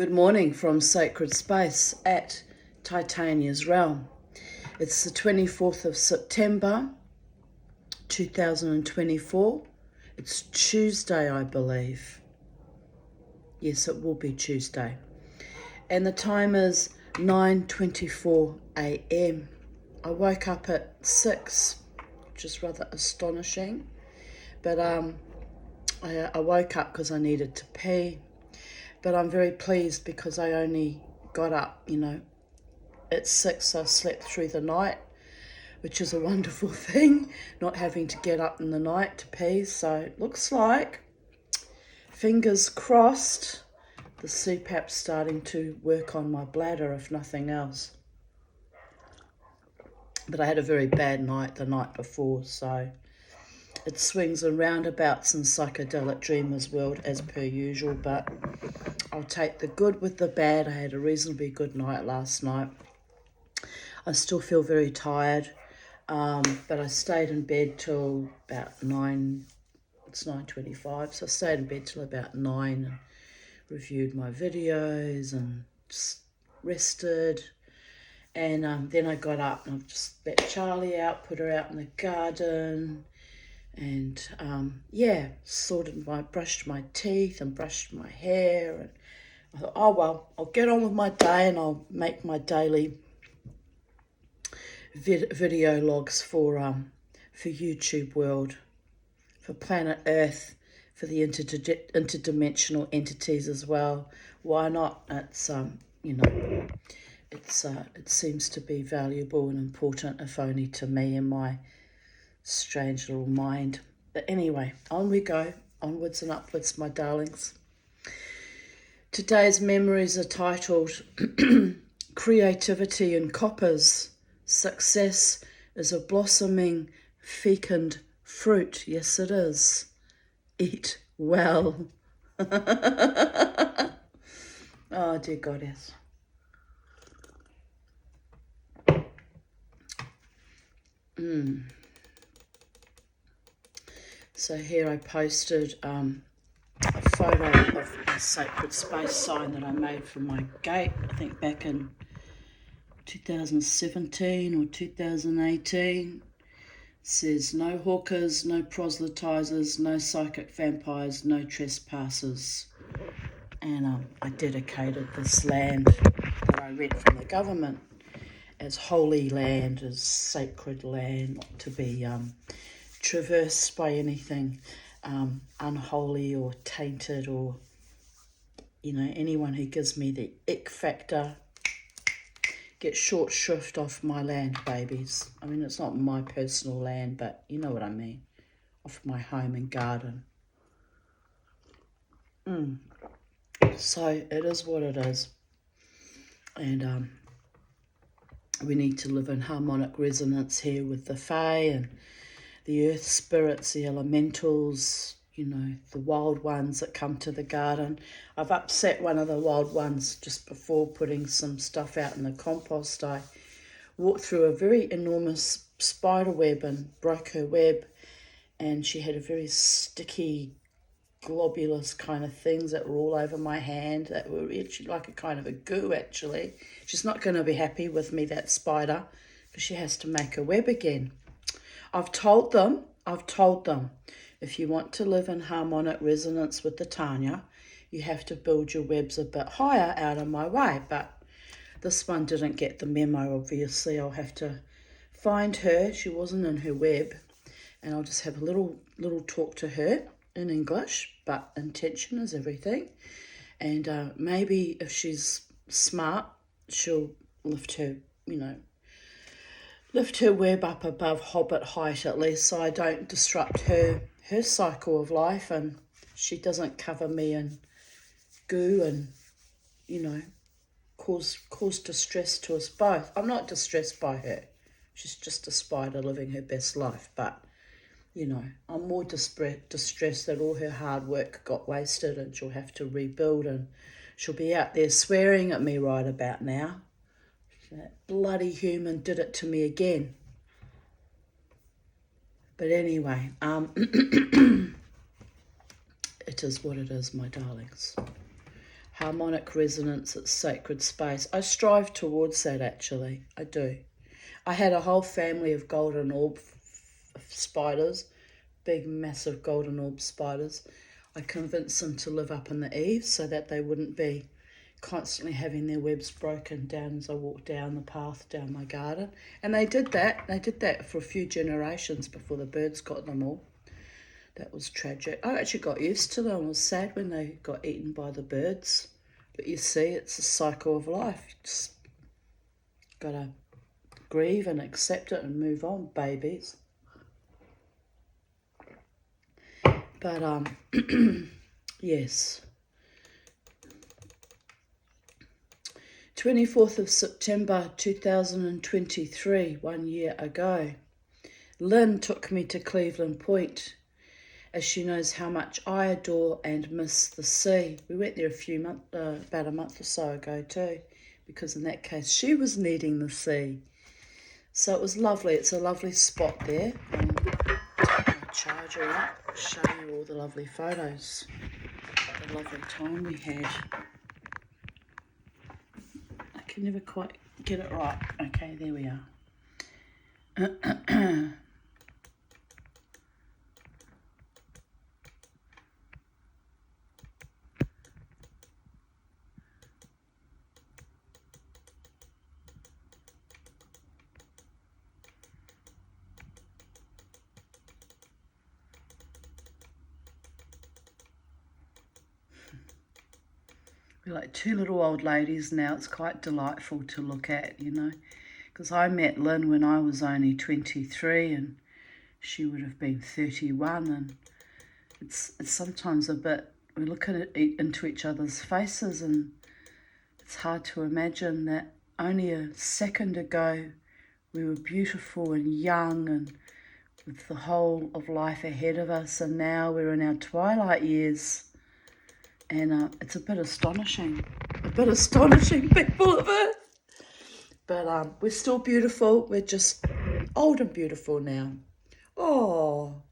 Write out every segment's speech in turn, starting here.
Good morning from Sacred Space at Titania's Realm. It's the 24th of September 2024. It's Tuesday, I believe. Yes, it will be Tuesday. And the time is 9:24 a.m. I woke up at 6, which is rather astonishing. But I woke up because I needed to pee. But I'm very pleased because I only got up, at 6. I slept through the night, which is a wonderful thing, not having to get up in the night to pee. So it looks like, fingers crossed, the CPAP's starting to work on my bladder, if nothing else. But I had a very bad night the night before, so it swings and roundabouts in Psychedelic Dreamers world as per usual, but I'll take the good with the bad. I had a reasonably good night last night. I still feel very tired, but I stayed in bed till about 9. It's 9:25, so I stayed in bed till about 9 and reviewed my videos and just rested. And then I got up and I've just let Charlie out, put her out in the garden, and brushed my teeth and brushed my hair. And I thought, oh well, I'll get on with my day and I'll make my daily video logs for YouTube world, for planet Earth, for the interdimensional entities as well. Why not? It seems to be valuable and important, if only to me and my strange little mind. But anyway, on we go, onwards and upwards, my darlings. Today's memories are titled Creativity in Coppers. Success is a blossoming fecund fruit. Yes, it is. Eat well. Oh, dear goddess. So here I posted a photo of a sacred space sign that I made for my gate, I think back in 2017 or 2018. It says, no hawkers, no proselytizers, no psychic vampires, no trespassers. And I dedicated this land that I rent from the government as holy land, as sacred land, not to be traversed by anything unholy or tainted, or anyone who gives me the ick factor get short shrift off my land, babies. I mean, it's not my personal land, but you know what I mean, off my home and garden. So it is what it is, and we need to live in harmonic resonance here with the Fae and the earth spirits, the elementals, the wild ones that come to the garden. I've upset one of the wild ones just before putting some stuff out in the compost. I walked through a very enormous spider web and broke her web, and she had a very sticky, globulous kind of things that were all over my hand that were actually like a kind of a goo, actually. She's not going to be happy with me, that spider, because she has to make a web again. I've told them, if you want to live in harmonic resonance with the Tanya, you have to build your webs a bit higher out of my way. But this one didn't get the memo, obviously. I'll have to find her. She wasn't in her web. And I'll just have a little talk to her in English, but intention is everything. And maybe if she's smart, she'll lift her web up above hobbit height at least, so I don't disrupt her cycle of life, and she doesn't cover me in goo and cause distress to us both. I'm not distressed by her. She's just a spider living her best life, but I'm more distressed that all her hard work got wasted and she'll have to rebuild, and she'll be out there swearing at me right about now. That bloody human did it to me again. But anyway, it is what it is, my darlings. harmonic resonance, it's sacred space. I strive towards that, actually. I do. I had a whole family of golden orb spiders, big, massive golden orb spiders. I convinced them to live up in the eaves so that they wouldn't be constantly having their webs broken down as I walked down the path down my garden. And they did that. They did that for a few generations before the birds got them all. That was tragic. I actually got used to them. I was sad when they got eaten by the birds. But you see, it's a cycle of life. You just got to grieve and accept it and move on, babies. But, yes. 24th of September 2023, 1 year ago. Lynn took me to Cleveland Point, as she knows how much I adore and miss the sea. We went there about a month or so ago too, because in that case she was needing the sea. So it was lovely. It's a lovely spot there. Take my charger out, show you all the lovely photos. The lovely time we had. I can never quite get it right. Okay, there we are. We're like two little old ladies now. It's quite delightful to look at, you know, because I met Lynn when I was only 23 and she would have been 31, and it's sometimes a bit, we look at it into each other's faces and it's hard to imagine that only a second ago we were beautiful and young and with the whole of life ahead of us, and now we're in our twilight years. And it's a bit astonishing, people of Earth. But we're still beautiful. We're just old and beautiful now. Oh.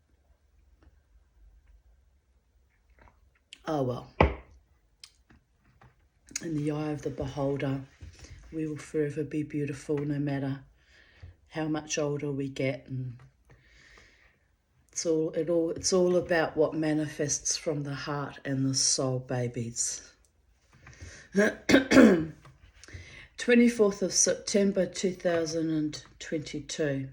Oh, well. In the eye of the beholder, we will forever be beautiful no matter how much older we get. And it's all about what manifests from the heart and the soul, babies. 24th of September 2022.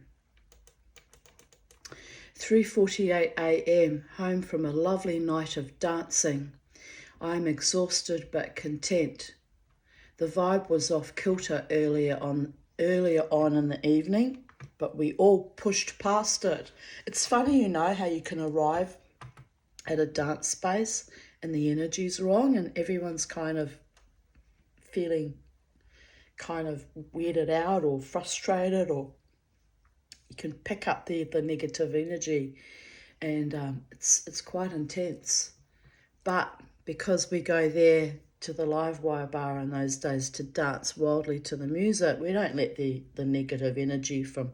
3:48 a.m. Home from a lovely night of dancing. I'm exhausted but content. The vibe was off kilter earlier on in the evening, but we all pushed past it. It's funny, you know, how you can arrive at a dance space and the energy's wrong and everyone's kind of feeling kind of weirded out or frustrated, or you can pick up the negative energy, and it's quite intense. But because we go there to the Live Wire bar in those days to dance wildly to the music, we don't let the negative energy from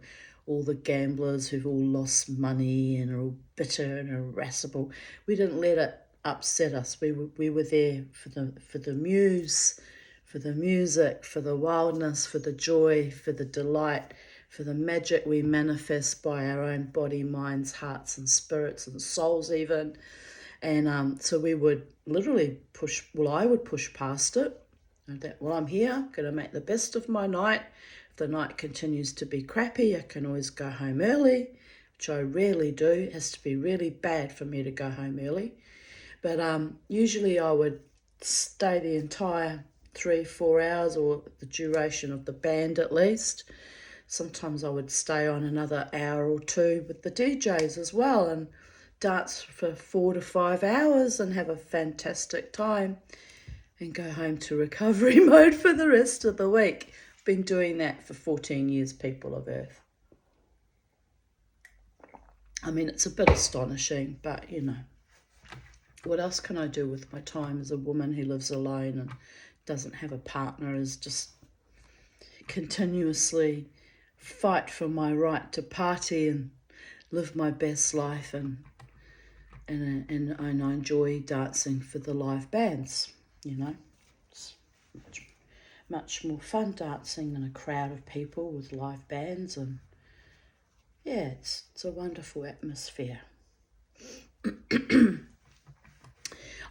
all the gamblers who've all lost money and are all bitter and irascible, we didn't let it upset us. We were there for the muse, for the music, for the wildness, for the joy, for the delight, for the magic we manifest by our own body, minds, hearts and spirits and souls even. And so we would literally I would push past it. I'm here, going to make the best of my night. If the night continues to be crappy, I can always go home early, which I rarely do. It has to be really bad for me to go home early. But usually I would stay the entire 3-4 hours, or the duration of the band at least. Sometimes I would stay on another hour or two with the DJs as well and dance for 4 to 5 hours and have a fantastic time and go home to recovery mode for the rest of the week. I've been doing that for 14 years, people of Earth. I mean, it's a bit astonishing, but you know, what else can I do with my time as a woman who lives alone and doesn't have a partner, is just continuously fight for my right to party and live my best life, and I enjoy dancing for the live bands, you know. much more fun dancing in a crowd of people with live bands, and yeah, it's a wonderful atmosphere.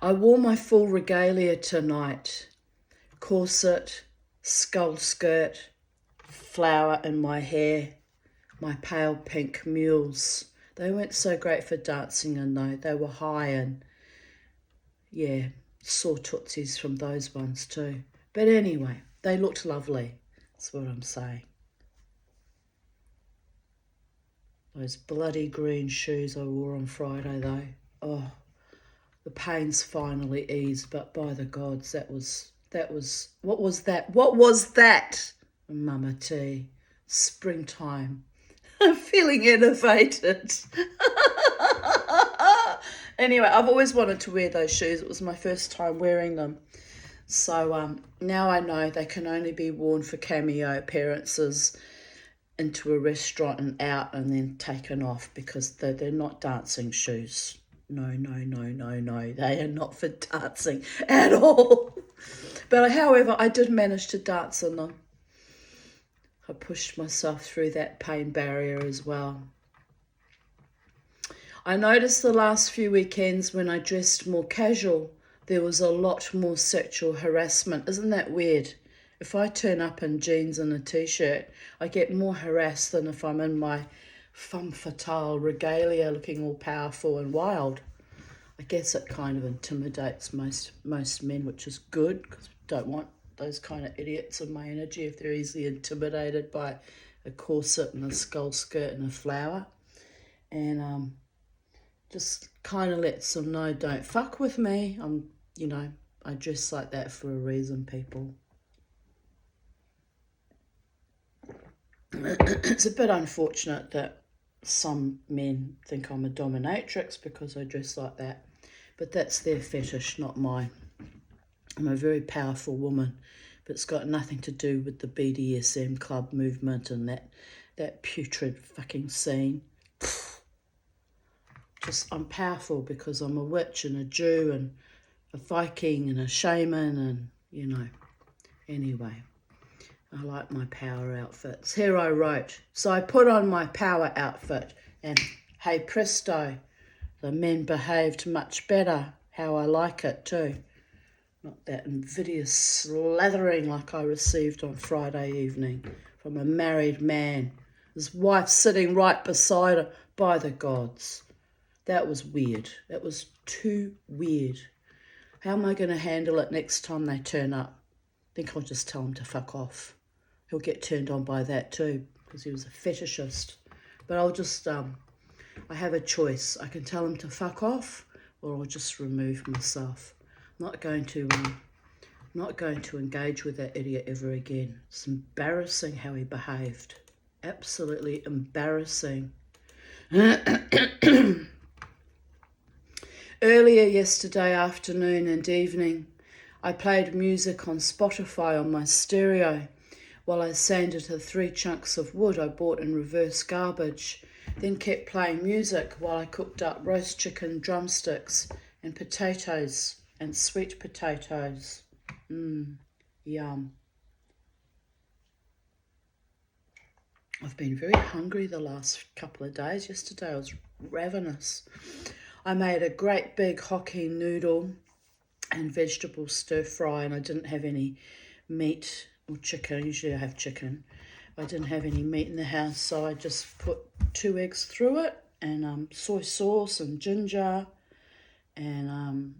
I wore my full regalia tonight. Corset, skull skirt, flower in my hair, my pale pink mules. They weren't so great for dancing in though. They were high, and yeah, sore tootsies from those ones too. But anyway, they looked lovely. That's what I'm saying. Those bloody green shoes I wore on Friday though. Oh, the pain's finally eased, but by the gods, what was that? Mama T, springtime. I'm feeling innovated. Anyway, I've always wanted to wear those shoes. It was my first time wearing them. So now I know they can only be worn for cameo appearances into a restaurant and out, and then taken off, because they're not dancing shoes. No. They are not for dancing at all. But however, I did manage to dance in them. I pushed myself through that pain barrier as well. I noticed the last few weekends when I dressed more casual, there was a lot more sexual harassment. Isn't that weird? If I turn up in jeans and a t-shirt, I get more harassed than if I'm in my femme fatale regalia looking all powerful and wild. I guess it kind of intimidates most men, which is good, because I don't want those kind of idiots in my energy if they're easily intimidated by a corset and a skull skirt and a flower. And just kind of lets them know, don't fuck with me. I dress like that for a reason, people. It's a bit unfortunate that some men think I'm a dominatrix because I dress like that, but that's their fetish, not mine. I'm a very powerful woman, but it's got nothing to do with the BDSM club movement and that putrid fucking scene. I'm powerful because I'm a witch and a Jew and a Viking and a shaman, and anyway. I like my power outfits. Here I wrote. So I put on my power outfit, and hey presto, the men behaved much better. How I like it too. Not that invidious slathering like I received on Friday evening from a married man. His wife sitting right beside him. By the gods. That was weird. That was too weird. How am I going to handle it next time they turn up? I think I'll just tell him to fuck off. He'll get turned on by that too, because he was a fetishist. But I'll just, I have a choice. I can tell him to fuck off, or I'll just remove myself. I'm not going to engage with that idiot ever again. It's embarrassing how he behaved. Absolutely embarrassing. Earlier yesterday afternoon and evening, I played music on Spotify on my stereo while I sanded the 3 chunks of wood I bought in reverse garbage, then kept playing music while I cooked up roast chicken drumsticks and potatoes and sweet potatoes. Yum. I've been very hungry the last couple of days. Yesterday I was ravenous. I made a great big hockey noodle and vegetable stir fry, and I didn't have any meat or chicken. Usually I have chicken. I didn't have any meat in the house, so I just put 2 eggs through it, and soy sauce and ginger and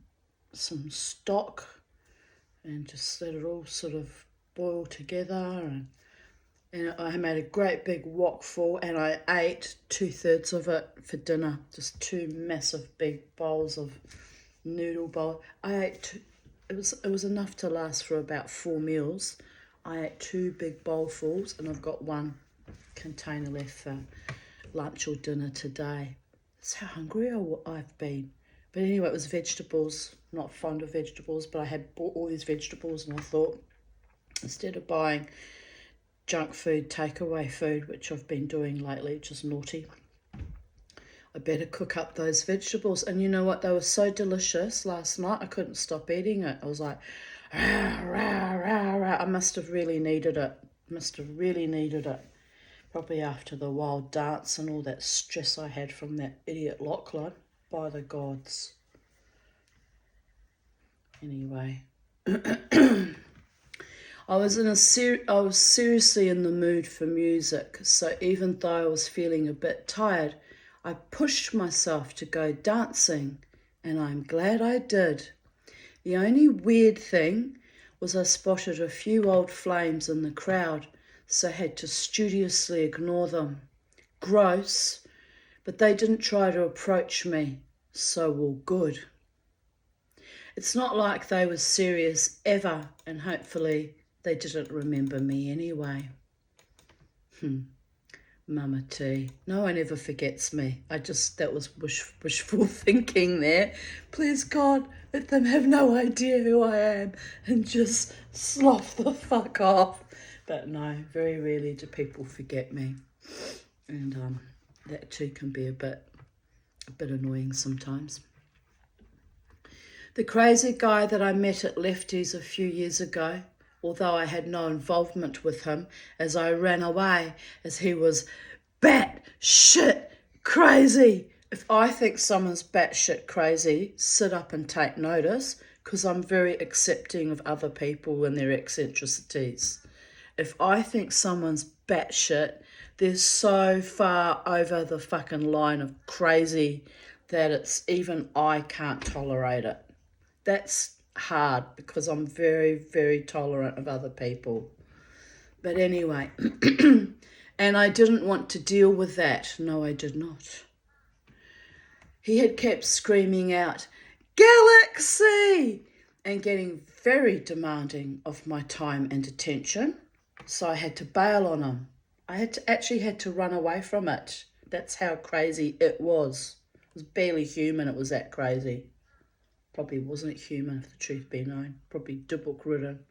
some stock, and just let it all sort of boil together, and I made a great big wok full, and I ate 2/3 of it for dinner. Just 2 massive big bowls of noodle bowl. It was enough to last for about 4 meals. I ate 2 big bowlfuls, and I've got 1 container left for lunch or dinner today. That's how hungry I've been. But anyway, it was vegetables. Not fond of vegetables, but I had bought all these vegetables, and I thought, instead of buying junk food, takeaway food, which I've been doing lately, which is naughty, I better cook up those vegetables. And you know what? They were so delicious last night. I couldn't stop eating it. I was like, rah, rah, rah. I must have really needed it. Probably after the wild dance and all that stress I had from that idiot Lachlan. By the gods. Anyway. I was seriously in the mood for music, so even though I was feeling a bit tired, I pushed myself to go dancing, and I'm glad I did. The only weird thing was I spotted a few old flames in the crowd, so I had to studiously ignore them. Gross, but they didn't try to approach me, so all good. It's not like they were serious ever, and hopefully they didn't remember me anyway. Mama T. No one ever forgets me. That was wishful thinking there. Please God, let them have no idea who I am and just slough the fuck off. But no, very rarely do people forget me. And that too can be a bit annoying sometimes. The crazy guy that I met at Lefties a few years ago, although I had no involvement with him as I ran away as he was batshit crazy. If I think someone's batshit crazy, sit up and take notice, because I'm very accepting of other people and their eccentricities. If I think someone's batshit, they're so far over the fucking line of crazy that it's even I can't tolerate it. That's hard because I'm very, very tolerant of other people. But anyway, and I didn't want to deal with that. No, I did not. He had kept screaming out, "Galaxy!" and getting very demanding of my time and attention. So I had to bail on him. I actually had to run away from it. That's how crazy it was. It was barely human, it was that crazy. Probably wasn't human if the truth be known. Probably dibbock ridden.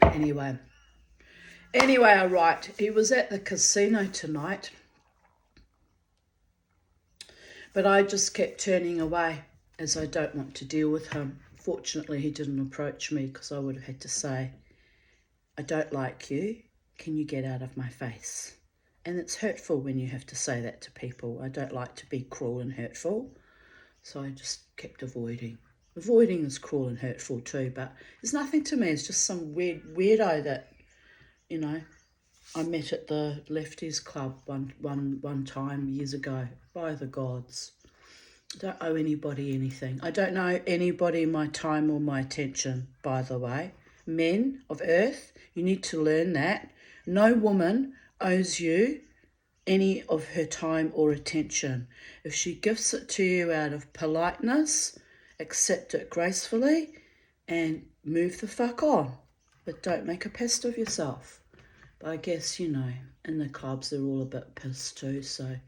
Anyway, I write, he was at the casino tonight, but I just kept turning away as I don't want to deal with him. Fortunately, he didn't approach me because I would have had to say, "I don't like you. Can you get out of my face?" And it's hurtful when you have to say that to people. I don't like to be cruel and hurtful, so I just kept avoiding. Avoiding is cruel and hurtful too, but it's nothing to me. It's just some weirdo that, I met at the Lefties Club one time years ago. By the gods. I don't owe anybody anything. I don't owe anybody my time or my attention, by the way. Men of Earth, you need to learn that. No woman owes you any of her time or attention. If she gives it to you out of politeness, accept it gracefully and move the fuck on. But don't make a pest of yourself. But I guess, in the clubs they're all a bit pissed too, so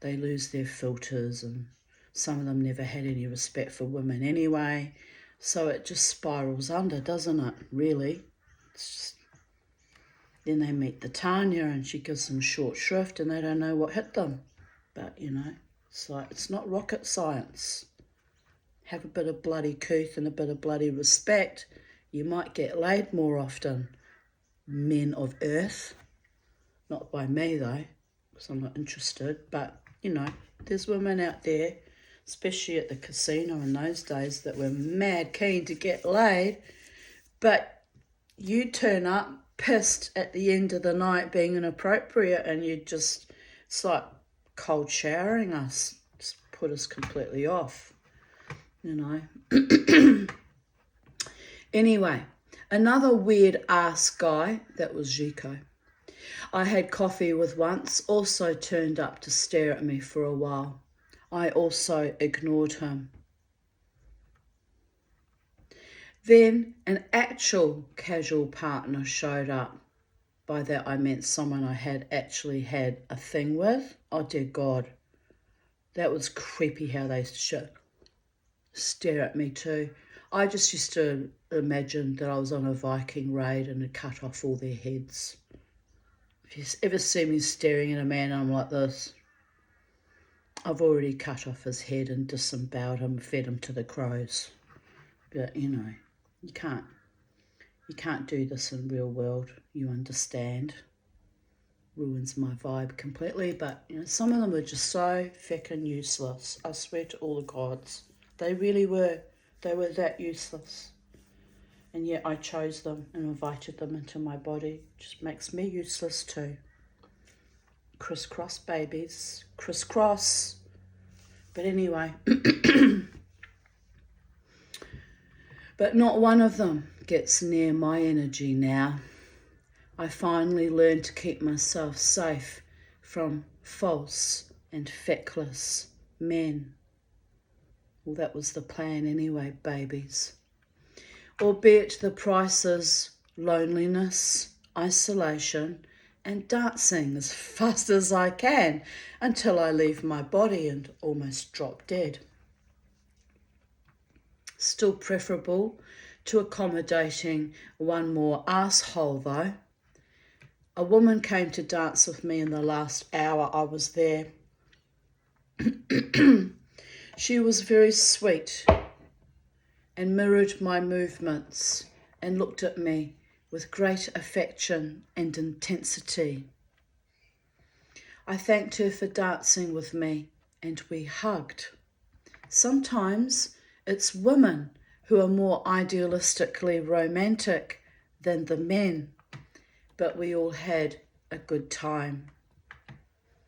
they lose their filters, and some of them never had any respect for women anyway. So it just spirals under, doesn't it, really? It's just, then they meet the Tanya and she gives them short shrift and they don't know what hit them. But, it's like, it's not rocket science. Have a bit of bloody couth and a bit of bloody respect. You might get laid more often. Men of Earth. Not by me, though, because I'm not interested. But, there's women out there, especially at the casino in those days, that were mad keen to get laid. But you turn up pissed at the end of the night being inappropriate, and it's like cold showering us. Just put us completely off, Anyway, another weird ass guy, that was Zico, I had coffee with once, also turned up to stare at me for a while. I also ignored him. Then an actual casual partner showed up. By that I meant someone I had actually had a thing with. Oh dear God. That was creepy how they stare at me too. I just used to imagine that I was on a Viking raid and had cut off all their heads. If you ever see me staring at a man, I'm like this. I've already cut off his head and disemboweled him, fed him to the crows. But, you know, you can't do this in real world. You understand. Ruins my vibe completely. But, you know, some of them are just so feckin' useless. I swear to all the gods. They really were. They were that useless. And yet I chose them and invited them into my body. Just makes me useless too. Crisscross, babies. Crisscross. But anyway. But not one of them gets near my energy now. I finally learned to keep myself safe from false and feckless men. Well, that was the plan anyway, babies. Albeit the price is loneliness, isolation, and dancing as fast as I can until I leave my body and almost drop dead. Still preferable to accommodating one more asshole though. A woman came to dance with me in the last hour I was there. She was very sweet and mirrored my movements and looked at me with great affection and intensity. I thanked her for dancing with me and we hugged. Sometimes it's women who are more idealistically romantic than the men, but we all had a good time.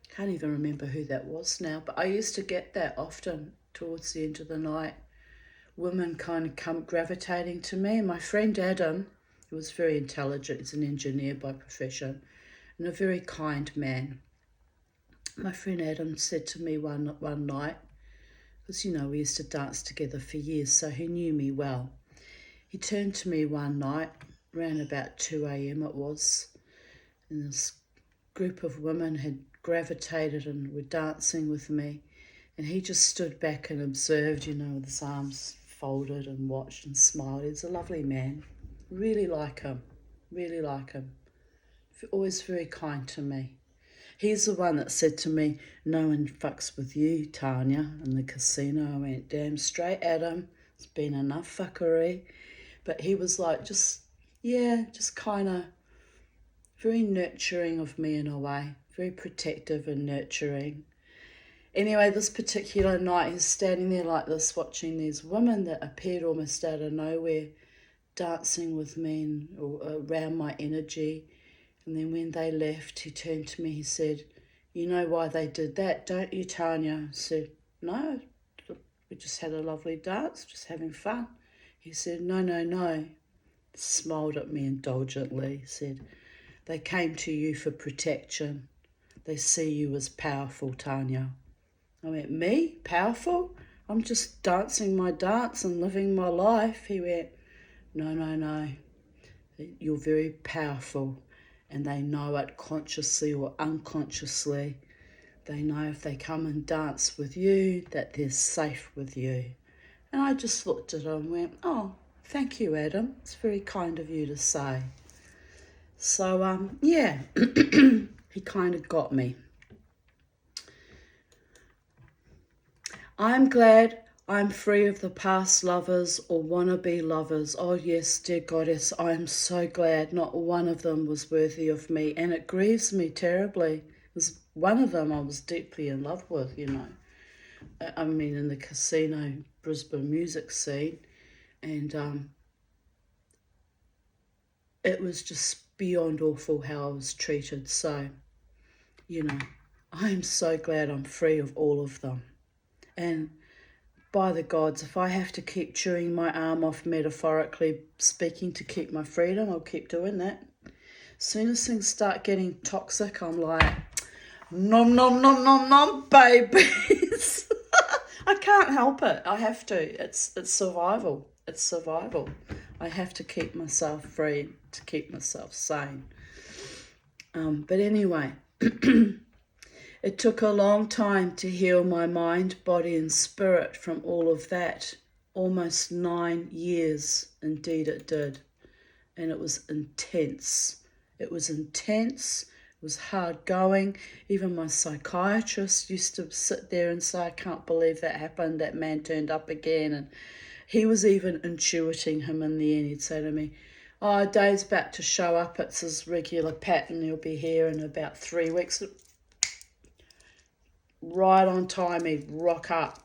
Can't even remember who that was now, but I used to get that often towards the end of the night. Women kind of come gravitating to me. My friend Adam, who was very intelligent, he's an engineer by profession, and a very kind man. My friend Adam said to me one night, because, you know, we used to dance together for years, so he knew me well. He turned to me one night, around about 2 a.m. it was, and this group of women had gravitated and were dancing with me, and he just stood back and observed, you know, with his arms folded and watched and smiled. He's a lovely man. Really like him. Really like him. Always very kind to me. He's the one that said to me, "No one fucks with you, Tanya," in the casino. I went, "Damn straight, Adam. It's been enough fuckery." But he was like, just kind of very nurturing of me in a way. Very protective and nurturing. Anyway, this particular night, he's standing there like this, watching these women that appeared almost out of nowhere, dancing with me and around my energy. And then when they left, he turned to me, he said, "You know why they did that, don't you, Tanya?" I said, "No, we just had a lovely dance, just having fun." He said, No. Smiled at me indulgently, he said, "They came to you for protection. They see you as powerful, Tanya." I went, "Me? Powerful? I'm just dancing my dance and living my life." He went, No. You're very powerful, and they know it consciously or unconsciously. They know if they come and dance with you that they're safe with you." And I just looked at him and went, "Oh, thank you, Adam. It's very kind of you to say." So, yeah, he kind of got me. I'm glad I'm free of the past lovers or wannabe lovers. Oh yes, dear goddess, I'm so glad not one of them was worthy of me, and it grieves me terribly. Because one of them I was deeply in love with, you know. I mean, in the casino Brisbane music scene, and it was just beyond awful how I was treated. So, you know, I'm so glad I'm free of all of them. And by the gods, if I have to keep chewing my arm off, metaphorically speaking, to keep my freedom, I'll keep doing that. As soon as things start getting toxic, I'm like, nom, nom, nom, nom, nom, babies. I can't help it. I have to. It's survival. It's survival. I have to keep myself free, to keep myself sane. But anyway, it took a long time to heal my mind, body and spirit from all of that. Almost 9 years, indeed it did. And it was intense. It was intense, was hard going. Even my psychiatrist used to sit there and say, I can't believe that happened. That man turned up again. And he was even intuiting him in the end. He'd say to me, oh, Dave's about to show up. It's his regular pattern. He'll be here in about 3 weeks. Right on time, he'd rock up,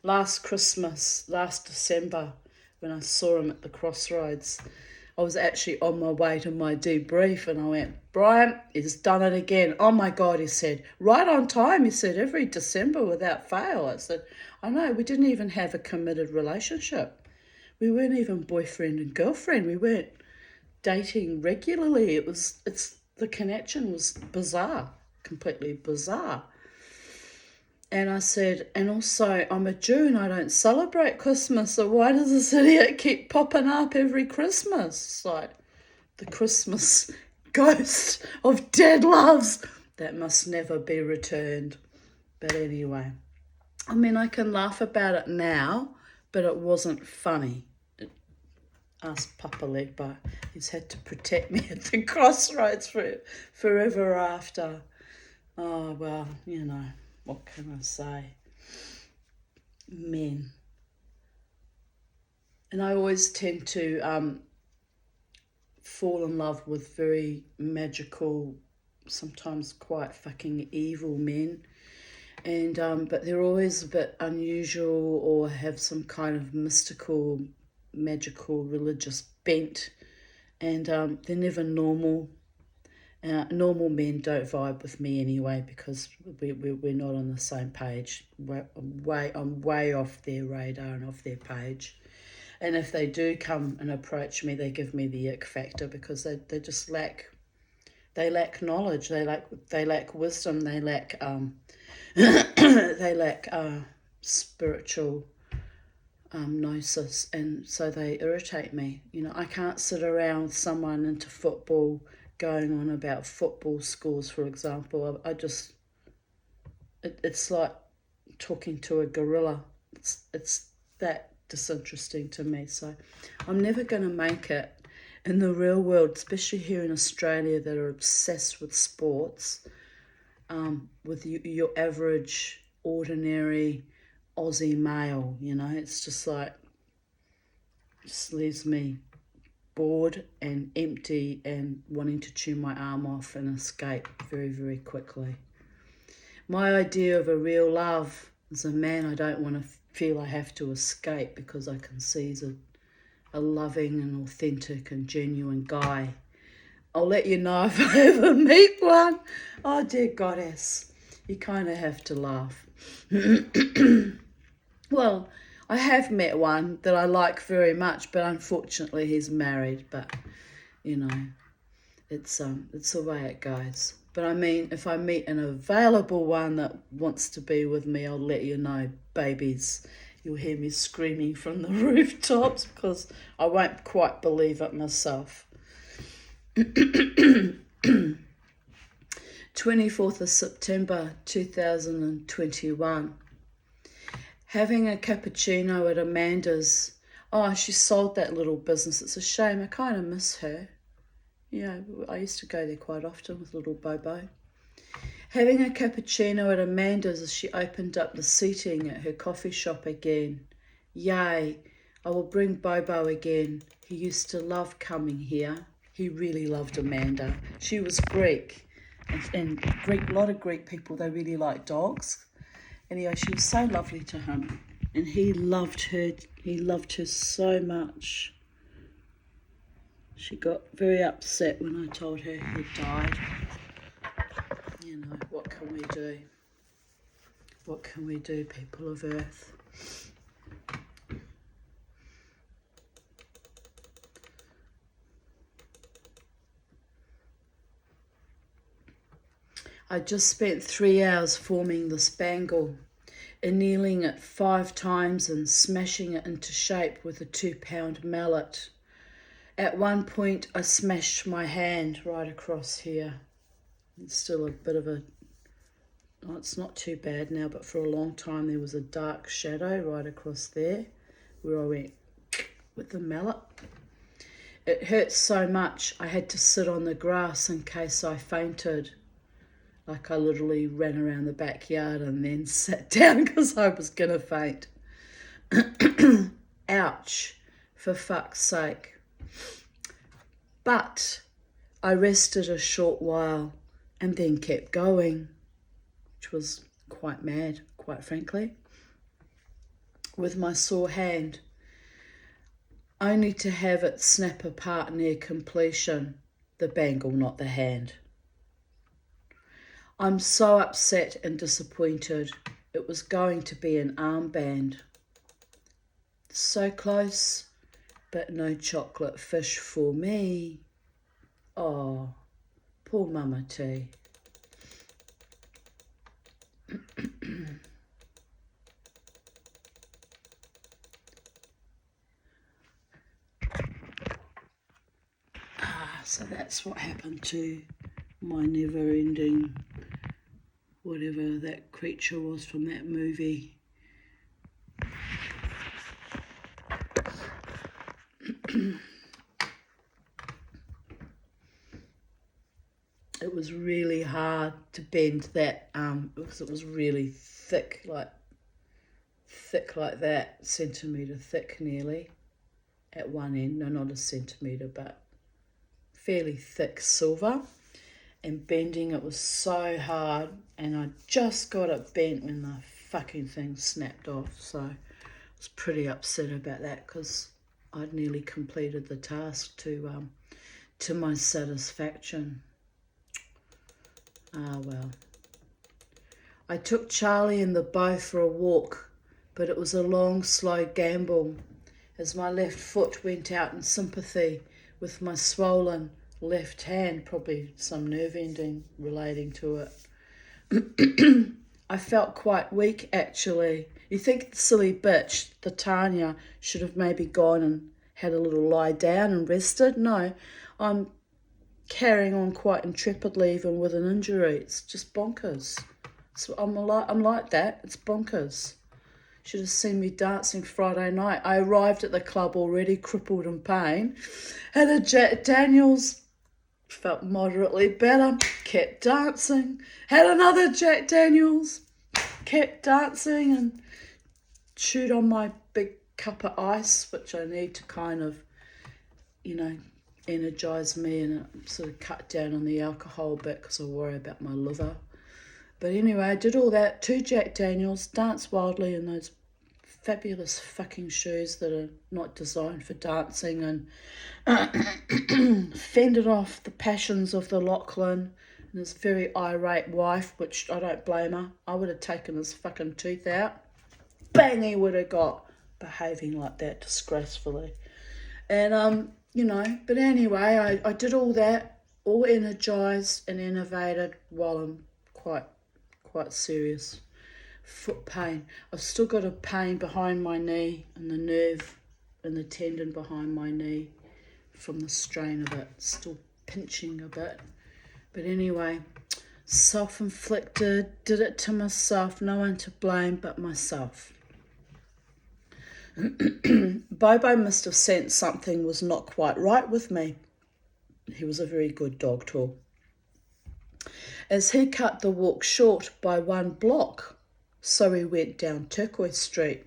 Last Christmas, last December, when I saw him at the crossroads, I was actually on my way to my debrief, and I went, Brian, he's done it again. Oh my God, he said, right on time. He said, every December without fail. I said, I know, we didn't even have a committed relationship. We weren't even boyfriend and girlfriend. We weren't dating regularly. The connection was bizarre, completely bizarre. And I said, and also, I'm a Jew and I don't celebrate Christmas, so why does this idiot keep popping up every Christmas? It's like the Christmas ghost of dead loves that must never be returned. But anyway, I mean, I can laugh about it now, but it wasn't funny. Asked Papa Legba. He's had to protect me at the crossroads forever after. Oh, well, what can I say? Men. And I always tend to fall in love with very magical, sometimes quite fucking evil men. And but they're always a bit unusual or have some kind of mystical, magical, religious bent. And they're never normal. Normal men don't vibe with me anyway, because we're not on the same page. I'm way off their radar and off their page. And if they do come and approach me, they give me the ick factor, because they just lack knowledge. They lack wisdom. They lack spiritual gnosis, and so they irritate me. I can't sit around with someone into football going on about football scores, for example. It's like talking to a gorilla. It's that disinteresting to me. So I'm never going to make it in the real world, especially here in Australia, that are obsessed with sports, with your average, ordinary Aussie male. It's just like, just leaves me bored and empty and wanting to chew my arm off and escape very, very quickly. My idea of a real love as a man, I don't want to feel I have to escape, because I can see he's a loving and authentic and genuine guy. I'll let you know if I ever meet one. Oh, dear goddess, you kind of have to laugh. Well, I have met one that I like very much, but unfortunately he's married. But it's the way it goes. But I mean, if I meet an available one that wants to be with me, I'll let you know, babies. You'll hear me screaming from the rooftops, because I won't quite believe it myself. 24th of September 2021. Having a cappuccino at Amanda's. Oh, she sold that little business. It's a shame. I kind of miss her. I used to go there quite often with little Bobo. Having a cappuccino at Amanda's as she opened up the seating at her coffee shop again. Yay, I will bring Bobo again. He used to love coming here. He really loved Amanda. She was Greek. And Greek, a lot of Greek people, they really like dogs. Anyway, she was so lovely to him, and he loved her. He loved her so much. She got very upset when I told her he died. What can we do? What can we do, people of Earth? I just spent 3 hours forming the spangle, annealing it 5 times and smashing it into shape with a 2-pound mallet. At one point, I smashed my hand right across here. It's still a bit of it's not too bad now, but for a long time there was a dark shadow right across there where I went with the mallet. It hurt so much I had to sit on the grass in case I fainted. Like I literally ran around the backyard and then sat down because I was going to faint. Ouch, for fuck's sake. But I rested a short while and then kept going, which was quite mad, quite frankly, with my sore hand, only to have it snap apart near completion, the bangle, not the hand. I'm so upset and disappointed. It was going to be an armband. So close, but no chocolate fish for me. Oh, poor Mama T. So that's what happened to my never-ending, whatever that creature was from that movie. It was really hard to bend that arm because it was really thick like that, centimetre thick nearly at one end. No, not a centimetre, but fairly thick silver. And bending it was so hard, and I just got it bent when the fucking thing snapped off. So I was pretty upset about that because I'd nearly completed the task to my satisfaction. Ah, well. I took Charlie and the bow for a walk, but it was a long, slow gamble as my left foot went out in sympathy with my swollen left hand, probably some nerve ending relating to it. I felt quite weak, actually. You think the silly bitch, the Tanya, should have maybe gone and had a little lie down and rested? No, I'm carrying on quite intrepidly even with an injury. It's just bonkers. So I'm like that. It's bonkers. Should have seen me dancing Friday night. I arrived at the club already crippled in pain. Had a Jack Daniels, felt moderately better, kept dancing. Had another Jack Daniels, kept dancing and chewed on my big cup of ice, which I need to kind of, energise me and sort of cut down on the alcohol bit because I worry about my liver. But anyway, I did all that, 2 Jack Daniels, danced wildly in those fabulous fucking shoes that are not designed for dancing, and fended off the passions of the Lachlan and his very irate wife, which I don't blame her. I would have taken his fucking tooth out. Bang, he would have got, behaving like that disgracefully. And, but anyway, I did all that, all energised and innovated while I'm quite serious foot pain. I've still got a pain behind my knee and the nerve and the tendon behind my knee from the strain of it. Still pinching a bit. But anyway, self-inflicted, did it to myself, no one to blame but myself. Bobo must have sensed something was not quite right with me. He was a very good dog too. As he cut the walk short by 1 block, so we went down Turquoise Street.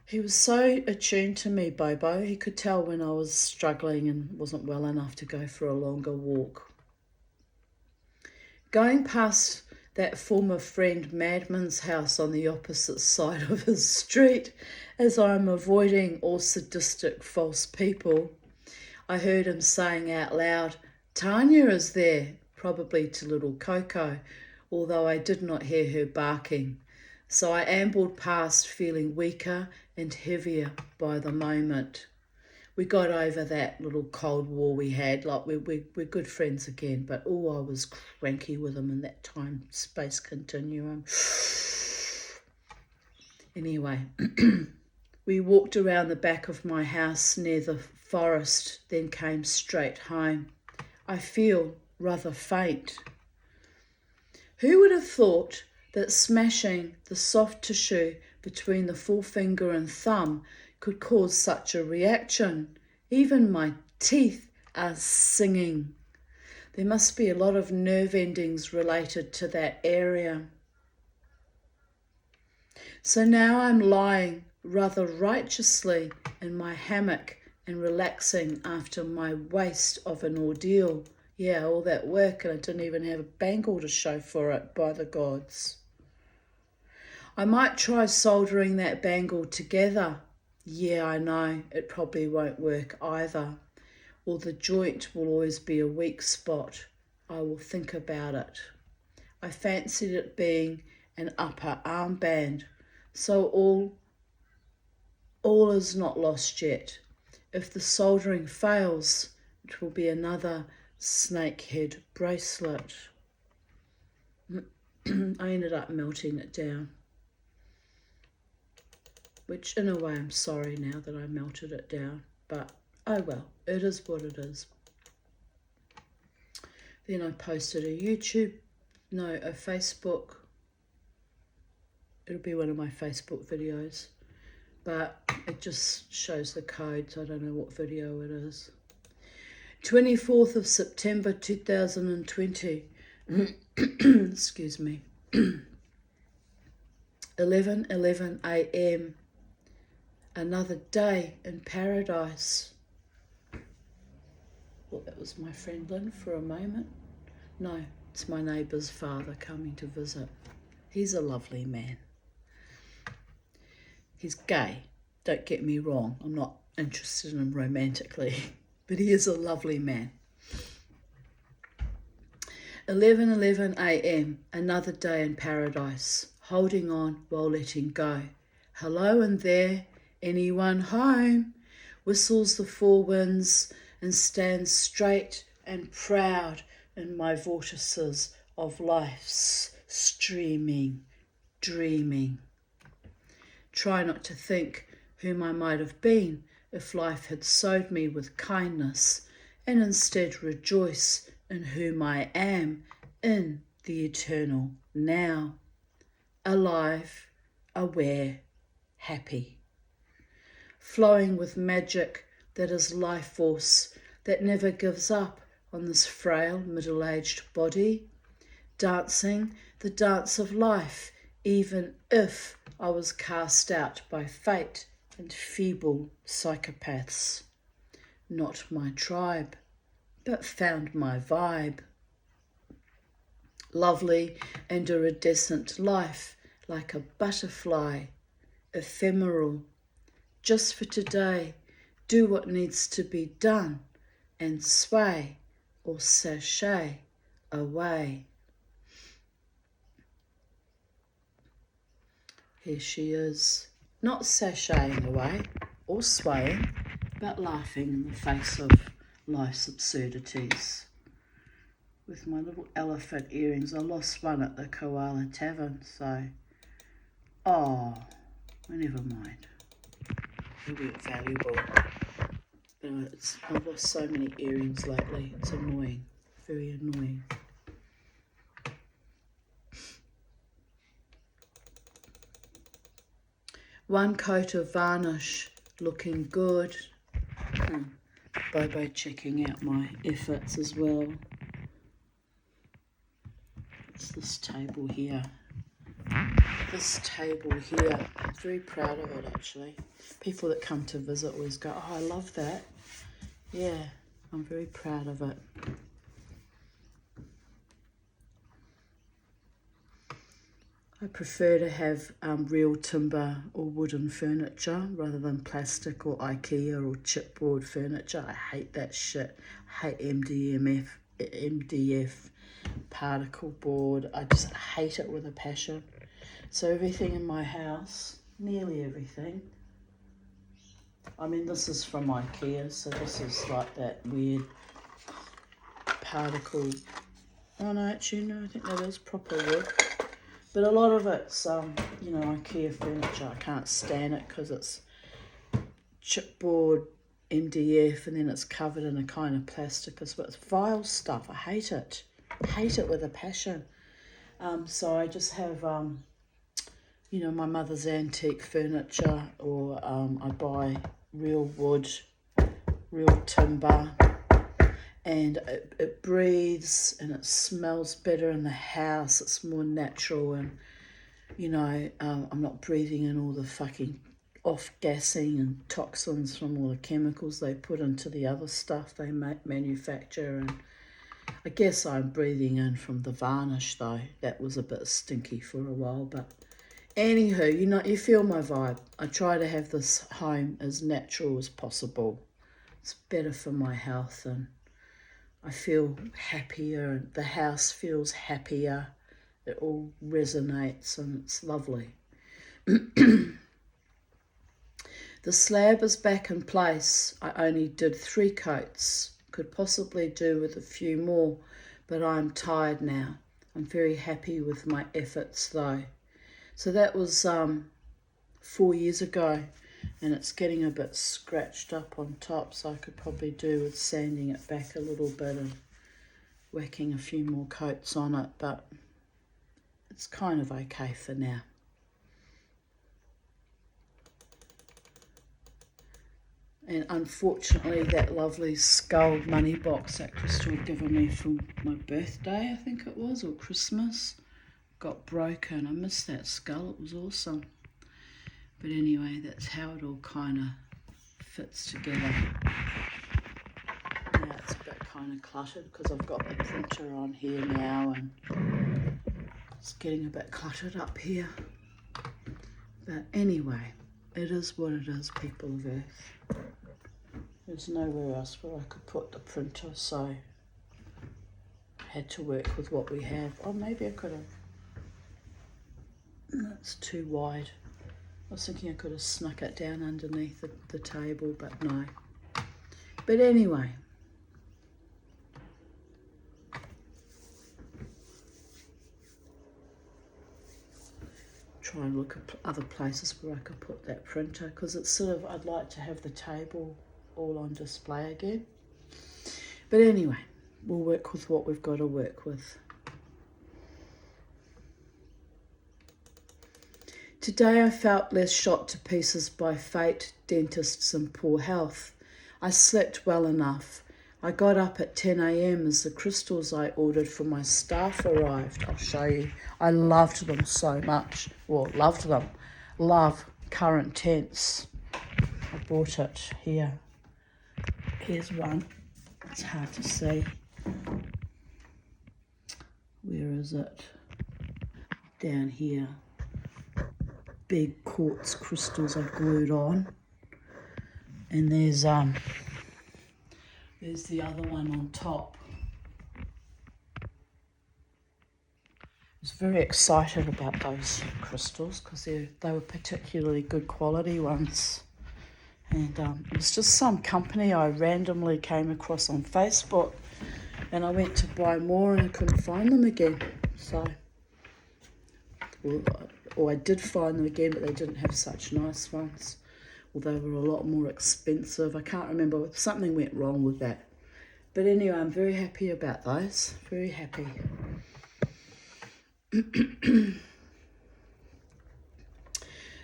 He was so attuned to me, Bobo. He could tell when I was struggling and wasn't well enough to go for a longer walk. Going past that former friend Madman's house on the opposite side of his street, as I'm avoiding all sadistic false people, I heard him saying out loud, "Tanya is there," probably to little Coco, although I did not hear her barking. So I ambled past, feeling weaker and heavier by the moment. We got over that little Cold War we had, like we're good friends again, but I was cranky with him in that time-space continuum. Anyway, we walked around the back of my house near the forest, then came straight home. I feel rather faint. Who would have thought that smashing the soft tissue between the forefinger and thumb could cause such a reaction? Even my teeth are singing. There must be a lot of nerve endings related to that area. So now I'm lying rather righteously in my hammock and relaxing after my waste of an ordeal. Yeah, all that work, and I didn't even have a bangle to show for it, by the gods. I might try soldering that bangle together. Yeah, I know, it probably won't work either. Or the joint will always be a weak spot. I will think about it. I fancied it being an upper armband, so all is not lost yet. If the soldering fails, it will be another snakehead bracelet. I ended up melting it down, which in a way I'm sorry now that I melted it down, but oh well, it is what it is. Then I posted a Facebook. It'll be one of my Facebook videos, but it just shows the code, so I don't know what video it is. 24th of September 2020. Excuse me. 11:11 a.m. Another day in paradise. Well, that was my friend Lynn for a moment. No, it's my neighbour's father coming to visit. He's a lovely man. He's gay, don't get me wrong. I'm not interested in him romantically, but he is a lovely man. 11:11 a.m. Another day in paradise. Holding on while letting go. Hello in there, anyone home? Whistles the four winds and stands straight and proud in my vortices of life's streaming, dreaming. Try not to think whom I might have been if life had sowed me with kindness, and instead rejoice in whom I am in the eternal now. Alive, aware, happy. Flowing with magic that is life force that never gives up on this frail middle-aged body. Dancing the dance of life, even if I was cast out by fate and feeble psychopaths. Not my tribe, but found my vibe. Lovely and iridescent life, like a butterfly, ephemeral. Just for today, do what needs to be done and sway or sashay away. Here she is, not sashaying away or swaying, but laughing in the face of life's absurdities. With my little elephant earrings, I lost one at the Koala Tavern, so, never mind. They weren't valuable. But I've lost so many earrings lately, it's annoying, very annoying. One coat of varnish, looking good. Bobo checking out my efforts as well. It's this table here. I'm very proud of it actually. People that come to visit always go, oh, I love that. Yeah, I'm very proud of it. I prefer to have real timber or wooden furniture rather than plastic or IKEA or chipboard furniture. I hate that shit. I hate MDF, particle board. I just hate it with a passion. So everything in my house, nearly everything. I mean, this is from IKEA, so this is like that weird particle. Oh no, actually no, I think that is proper wood. But a lot of it's, IKEA furniture. I can't stand it because it's chipboard, MDF, and then it's covered in a kind of plastic. It's vile stuff. I hate it. I hate it with a passion. So I just have, my mother's antique furniture, or I buy real wood, real timber, and it breathes and it smells better in the house. It's more natural, and you know, I'm not breathing in all the fucking off-gassing and toxins from all the chemicals they put into the other stuff they manufacture. And I guess I'm breathing in from the varnish though. That was a bit stinky for a while, but anywho, you know, you feel my vibe. I try to have this home as natural as possible. It's better for my health, and I feel happier, and the house feels happier. It all resonates and it's lovely. The slab is back in place. I only did 3 coats. Could possibly do with a few more, but I'm tired now. I'm very happy with my efforts though. So that was 4 years ago, and it's getting a bit scratched up on top, so I could probably do with sanding it back a little bit and whacking a few more coats on it, but it's kind of okay for now. And unfortunately, that lovely skull money box that Crystal had given me for my birthday, I think it was, or Christmas, got broken. I missed that skull. It was awesome. But anyway, that's how it all kind of fits together. Now it's a bit kind of cluttered because I've got the printer on here now, and it's getting a bit cluttered up here. But anyway, it is what it is, people of Earth. There's nowhere else where I could put the printer, so I had to work with what we have. Oh, maybe I could have. That's too wide. I was thinking I could have snuck it down underneath the table, but no. But anyway. Try and look at other places where I could put that printer, because it's sort of, I'd like to have the table all on display again. But anyway, we'll work with what we've got to work with. Today I felt less shot to pieces by fate, dentists and poor health. I slept well enough. I got up at 10 a.m. as the crystals I ordered for my staff arrived. I'll show you. I loved them so much. Well, loved them. Love, current tense. I bought it here. Here's one. It's hard to see. Where is it? Down here. Big quartz crystals I've glued on. And there's the other one on top. I was very excited about those crystals because they were particularly good quality ones. And it was just some company I randomly came across on Facebook, and I went to buy more and I couldn't find them again. So, or I did find them again, but they didn't have such nice ones. Or they were a lot more expensive. I can't remember. Something went wrong with that. But anyway, I'm very happy about those. Very happy.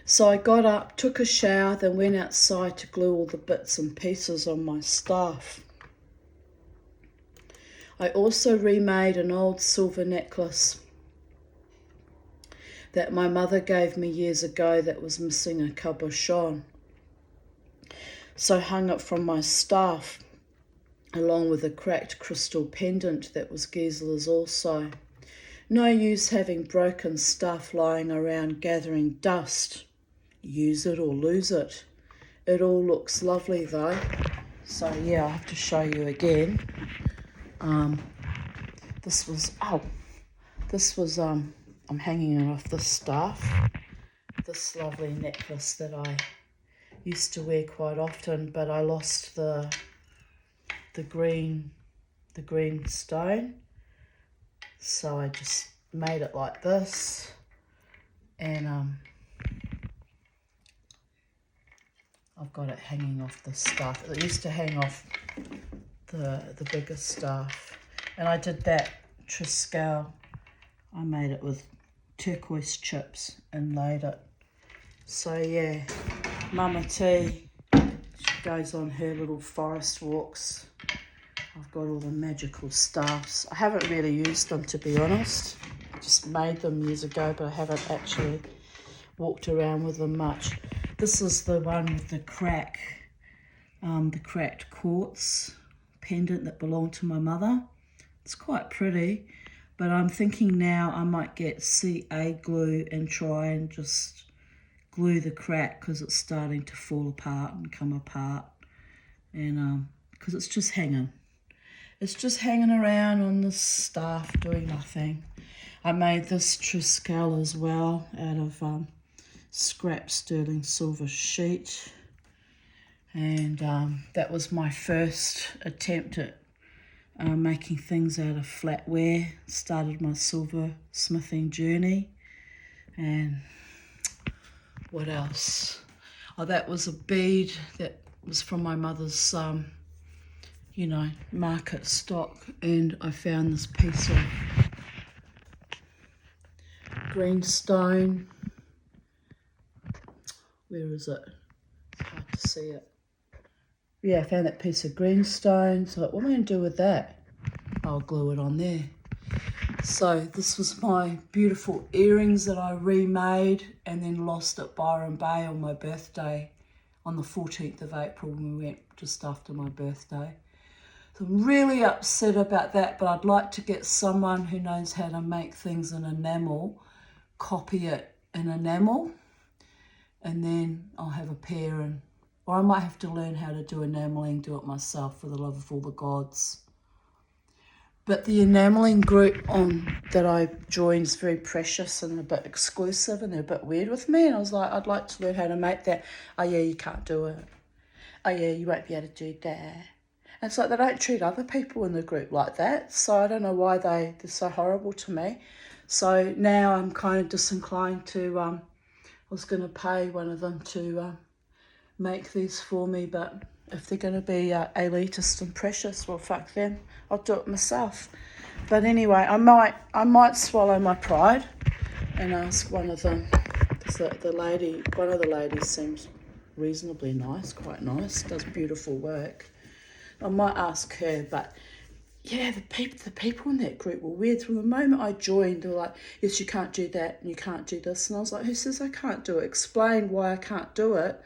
So I got up, took a shower, then went outside to glue all the bits and pieces on my staff. I also remade an old silver necklace that my mother gave me years ago that was missing a cabochon. So hung it from my staff, along with a cracked crystal pendant that was Gisela's also. No use having broken stuff lying around gathering dust. Use it or lose it. It all looks lovely though. So yeah, I'll have to show you again. This was I'm hanging it off the staff. This lovely necklace that I used to wear quite often, but I lost the green stone. So I just made it like this, and I've got it hanging off the staff. It used to hang off the bigger staff, and I did that Triskel. I made it with turquoise chips and laid it. So yeah, Mama T, she goes on her little forest walks. I've got all the magical staffs. I haven't really used them, to be honest. I just made them years ago, but I haven't actually walked around with them much. This is the one with the cracked quartz pendant that belonged to my mother. It's quite pretty, but I'm thinking now I might get CA glue and try and just glue the crack because it's starting to fall apart and come apart, and because it's just hanging. It's just hanging around on the staff doing nothing. I made this Triskel as well out of scrap sterling silver sheet, and that was my first attempt at making things out of flatware. Started my silver smithing journey. And what else? Oh, that was a bead that was from my mother's market stock, and I found this piece of green stone. Where is it? It's hard to see it. Yeah, I found that piece of green stone. So what am I going to do with that? I'll glue it on there. So this was my beautiful earrings that I remade and then lost at Byron Bay on my birthday on the 14th of April when we went just after my birthday. So I'm really upset about that, but I'd like to get someone who knows how to make things in enamel, copy it in enamel, and then I'll have a pair, or I might have to learn how to do enamelling, do it myself for the love of all the gods. But the enamelling group that I joined is very precious and a bit exclusive, and they're a bit weird with me. And I was like, I'd like to learn how to make that. Oh yeah, you can't do it. Oh yeah, you won't be able to do that. And it's like they don't treat other people in the group like that. So I don't know why they're so horrible to me. So now I'm kind of disinclined to, I was going to pay one of them to make these for me, but if they're going to be elitist and precious, well, fuck them. I'll do it myself. But anyway, I might swallow my pride and ask one of them, because one of the ladies seems reasonably nice, quite nice, does beautiful work. I might ask her, but yeah, the people in that group were weird. From the moment I joined, they were like, yes, you can't do that and you can't do this. And I was like, who says I can't do it? Explain why I can't do it.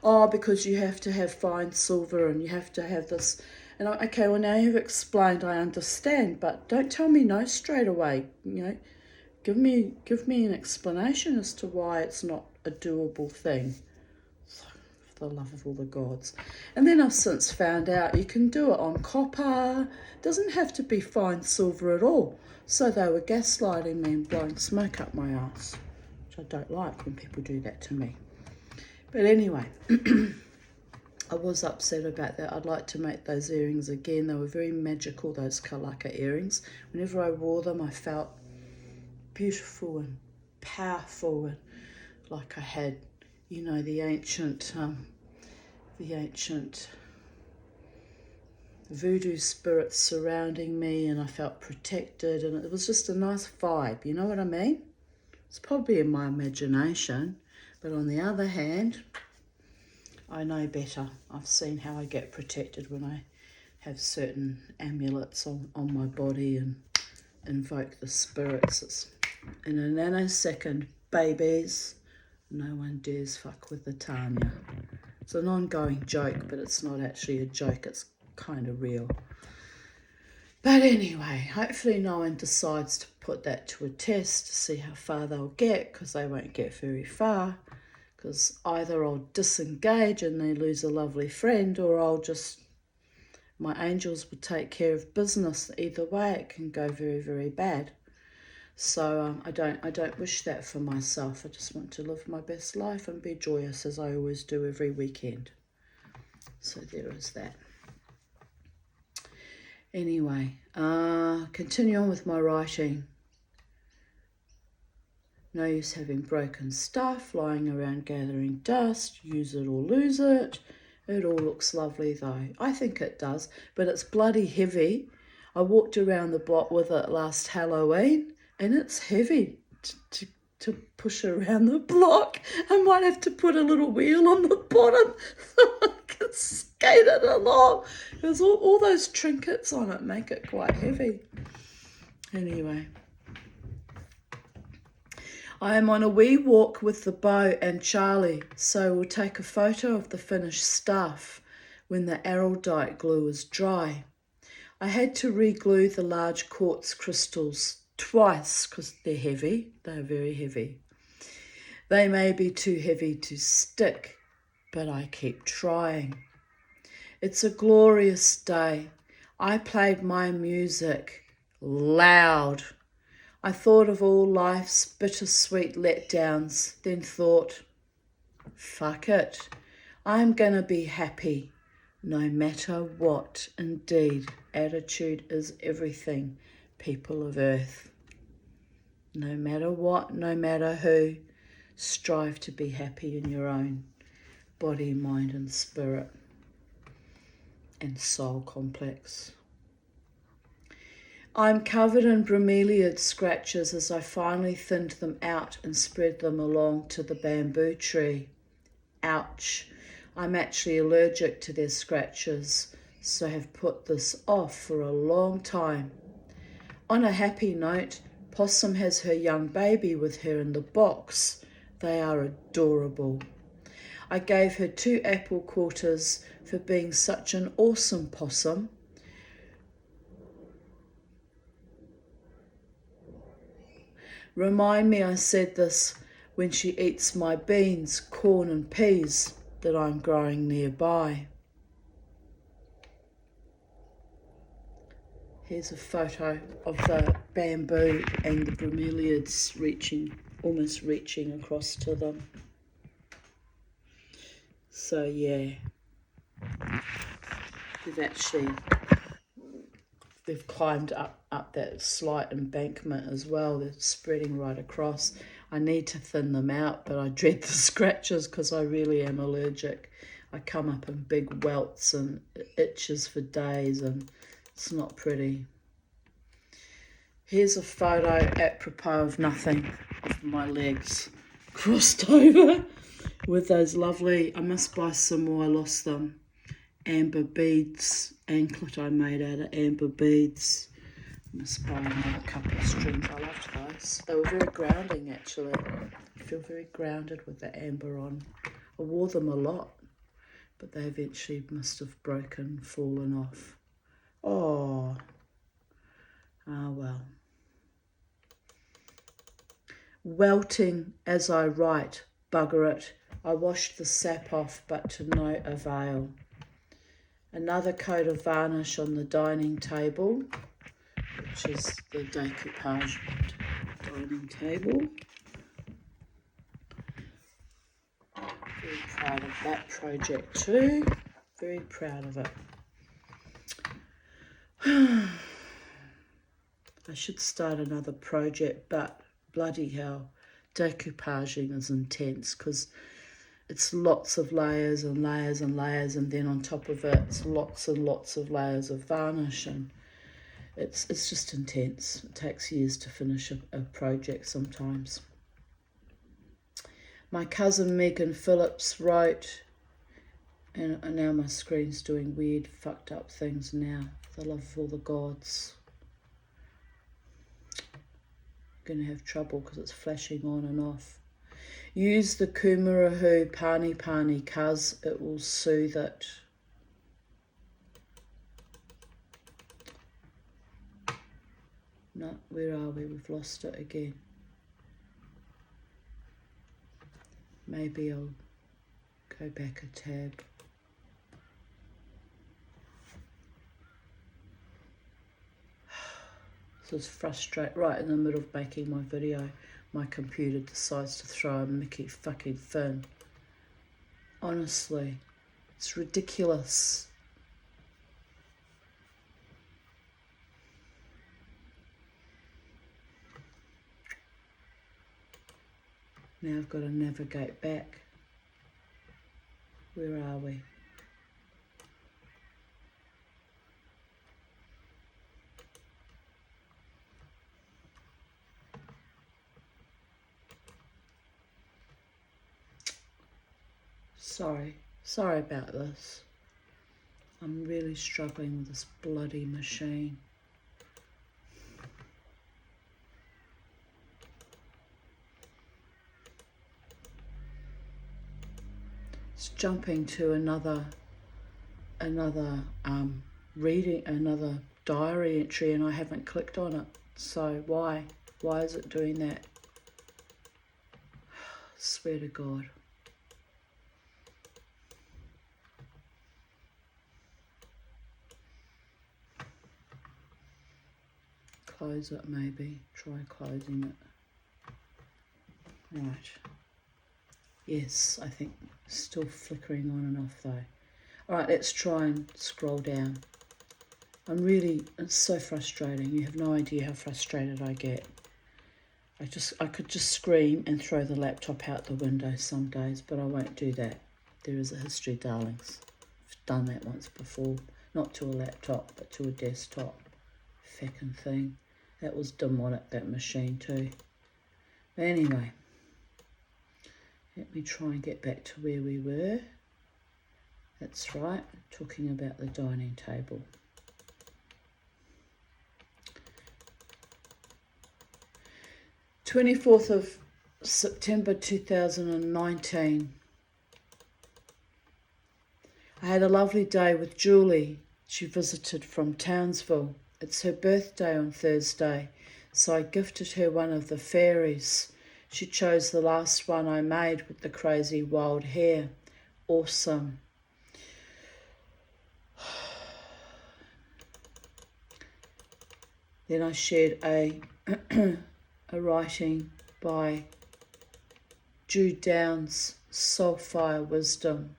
Oh, because you have to have fine silver and you have to have this. And okay, well, now you've explained, I understand, but don't tell me no straight away. Give me an explanation as to why it's not a doable thing. For the love of all the gods. And then I've since found out you can do it on copper. It doesn't have to be fine silver at all. So they were gaslighting me and blowing smoke up my ass, which I don't like when people do that to me. But anyway, I was upset about that. I'd like to make those earrings again. They were very magical, those Kalaka earrings. Whenever I wore them, I felt beautiful and powerful, and like I had, the ancient voodoo spirits surrounding me, and I felt protected, and it was just a nice vibe, you know what I mean? It's probably in my imagination. But on the other hand, I know better. I've seen how I get protected when I have certain amulets on my body and invoke the spirits. It's in a nanosecond, babies. No one dares fuck with the Tanya. It's an ongoing joke, but it's not actually a joke. It's kind of real. But anyway, hopefully no one decides to put that to a test to see how far they'll get, because they won't get very far. Because either I'll disengage and they lose a lovely friend, or my angels will take care of business. Either way, it can go very, very bad. So I don't wish that for myself. I just want to live my best life and be joyous, as I always do every weekend. So there is that. Anyway, continue on with my writing. No use having broken stuff, lying around gathering dust, use it or lose it. It all looks lovely though. I think it does, but it's bloody heavy. I walked around the block with it last Halloween, and it's heavy to push around the block. I might have to put a little wheel on the bottom so I can skate it along. There's all those trinkets on it make it quite heavy. Anyway. I am on a wee walk with the Beau and Charlie, so we'll take a photo of the finished stuff when the araldite glue is dry. I had to re-glue the large quartz crystals twice because they're heavy. They're very heavy. They may be too heavy to stick, but I keep trying. It's a glorious day. I played my music loud. I thought of all life's bittersweet letdowns, then thought, fuck it, I'm gonna be happy, no matter what. Indeed, attitude is everything, people of Earth. No matter what, no matter who, strive to be happy in your own body, mind and spirit and soul complex. I'm covered in bromeliad scratches as I finally thinned them out and spread them along to the bamboo tree. Ouch. I'm actually allergic to their scratches, so have put this off for a long time. On a happy note, Possum has her young baby with her in the box. They are adorable. I gave her 2 apple quarters for being such an awesome possum. Remind me I said this when she eats my beans, corn and peas that I'm growing nearby. Here's a photo of the bamboo and the bromeliads almost reaching across to them. So yeah, they've climbed up that slight embankment as well. They're spreading right across. I need to thin them out, but I dread the scratches because I really am allergic. I come up in big welts and it itches for days and it's not pretty. Here's a photo apropos of nothing of my legs crossed over with those lovely, I must buy some more, I lost them, amber beads anklet I made out of amber beads. I must buy another couple of strings. I loved those. They were very grounding actually. I feel very grounded with the amber on. I wore them a lot, but they eventually must have broken, fallen off. Oh, well. Welting as I write, bugger it. I washed the sap off, but to no avail. Another coat of varnish on the dining table, which is the decoupage dining table. Very proud of that project too. Very proud of it. I should start another project, but bloody hell, decoupaging is intense because it's lots of layers and layers and layers, and then on top of it, it's lots and lots of layers of varnish, and it's just intense. It takes years to finish a project sometimes. My cousin Megan Phillips wrote, and now my screen's doing weird, fucked up things now. The love of all the gods. I'm going to have trouble because it's flashing on and off. Use the Kumarahu Pani Pani, cuz it will soothe it. No, where are we? We've lost it again. Maybe I'll go back a tab. This is frustrating. Right in the middle of making my video, my computer decides to throw a Mickey fucking fin. Honestly, it's ridiculous. Now I've got to navigate back. Where are we? Sorry about this. I'm really struggling with this bloody machine. It's jumping to another reading, another diary entry, and I haven't clicked on it. So why is it doing that? Swear to God. Close it maybe. Try closing it. Right. Yes, I think still flickering on and off though. Alright, let's try and scroll down. It's so frustrating. You have no idea how frustrated I get. I could just scream and throw the laptop out the window some days, but I won't do that. There is a history, darlings. I've done that once before. Not to a laptop, but to a desktop. Feckin' thing. That was demonic, that machine too. But anyway, let me try and get back to where we were. That's right, talking about the dining table. September 2019. I had a lovely day with Julie. She visited from Townsville. It's her birthday on Thursday, so I gifted her one of the fairies. She chose the last one I made with the crazy wild hair. Awesome. Then I shared a writing by Jude Downs, Soulfire Wisdom.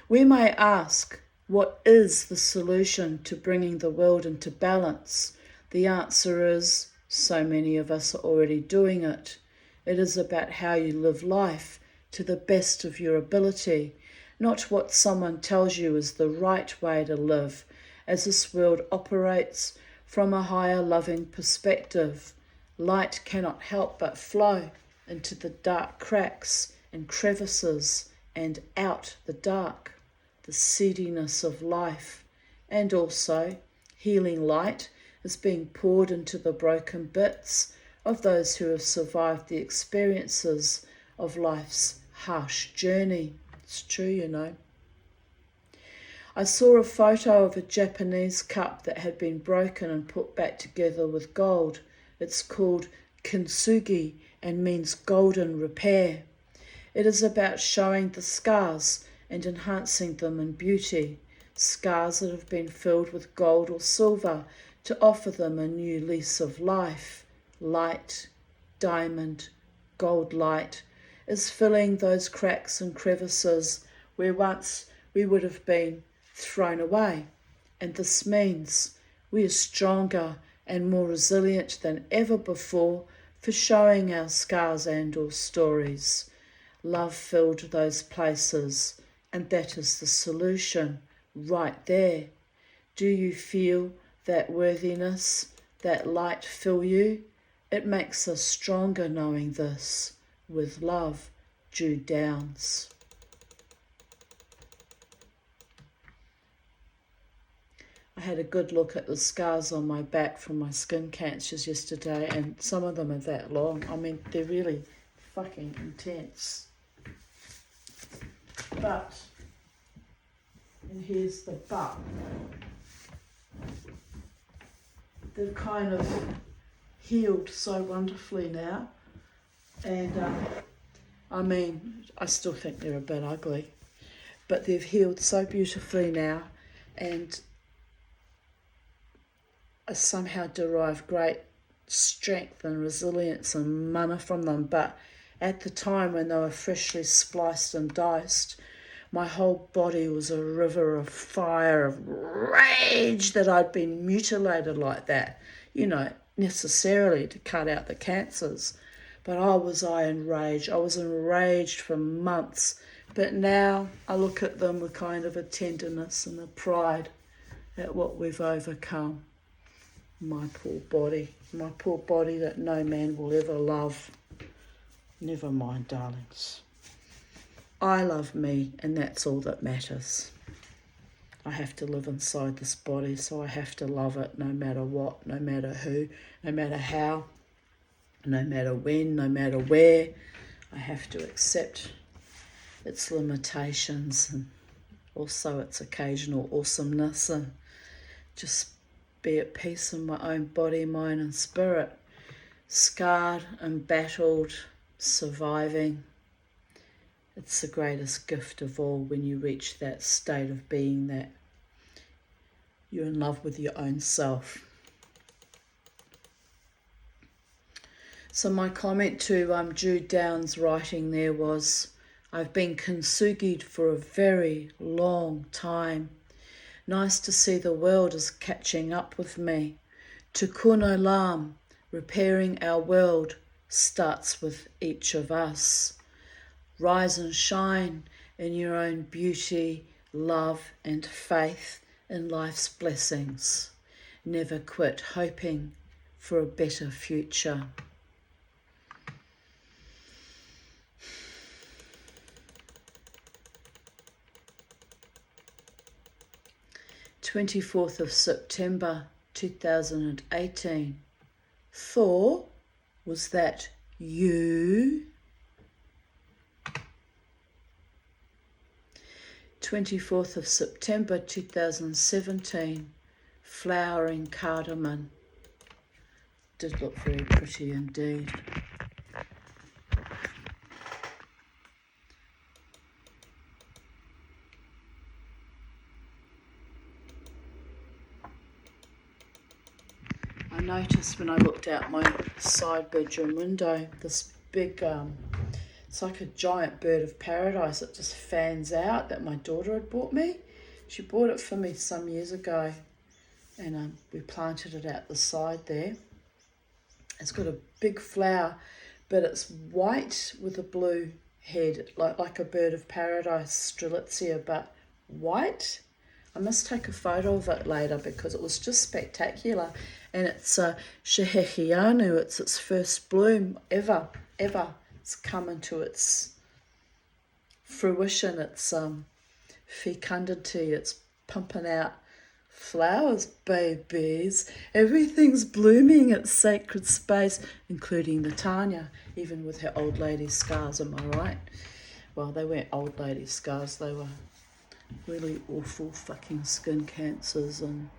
We may ask, what is the solution to bringing the world into balance? The answer is, so many of us are already doing it. It is about how you live life to the best of your ability, not what someone tells you is the right way to live, as this world operates from a higher loving perspective. Light cannot help but flow into the dark cracks and crevices and out the dark, the seediness of life. And also, healing light is being poured into the broken bits of those who have survived the experiences of life's harsh journey. It's true, you know. I saw a photo of a Japanese cup that had been broken and put back together with gold. It's called kintsugi and means golden repair. It is about showing the scars and enhancing them in beauty, scars that have been filled with gold or silver to offer them a new lease of life. Light, diamond, gold light is filling those cracks and crevices where once we would have been thrown away, and this means we are stronger and more resilient than ever before for showing our scars and or stories. Love filled those places, and that is the solution right there. Do you feel that worthiness, that light fill you? It makes us stronger knowing this. With love, Jude Downs. I had a good look at the scars on my back from my skin cancers yesterday, and some of them are that long. I mean, they're really fucking intense. But, and here's the but, they've kind of healed so wonderfully now. And, I mean, I still think they're a bit ugly, but they've healed so beautifully now, and I somehow derive great strength and resilience and mana from them. But at the time when they were freshly spliced and diced, my whole body was a river of fire, of rage that I'd been mutilated like that, you know, necessarily to cut out the cancers. But I was enraged. I was enraged for months. But now I look at them with kind of a tenderness and a pride at what we've overcome. My poor body that no man will ever love. Never mind, darlings. I love me, and that's all that matters. I have to live inside this body, so I have to love it no matter what, no matter who, no matter how, no matter when, no matter where. I have to accept its limitations and also its occasional awesomeness, and just be at peace in my own body, mind and spirit. Scarred, embattled, surviving. It's the greatest gift of all when you reach that state of being that you're in love with your own self. So my comment to Jude Downs' writing there was, I've been kintsugi'd for a very long time. Nice to see the world is catching up with me. Tikkun Olam, repairing our world, starts with each of us. Rise and shine in your own beauty, love and faith in life's blessings. Never quit hoping for a better future. September 24th, 2018. Thor, was that you? 24th September 2017. Flowering cardamom. Did look very pretty indeed. I noticed when I looked out my side bedroom window, this big, it's like a giant bird of paradise that just fans out that my daughter had bought me. She bought it for me some years ago, and we planted it out the side there. It's got a big flower, but it's white with a blue head, like a bird of paradise, Strelitzia, but white. I must take a photo of it later because it was just spectacular. And it's Shehechianu, it's its first bloom ever. It's coming to its fruition, its fecundity, it's pumping out flowers, babies. Everything's blooming at sacred space, including Natanya, even with her old lady scars, am I right? Well, they weren't old lady scars, they were really awful fucking skin cancers, and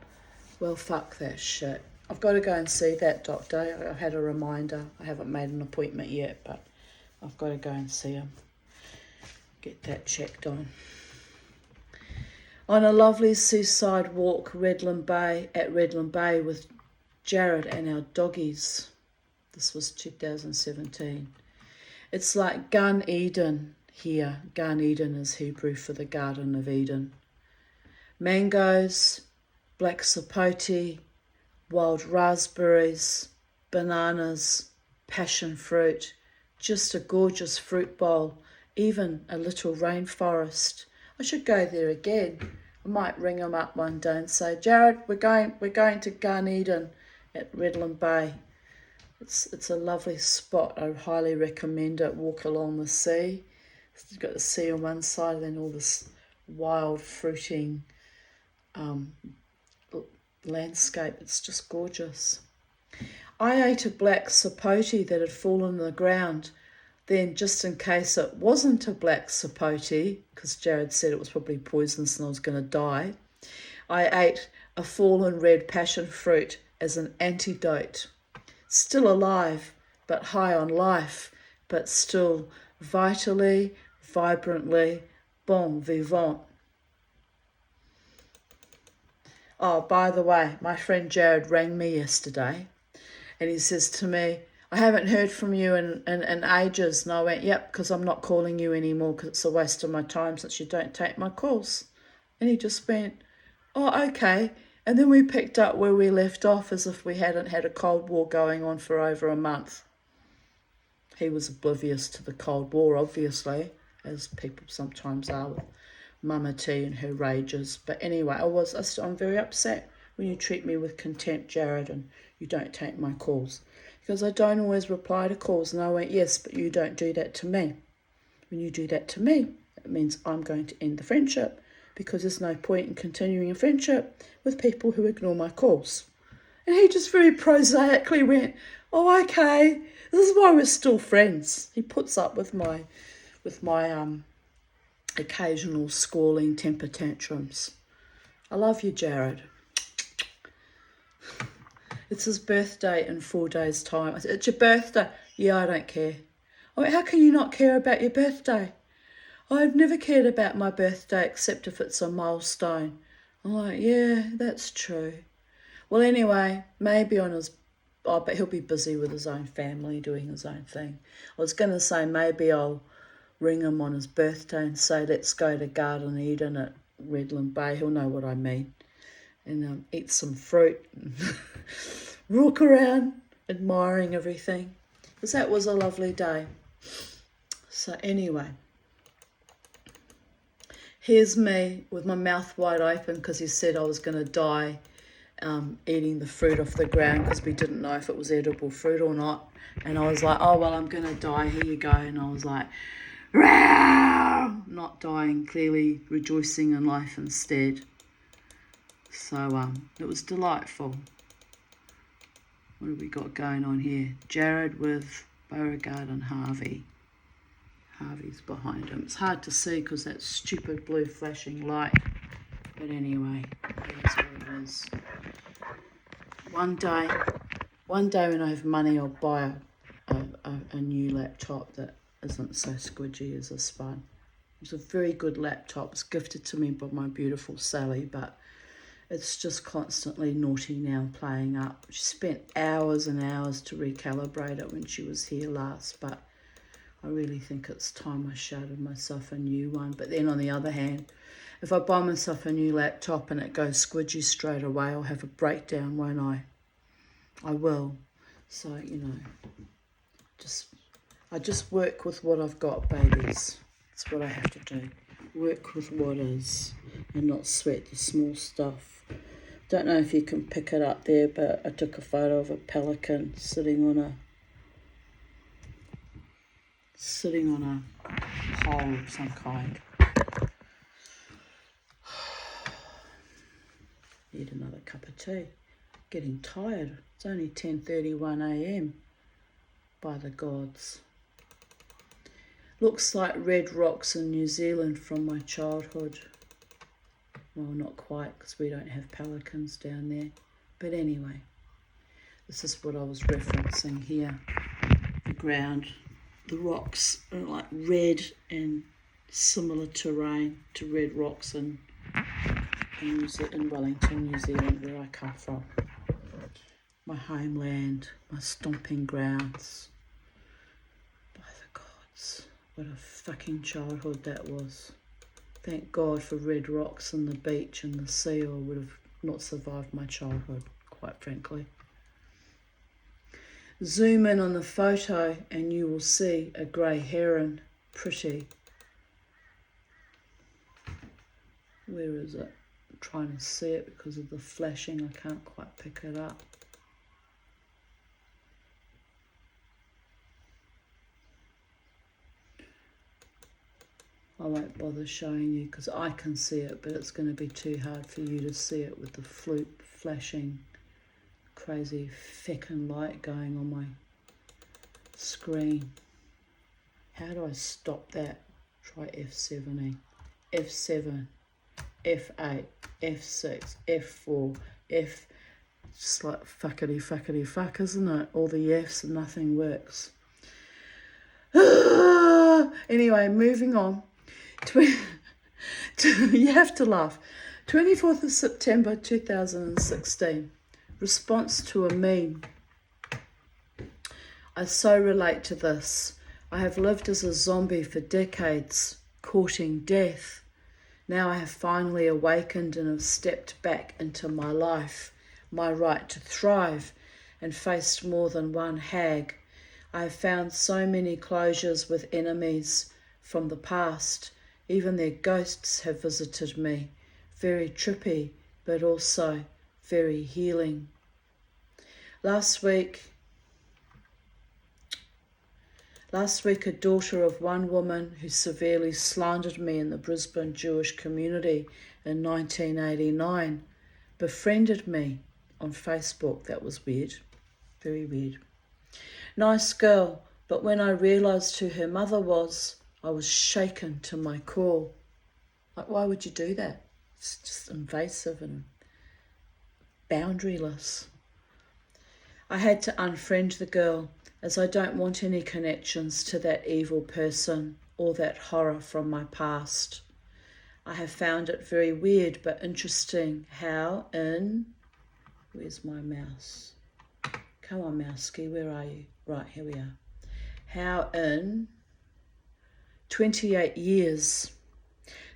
well, fuck that shit. I've got to go and see that doctor. I've had a reminder. I haven't made an appointment yet, but I've got to go and see him. Get that checked on. On a lovely seaside walk at Redland Bay with Jared and our doggies. This was 2017. It's like Gan Eden here. Gan Eden is Hebrew for the Garden of Eden. Mangoes, black sapote, wild raspberries, bananas, passion fruit, just a gorgeous fruit bowl, even a little rainforest. I should go there again. I might ring him up one day and say, Jared, we're going to Gan Eden at Redland Bay. It's a lovely spot. I highly recommend it. Walk along the sea. You've got the sea on one side and then all this wild fruiting landscape. It's just gorgeous. I ate a black sapote that had fallen on the ground. Then, just in case it wasn't a black sapote, because Jared said it was probably poisonous and I was going to die, I ate a fallen red passion fruit as an antidote. Still alive, but high on life, but still vitally, vibrantly, bon vivant. Oh, by the way, my friend Jared rang me yesterday and he says to me, I haven't heard from you in ages. And I went, yep, because I'm not calling you anymore because it's a waste of my time since you don't take my calls. And he just went, oh, okay. And then we picked up where we left off as if we hadn't had a Cold War going on for over a month. He was oblivious to the Cold War, obviously, as people sometimes are with Mama T and her rages. But anyway, I'm very upset when you treat me with contempt, Jared, and you don't take my calls. Because I don't always reply to calls. And I went, yes, but you don't do that to me. When you do that to me, it means I'm going to end the friendship. because there's no point in continuing a friendship with people who ignore my calls. And he just very prosaically went, oh, okay, this is why we're still friends. He puts up with my occasional squalling temper tantrums. I love you, Jared. It's his birthday in 4 days' time. I said, it's your birthday. Yeah, I don't care. I went, how can you not care about your birthday? I've never cared about my birthday except if it's a milestone. I'm like, yeah, that's true. Well, anyway, maybe on his... Oh, but he'll be busy with his own family, doing his own thing. I was going to say maybe I'll ring him on his birthday and say, let's go to Garden Eden at Redland Bay. He'll know what I mean. And eat some fruit and walk around admiring everything. Because that was a lovely day. So anyway, here's me with my mouth wide open because he said I was going to die eating the fruit off the ground because we didn't know if it was edible fruit or not. And I was like, oh, well, I'm going to die. Here you go. And I was like, row! Not dying, clearly rejoicing in life instead. So it was delightful. What have we got going on here? Jared with Beauregard and Harvey. Harvey's behind him. It's hard to see because that stupid blue flashing light. But anyway, that's what it is. One day when I have money, I'll buy a new laptop that isn't so squidgy as this one. It's a very good laptop. It's gifted to me by my beautiful Sally, but it's just constantly naughty now, playing up. She spent hours and hours to recalibrate it when she was here last, but I really think it's time I shouted myself a new one. But then on the other hand, if I buy myself a new laptop and it goes squidgy straight away, I'll have a breakdown, won't I? I will. So, you know, I just work with what I've got, babies. That's what I have to do. Work with what is and not sweat the small stuff. Don't know if you can pick it up there, but I took a photo of a pelican sitting on a hole of some kind. Need another cup of tea. Getting tired. It's only 10:31 a.m. by the gods. Looks like red rocks in New Zealand from my childhood. Well, not quite, because we don't have pelicans down there. But anyway, this is what I was referencing here. The ground, the rocks are like red and similar terrain to red rocks in Wellington, New Zealand, where I come from. My homeland, my stomping grounds. By the gods, what a fucking childhood that was. Thank God for red rocks and the beach and the sea, or I would have not survived my childhood, quite frankly. Zoom in on the photo and you will see a grey heron. Pretty. Where is it? I'm trying to see it because of the flashing. I can't quite pick it up. I won't bother showing you because I can see it, but it's going to be too hard for you to see it with the flashing crazy feckin' light going on my screen. How do I stop that? Try F7, F7, F8, F6, F4, F... Just like fuckity fuck, isn't it? All the Fs and nothing works. Anyway, moving on. You have to laugh. 24th of September 2016. Response to a meme. I so relate to this. I have lived as a zombie for decades, courting death. Now I have finally awakened and have stepped back into my life, my right to thrive, and faced more than one hag. I have found so many closures with enemies from the past. Even their ghosts have visited me. Very trippy, but also very healing. Last week, a daughter of one woman who severely slandered me in the Brisbane Jewish community in 1989 befriended me on Facebook. That was weird, very weird. Nice girl, but when I realised who her mother was, I was shaken to my core. Like, why would you do that? It's just invasive and boundaryless. I had to unfriend the girl, as I don't want any connections to that evil person or that horror from my past. I have found it very weird but interesting how where's my mouse? Come on, Mousey, where are you? Right, here we are. How in 28 years,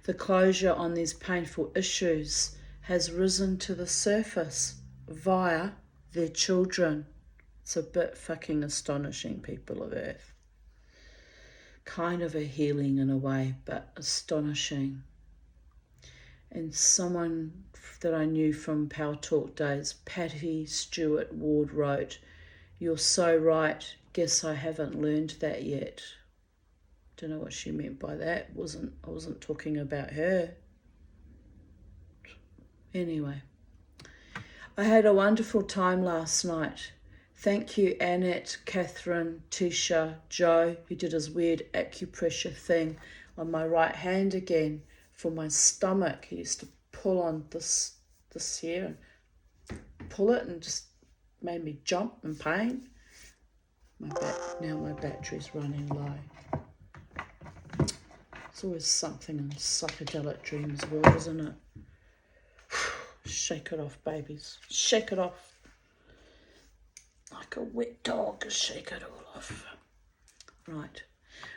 the closure on these painful issues has risen to the surface via their children. It's a bit fucking astonishing, people of Earth. Kind of a healing in a way, but astonishing. And someone that I knew from Power Talk days, Patty Stewart Ward, wrote, "You're so right, guess I haven't learned that yet." Don't know what she meant by that. I wasn't talking about her. Anyway, I had a wonderful time last night. Thank you, Annette, Catherine, Tisha, Joe, who did his weird acupressure thing on my right hand again for my stomach. He used to pull on this here and pull it and just made me jump in pain. Now my battery's running low. It's always something in psychedelic dreams world, isn't it? Shake it off, babies. Shake it off. Like a wet dog, shake it all off. Right.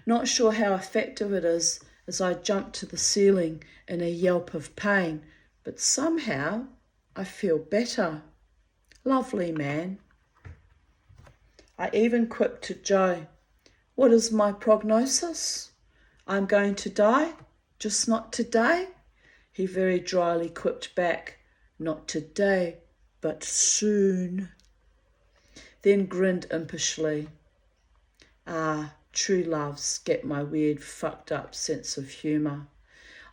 Not sure how effective it is as I jump to the ceiling in a yelp of pain, but somehow I feel better. Lovely, man. I even quipped to Joe, "What is my prognosis? I'm going to die, just not today." He very dryly quipped back, "Not today, but soon." Then grinned impishly. True loves get my weird, fucked up sense of humour.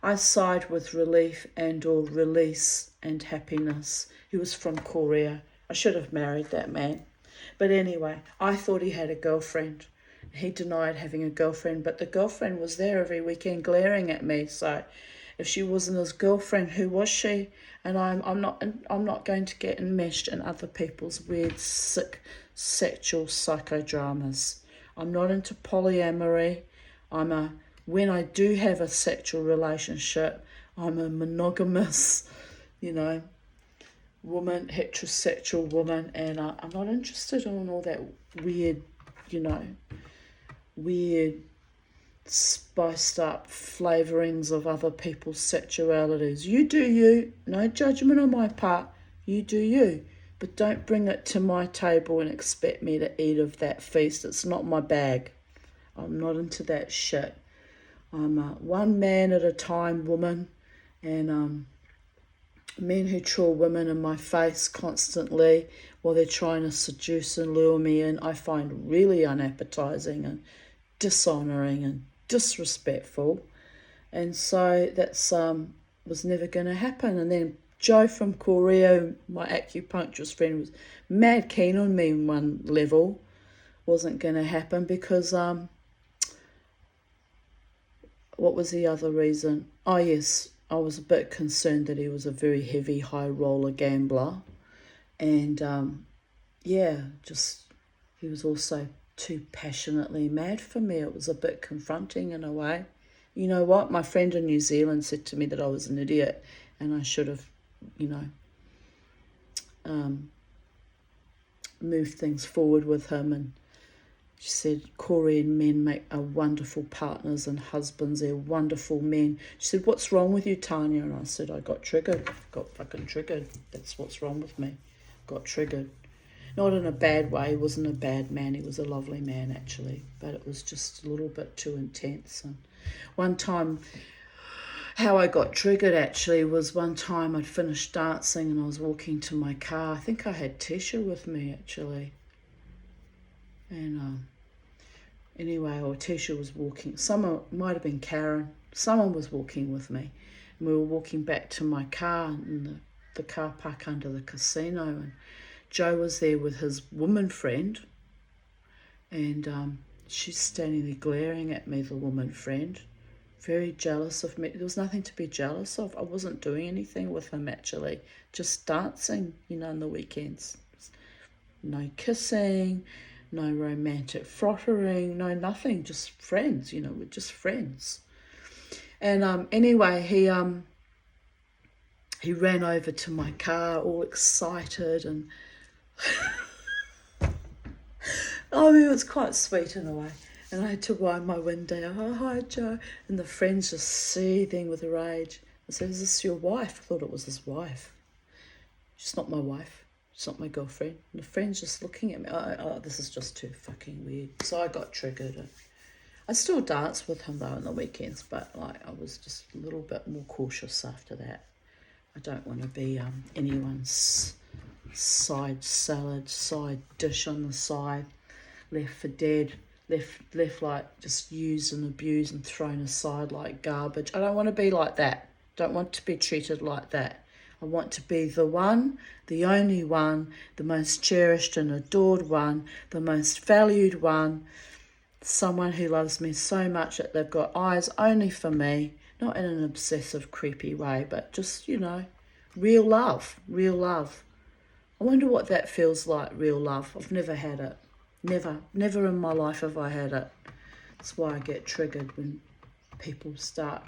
I sighed with relief and or release and happiness. He was from Korea. I should have married that man. But anyway, I thought he had a girlfriend. He denied having a girlfriend, but the girlfriend was there every weekend glaring at me. So if she wasn't his girlfriend, who was she? And I'm not going to get enmeshed in other people's weird, sick, sexual psychodramas. I'm not into polyamory. When I do have a sexual relationship, I'm a monogamous, woman, heterosexual woman, and I'm not interested in all that weird, weird spiced up flavourings of other people's sexualities. You do you, no judgment on my part, you do you, but don't bring it to my table and expect me to eat of that feast. It's not my bag. I'm not into that shit. I'm a one man at a time woman, and men who troll women in my face constantly while they're trying to seduce and lure me in, I find really unappetising and dishonouring and disrespectful, and so that's was never going to happen. And then Joe from Korea, my acupuncturist friend, was mad keen on me on one level. Wasn't going to happen because what was the other reason? Oh yes, I was a bit concerned that he was a very heavy high roller gambler, and he was also too passionately mad for me. It was a bit confronting in a way. You know what? My friend in New Zealand said to me that I was an idiot and I should have, moved things forward with him. And she said, Korean men make wonderful partners and husbands. They're wonderful men. She said, "What's wrong with you, Tanya?" And I said, "I got triggered. Got fucking triggered. That's what's wrong with me. Got triggered." Not in a bad way. He wasn't a bad man. He was a lovely man, actually. But it was just a little bit too intense. And one time, how I got triggered, actually, was one time I'd finished dancing and I was walking to my car. I think I had Tisha with me, actually. And Anyway, or Tisha was walking. Someone, might have been Karen. Someone was walking with me. And we were walking back to my car in the car park under the casino. And Joe was there with his woman friend. And she's standing there glaring at me, the woman friend. Very jealous of me. There was nothing to be jealous of. I wasn't doing anything with him, actually. Just dancing, on the weekends. No kissing, no romantic frottering, no nothing, just friends, we're just friends. And anyway, he ran over to my car all excited, and it was quite sweet in a way. And I had to wind my window. Oh, hi, Joe. And the friend's just seething with rage. I said, is this your wife? I thought it was his wife. She's not my wife. She's not my girlfriend. And the friend's just looking at me. Oh, this is just too fucking weird. So I got triggered. I still dance with him, though, on the weekends. But, I was just a little bit more cautious after that. I don't want to be anyone's side salad, side dish on the side, left for dead. Left like just used and abused and thrown aside like garbage. I don't want to be like that. Don't want to be treated like that. I want to be the one, the only one, the most cherished and adored one, the most valued one, someone who loves me so much that they've got eyes only for me, not in an obsessive, creepy way, but just, real love, real love. I wonder what that feels like, real love. I've never had it. Never in my life have I had it. That's why I get triggered when people start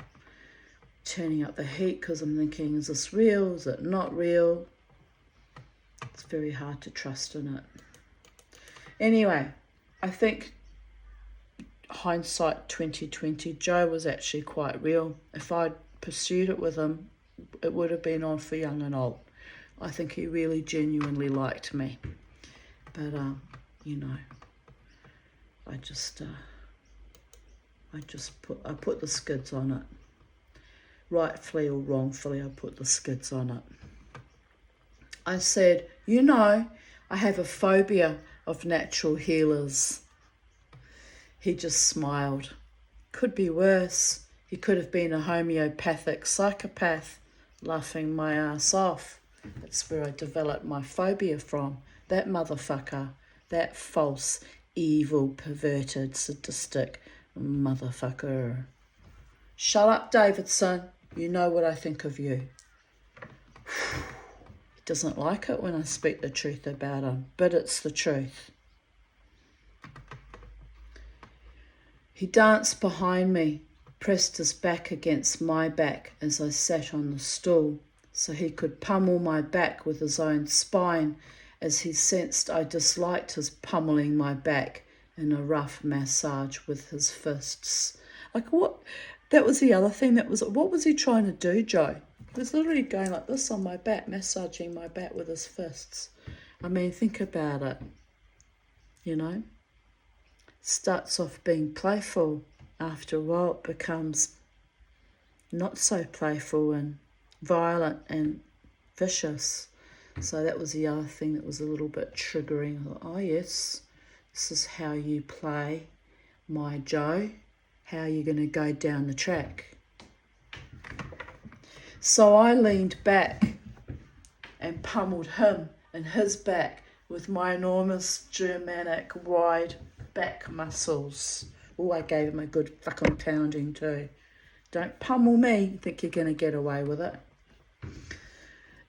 turning up the heat, because I'm thinking, is this real? Is it not real? It's very hard to trust in it. Anyway, I think hindsight 2020, Joe was actually quite real. If I'd pursued it with him, it would have been on for young and old. I think he really genuinely liked me. But I put the skids on it. Rightfully or wrongfully, I put the skids on it. I said, I have a phobia of natural healers. He just smiled. Could be worse. He could have been a homeopathic psychopath, laughing my ass off. That's where I developed my phobia from. That motherfucker. That false, evil, perverted, sadistic motherfucker. Shut up, Davidson. You know what I think of you. He doesn't like it when I speak the truth about him, but it's the truth. He danced behind me, pressed his back against my back as I sat on the stool, so he could pummel my back with his own spine, as he sensed I disliked his pummeling my back in a rough massage with his fists. What? That was the other thing. What was he trying to do, Joe? He was literally going like this on my back, massaging my back with his fists. Think about it. Starts off being playful. After a while, it becomes not so playful and violent and vicious. So that was the other thing that was a little bit triggering. I thought, oh yes, this is how you play, my Joe. How you're going to go down the track. So I leaned back and pummeled him in his back with my enormous Germanic wide back muscles. Oh, I gave him a good fucking pounding too. Don't pummel me. You think you're going to get away with it?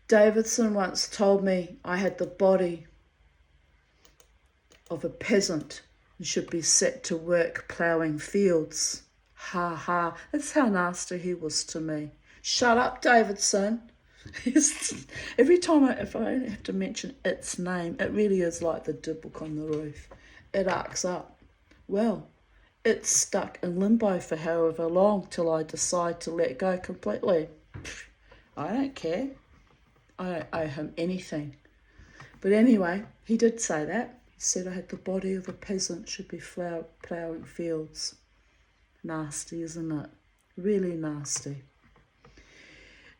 Davidson once told me I had the body of a peasant and should be set to work ploughing fields. Ha ha. That's how nasty he was to me. Shut up, Davidson. Every time if I only have to mention its name, it really is like the dibbook on the roof. It arcs up. Well, it's stuck in limbo for however long till I decide to let go completely. I don't care. I don't owe him anything. But anyway, he did say that. He said I had the body of a peasant, should be ploughing fields. Nasty, isn't it? Really nasty.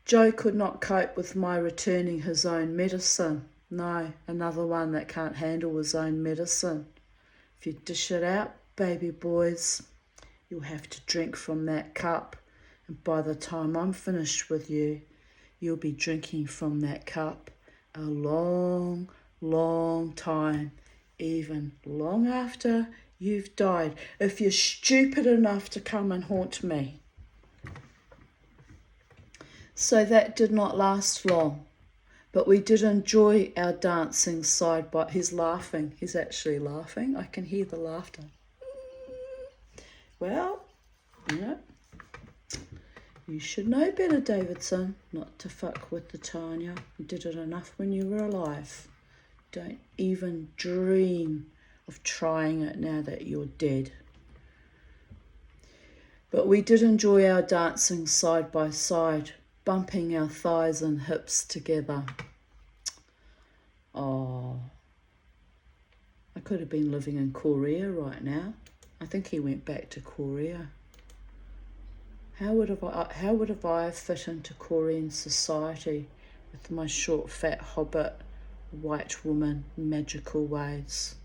Joe could not cope with my returning his own medicine. No, another one that can't handle his own medicine. If you dish it out, baby boys, you'll have to drink from that cup. And by the time I'm finished with you, you'll be drinking from that cup a long, long time, even long after you've died, if you're stupid enough to come and haunt me. So that did not last long, but we did enjoy our dancing side by. He's laughing. He's actually laughing. I can hear the laughter. Well, you should know better, Davidson, not to fuck with the Tanya. You did it enough when you were alive. Don't even dream of trying it now that you're dead. But we did enjoy our dancing side by side, bumping our thighs and hips together. Oh, I could have been living in Korea right now. I think he went back to Korea. How would have I fit into Korean society with my short, fat hobbit, white woman, magical ways?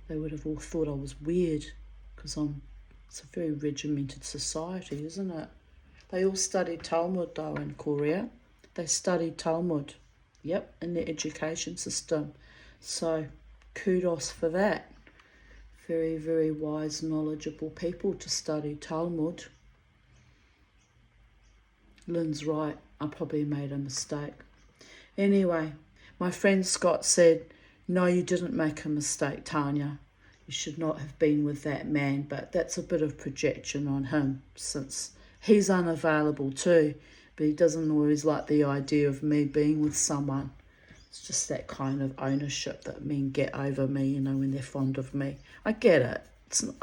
They would have all thought I was weird, because it's a very regimented society, isn't it? They all studied Talmud though in Korea. They studied Talmud, yep, in their education system. So kudos for that. Very, very wise, knowledgeable people to study Talmud. Lynn's right, I probably made a mistake. Anyway, my friend Scott said, no, you didn't make a mistake, Tanya. You should not have been with that man, but that's a bit of projection on him, since he's unavailable too, but he doesn't always like the idea of me being with someone. It's just that kind of ownership that men get over me, when they're fond of me. I get it.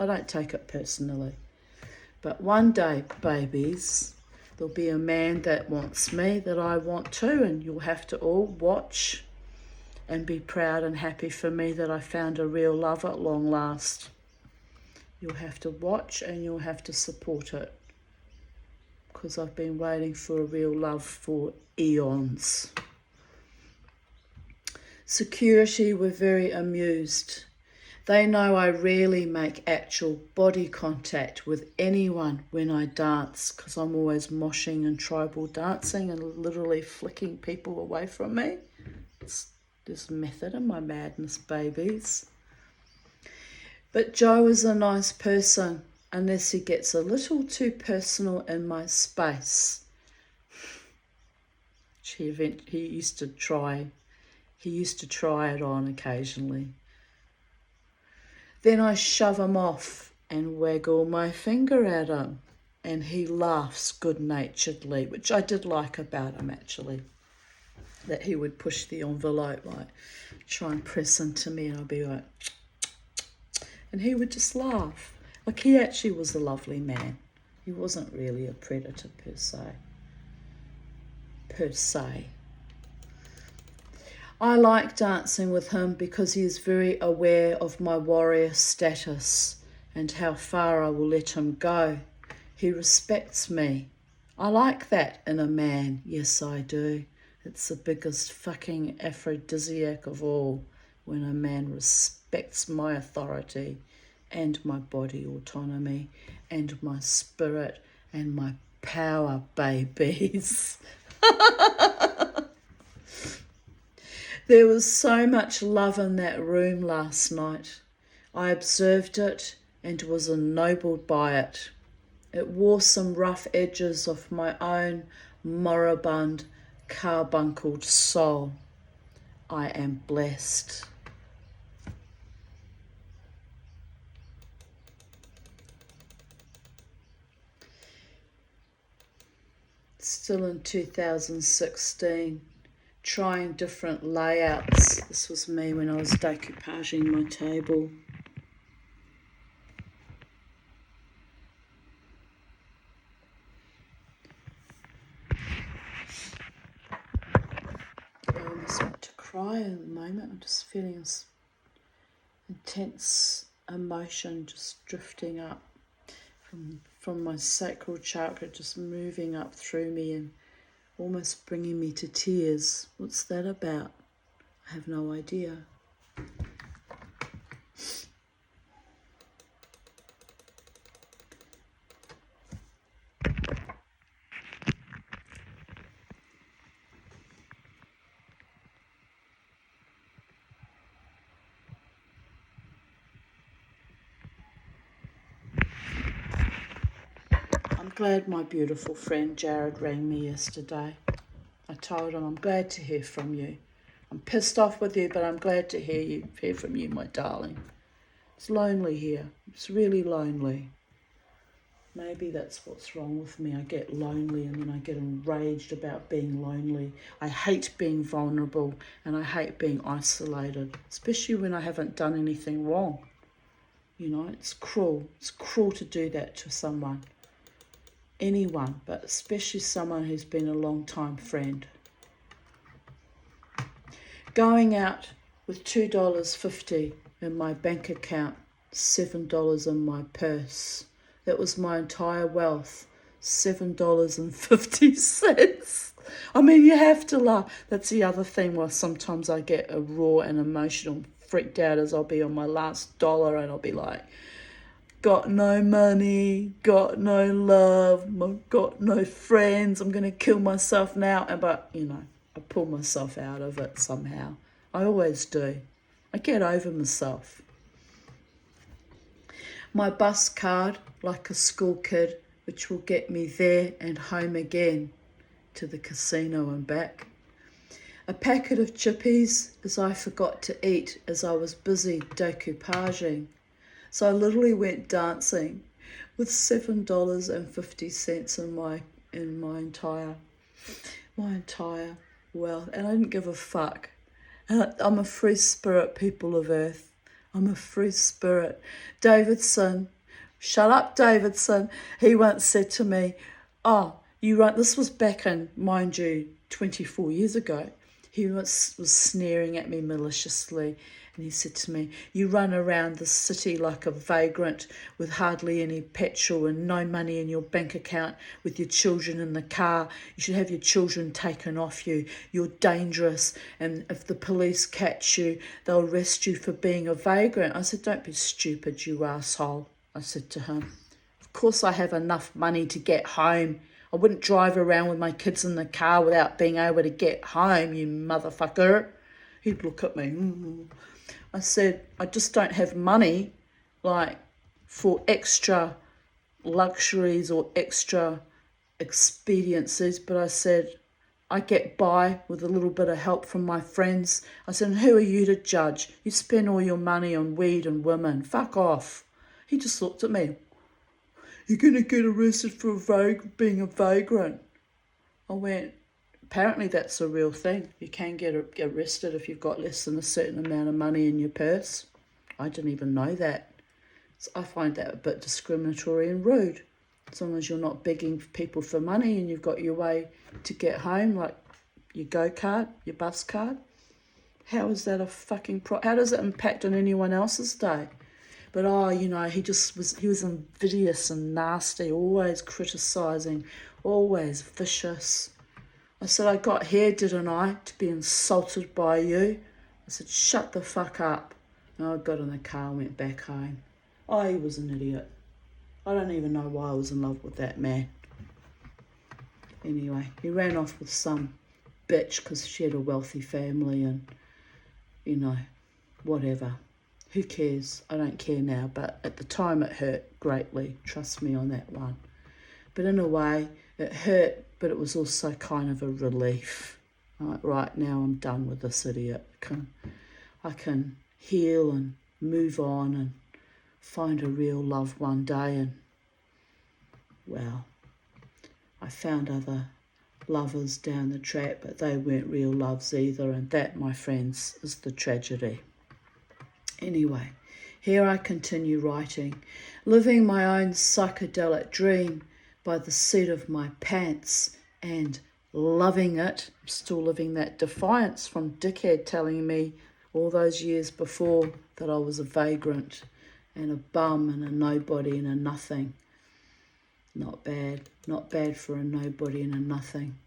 I don't take it personally. But one day, babies, there'll be a man that wants me, that I want too, and you'll have to all watch and be proud and happy for me that I found a real love at long last. You'll have to watch and you'll have to support it, because I've been waiting for a real love for eons. Security were very amused. They know I rarely make actual body contact with anyone when I dance, because I'm always moshing and tribal dancing and literally flicking people away from me. There's method in my madness, babies. But Joe is a nice person, unless he gets a little too personal in my space. He used to try it on occasionally. Then I shove him off and waggle my finger at him, and he laughs good-naturedly, which I did like about him actually, that he would push the envelope, like try and press into me, and I'd be like, and he would just laugh. Like, he actually was a lovely man. He wasn't really a predator per se. I like dancing with him because he is very aware of my warrior status and how far I will let him go. He respects me. I like that in a man, yes I do. It's the biggest fucking aphrodisiac of all, when a man respects my authority and my body autonomy and my spirit and my power, babies. There was so much love in that room last night. I observed it and was ennobled by it. It wore some rough edges of my own moribund, carbuncled soul. I am blessed. Still in 2016. Trying different layouts. This was me when I was decoupaging my table. I almost want to cry at the moment. I'm just feeling this intense emotion just drifting up from my sacral chakra, just moving up through me and almost bringing me to tears. What's that about? I have no idea. glad my beautiful friend Jared rang me yesterday. I told him I'm glad to hear from you. I'm pissed off with you, but I'm glad to hear from you, my darling. It's lonely here. It's really lonely. Maybe that's what's wrong with me. I get lonely and then I get enraged about being lonely. I hate being vulnerable and I hate being isolated, especially when I haven't done anything wrong. You know, it's cruel. It's cruel to do that to someone. Anyone, but especially someone who's been a long time friend. Going out with $2.50 in my bank account, $7 in my purse. That was my entire wealth, $7.50. I mean, you have to laugh. That's the other thing where sometimes I get a raw and emotional, freaked out as I'll be on my last dollar and I'll be like, got no money, got no love, got no friends, I'm going to kill myself now. But, you know, I pull myself out of it somehow. I always do. I get over myself. My bus card, like a school kid, which will get me there and home again to the casino and back. A packet of chippies as I forgot to eat as I was busy decoupaging. So I literally went dancing with $7.50 in my entire wealth, and I didn't give a fuck. And I'm a free spirit, people of Earth. I'm a free spirit. Davidson, shut up, Davidson. He once said to me, "Oh, you run." This was back in, mind you, 24 years ago. He was sneering at me maliciously. And he said to me, "You run around the city like a vagrant with hardly any petrol and no money in your bank account with your children in the car. You should have your children taken off you. You're dangerous. And if the police catch you, they'll arrest you for being a vagrant." I said, "Don't be stupid, you asshole." I said to him, "Of course I have enough money to get home. I wouldn't drive around with my kids in the car without being able to get home, you motherfucker." He'd look at me. I said, "I just don't have money, like, for extra luxuries or extra expediencies." But I said, "I get by with a little bit of help from my friends." I said, "And who are you to judge? You spend all your money on weed and women. Fuck off." He just looked at me. "You're going to get arrested for being a vagrant." I went, "Apparently that's a real thing. You can get arrested if you've got less than a certain amount of money in your purse." I didn't even know that. So I find that a bit discriminatory and rude. As long as you're not begging people for money and you've got your way to get home, like your go-kart, your bus card. How is that a fucking how does it impact on anyone else's day? But he was invidious and nasty, always criticising, always vicious. I said, "I got here, didn't I, to be insulted by you?" I said, "Shut the fuck up." And I got in the car and went back home. Oh, he was an idiot. I don't even know why I was in love with that man. Anyway, he ran off with some bitch because she had a wealthy family and, whatever. Who cares? I don't care now, but at the time it hurt greatly. Trust me on that one. But in a way, it hurt, but it was also kind of a relief. Right now I'm done with this idiot. I can heal and move on and find a real love one day. And, well, I found other lovers down the track, but they weren't real loves either. And that, my friends, is the tragedy. Anyway, here I continue writing, living my own psychedelic dream by the seat of my pants and loving it. I'm still living that defiance from dickhead telling me all those years before that I was a vagrant and a bum and a nobody and a nothing. Not bad for a nobody and a nothing.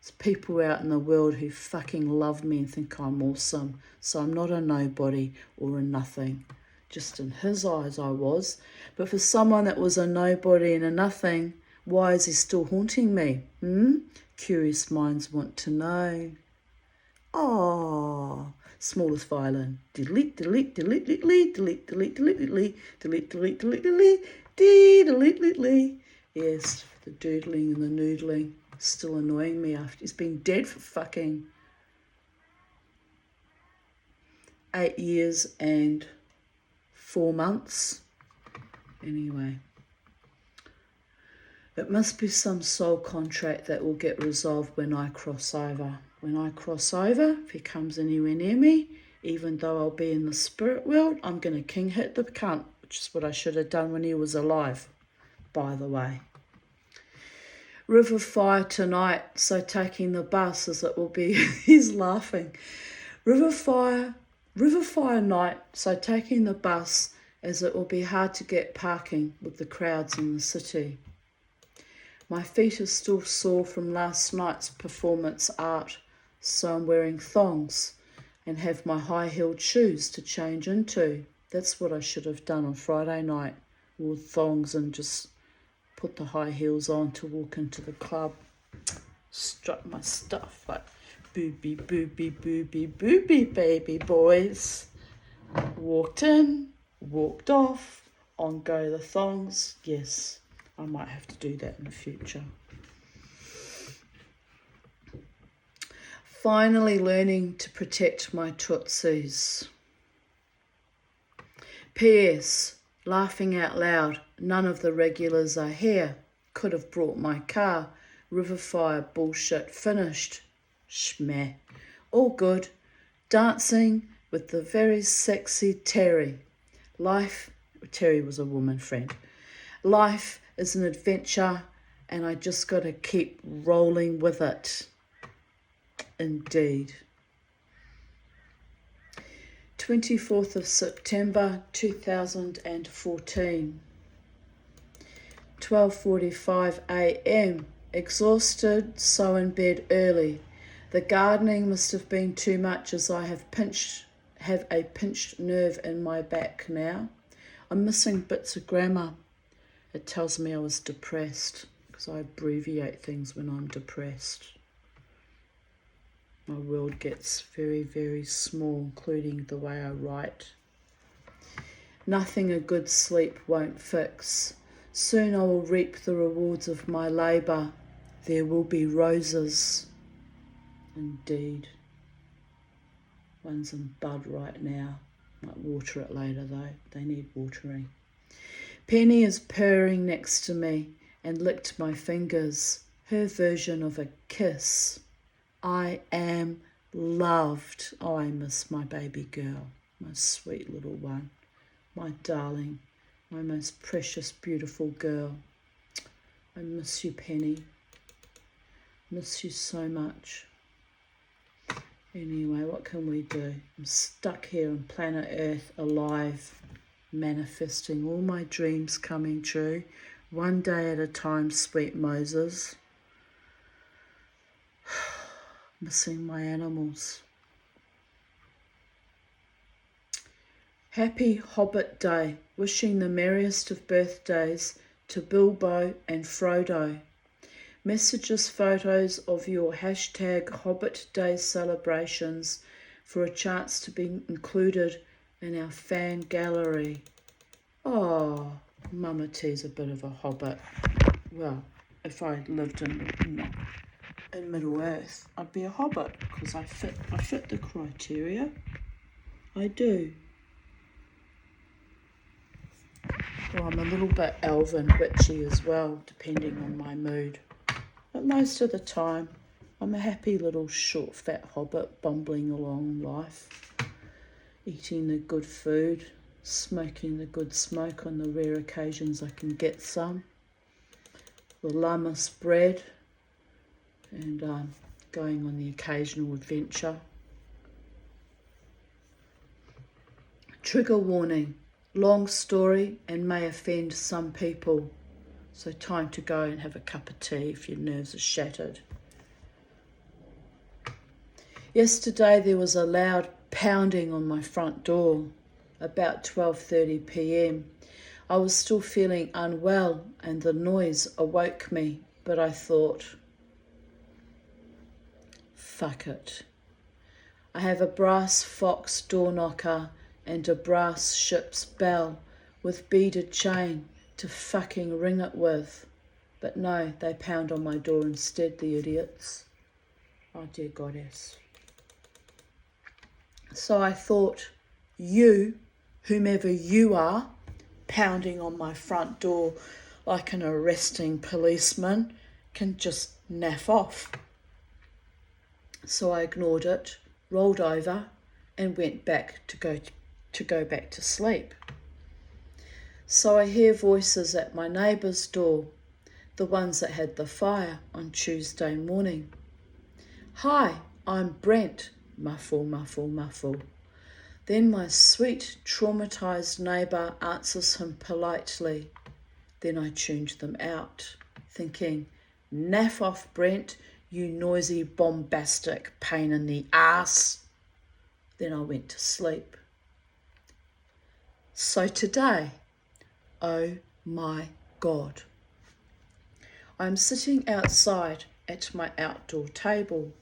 There's people out in the world who fucking love me and think I'm awesome. So I'm not a nobody or a nothing. Just in his eyes I was. But for someone that was a nobody and a nothing, why is he still haunting me? Curious minds want to know. Oh, smallest violin. Delete, delete, delete, delete, delete, delete, delete, delete, delete, delete, delete, delete, delete, delete. Yes, the doodling and the noodling still annoying me after he's been dead for fucking 8 years and 4 months. Anyway, it must be some soul contract that will get resolved when I cross over. When I cross over, if he comes anywhere near me, even though I'll be in the spirit world, I'm going to king hit the cunt, which is what I should have done when he was alive, by the way. River fire tonight, so taking the bus as it will be, he's laughing. River fire night, so taking the bus as it will be hard to get parking with the crowds in the city. My feet are still sore from last night's performance art, so I'm wearing thongs and have my high-heeled shoes to change into. That's what I should have done on Friday night, wore thongs and just put the high heels on to walk into the club. Strut my stuff like booby, booby, booby, booby, baby boys. Walked in, walked off, on go the thongs. Yes, I might have to do that in the future. Finally learning to protect my tootsies. P.S. Laughing out loud, none of the regulars are here. Could have brought my car. River fire bullshit finished. Schmeh. All good. Dancing with the very sexy Terry. Terry was a woman friend. Life is an adventure and I just got to keep rolling with it. Indeed. 24th of September 2014. 12:45 a.m. Exhausted, so in bed early. The gardening must have been too much as I have a pinched nerve in my back now. I'm missing bits of grammar. It tells me I was depressed because I abbreviate things when I'm depressed. My world gets very, very small, including the way I write. Nothing a good sleep won't fix. Soon I will reap the rewards of my labour. There will be roses. Indeed. One's in bud right now. Might water it later though. They need watering. Penny is purring next to me and licked my fingers. Her version of a kiss. I am loved. Oh, I miss my baby girl, my sweet little one, my darling, my most precious, beautiful girl. I miss you, Penny. Miss you so much. Anyway, what can we do? I'm stuck here on planet Earth, alive, manifesting all my dreams coming true, one day at a time, sweet Moses. Missing my animals. Happy Hobbit Day, wishing the merriest of birthdays to Bilbo and Frodo. Messages, photos of your hashtag Hobbit Day celebrations for a chance to be included in our fan gallery. Oh, Mama T's a bit of a hobbit. Well, if I lived in Middle Earth, I'd be a hobbit because I fit the criteria. I do. Well, I'm a little bit elven witchy as well, depending on my mood. But most of the time, I'm a happy little short fat hobbit bumbling along life, eating the good food, smoking the good smoke on the rare occasions I can get some, the lammas bread, and going on the occasional adventure. Trigger warning, long story and may offend some people, so time to go and have a cup of tea if your nerves are shattered. Yesterday there was a loud pounding on my front door, about 12:30 p.m. I was still feeling unwell and the noise awoke me, but I thought, fuck it. I have a brass fox door knocker and a brass ship's bell with beaded chain to fucking ring it with. But no, they pound on my door instead, the idiots. Oh, dear goddess. So I thought, you, whomever you are, pounding on my front door like an arresting policeman, can just naff off. So I ignored it, rolled over, and went back to go back to sleep. So I hear voices at my neighbour's door, the ones that had the fire on Tuesday morning. Hi, I'm Brent, muffle, muffle, muffle. Then my sweet, traumatised neighbour answers him politely. Then I tuned them out, thinking, naff off, Brent, you noisy, bombastic pain in the ass. Then I went to sleep. So today, oh my God, I'm sitting outside at my outdoor table,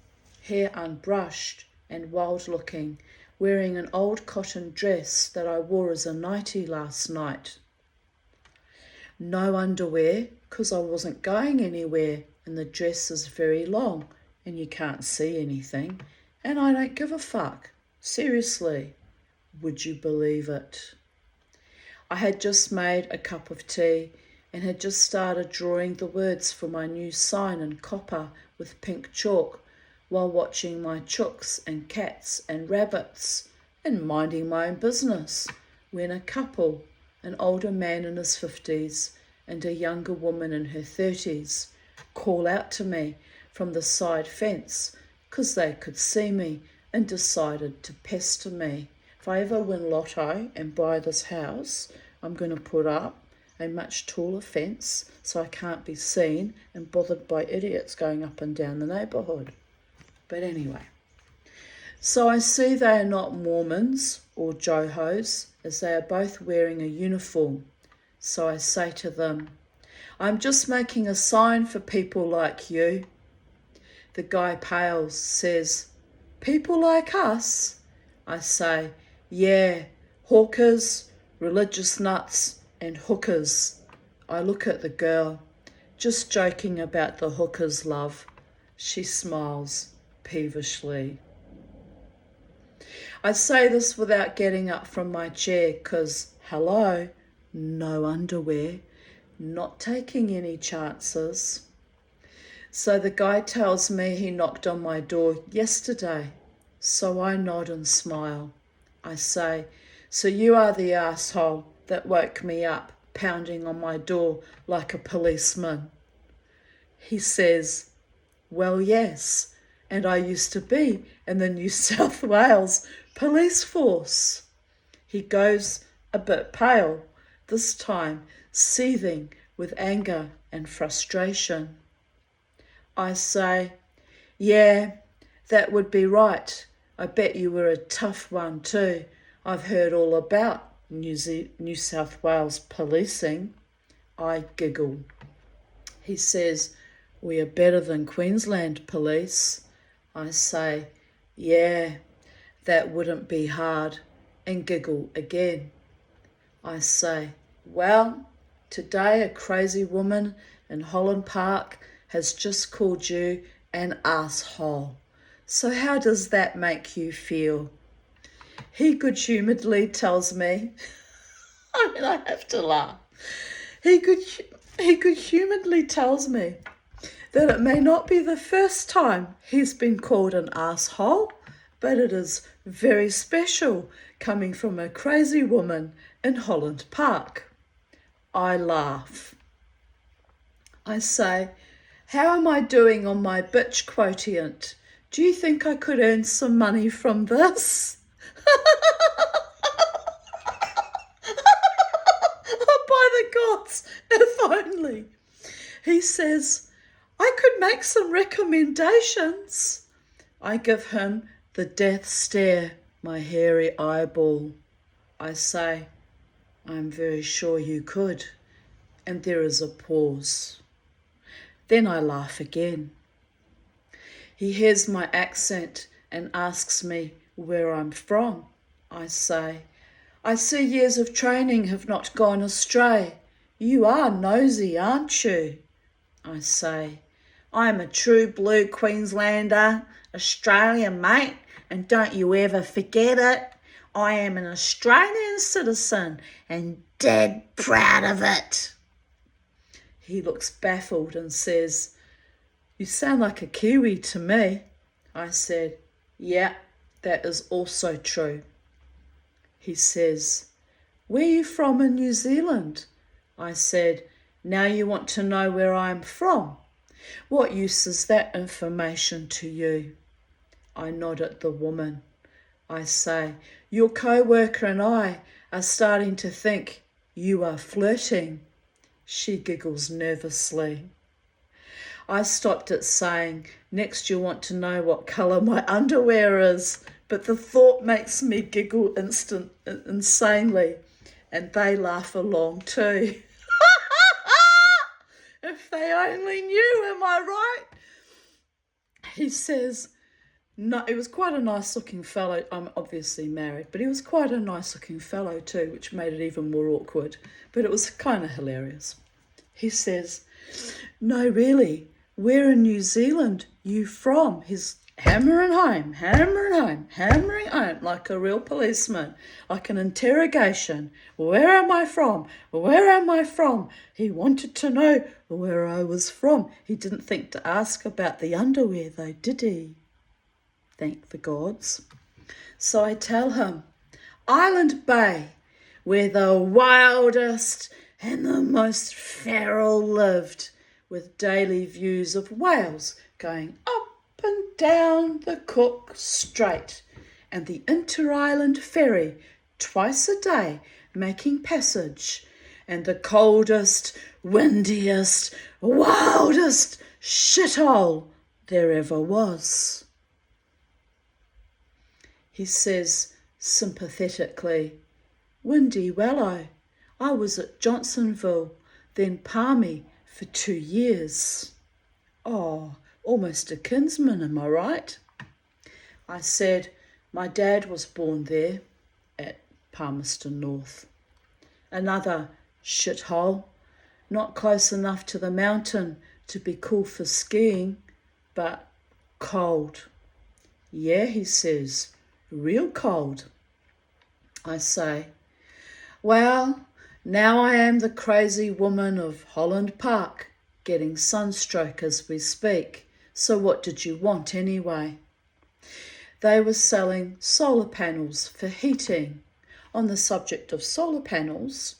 hair unbrushed and wild-looking, wearing an old cotton dress that I wore as a nightie last night. No underwear, because I wasn't going anywhere, and the dress is very long and you can't see anything, and I don't give a fuck. Seriously, would you believe it? I had just made a cup of tea and had just started drawing the words for my new sign in copper with pink chalk while watching my chooks and cats and rabbits and minding my own business when a couple, an older man in his 50s and a younger woman in her 30s, call out to me from the side fence because they could see me and decided to pester me. If I ever win lotto and buy this house, I'm going to put up a much taller fence so I can't be seen and bothered by idiots going up and down the neighbourhood. But anyway, so I see they are not Mormons or Johos, as they are both wearing a uniform. So I say to them, I'm just making a sign for people like you. The guy pales, says, people like us? I say, yeah, hawkers, religious nuts, and hookers. I look at the girl, just joking about the hookers, love. She smiles peevishly. I say this without getting up from my chair, 'cause, hello, no underwear, not taking any chances. So the guy tells me he knocked on my door yesterday. So I nod and smile. I say, so you are the asshole that woke me up pounding on my door like a policeman. He says, well, yes, and I used to be in the New South Wales police force. He goes a bit pale, this time seething with anger and frustration. I say, yeah, that would be right. I bet you were a tough one too. I've heard all about New South Wales policing. I giggle. He says, we are better than Queensland police. I say, yeah, that wouldn't be hard, and giggle again. I say, well, today a crazy woman in Holland Park has just called you an asshole. So how does that make you feel? He good-humouredly tells me, I have to laugh. He good-humouredly tells me that it may not be the first time he's been called an asshole, but it is very special coming from a crazy woman in Holland Park. I laugh. I say, how am I doing on my bitch quotient? Do you think I could earn some money from this? Oh, by the gods, if only. He says, I could make some recommendations. I give him the death stare, my hairy eyeball. I say, I'm very sure you could. And there is a pause. Then I laugh again. He hears my accent and asks me where I'm from. I say, I see years of training have not gone astray. You are nosy, aren't you? I say, I'm a true blue Queenslander, Australian, mate, and don't you ever forget it. I am an Australian citizen and dead proud of it. He looks baffled and says, you sound like a Kiwi to me. I said, yeah, that is also true. He says, where are you from in New Zealand? I said, now you want to know where I am from. What use is that information to you? I nod at the woman. I say, your co-worker and I are starting to think you are flirting. She giggles nervously. I stopped at saying, next you want to know what colour my underwear is, but the thought makes me giggle insanely, and they laugh along too. If they only knew, am I right? He says, no, he was quite a nice looking fellow. I'm obviously married, but he was quite a nice looking fellow too, which made it even more awkward, but it was kind of hilarious. He says, no, really, where in New Zealand you from? He's hammering home, like a real policeman, like an interrogation. Where am I from? Where am I from? He wanted to know where I was from. He didn't think to ask about the underwear though, did he? Thank the gods. So I tell him, Island Bay, where the wildest and the most feral lived, with daily views of whales going up and down the Cook Strait, and the inter-island ferry twice a day making passage, and the coldest, windiest, wildest shithole there ever was. He says sympathetically, Windy Wello, I was at Johnsonville, then Palmy for 2 years. Oh, almost a kinsman, am I right? I said, my dad was born there at Palmerston North. Another shithole, not close enough to the mountain to be cool for skiing, but cold. Yeah, he says, real cold. I say, well, now I am the crazy woman of Holland Park, getting sunstroke as we speak. So what did you want anyway? They were selling solar panels for heating. On the subject of solar panels,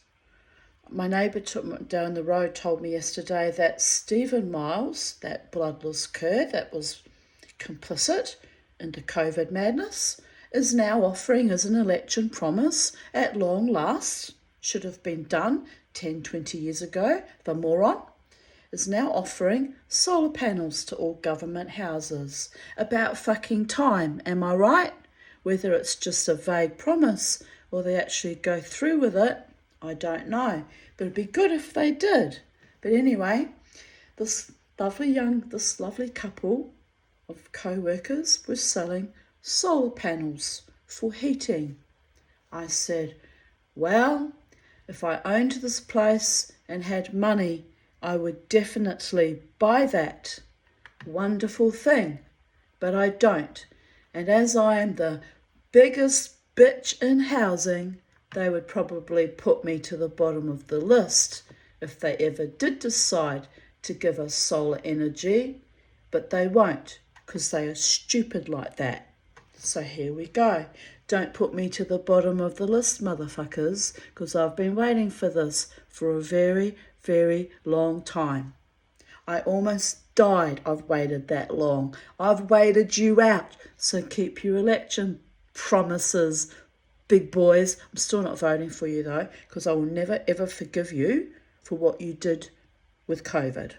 my neighbour down the road told me yesterday that Stephen Miles, that bloodless cur that was complicit in the COVID madness, is now offering as an election promise at long last, should have been done 10, 20 years ago, the moron, is now offering solar panels to all government houses. About fucking time, am I right? Whether it's just a vague promise or they actually go through with it, I don't know. But it'd be good if they did. But anyway, this lovely couple of co-workers were selling solar panels for heating. I said, well, if I owned this place and had money, I would definitely buy that. Wonderful thing. But I don't. And as I am the biggest bitch in housing, they would probably put me to the bottom of the list if they ever did decide to give us solar energy. But they won't, because they are stupid like that. So here we go. Don't put me to the bottom of the list, motherfuckers, because I've been waiting for this for a very, very long time. I almost died. I've waited that long. I've waited you out. So keep your election promises, big boys. I'm still not voting for you though, because I will never ever forgive you for what you did with COVID.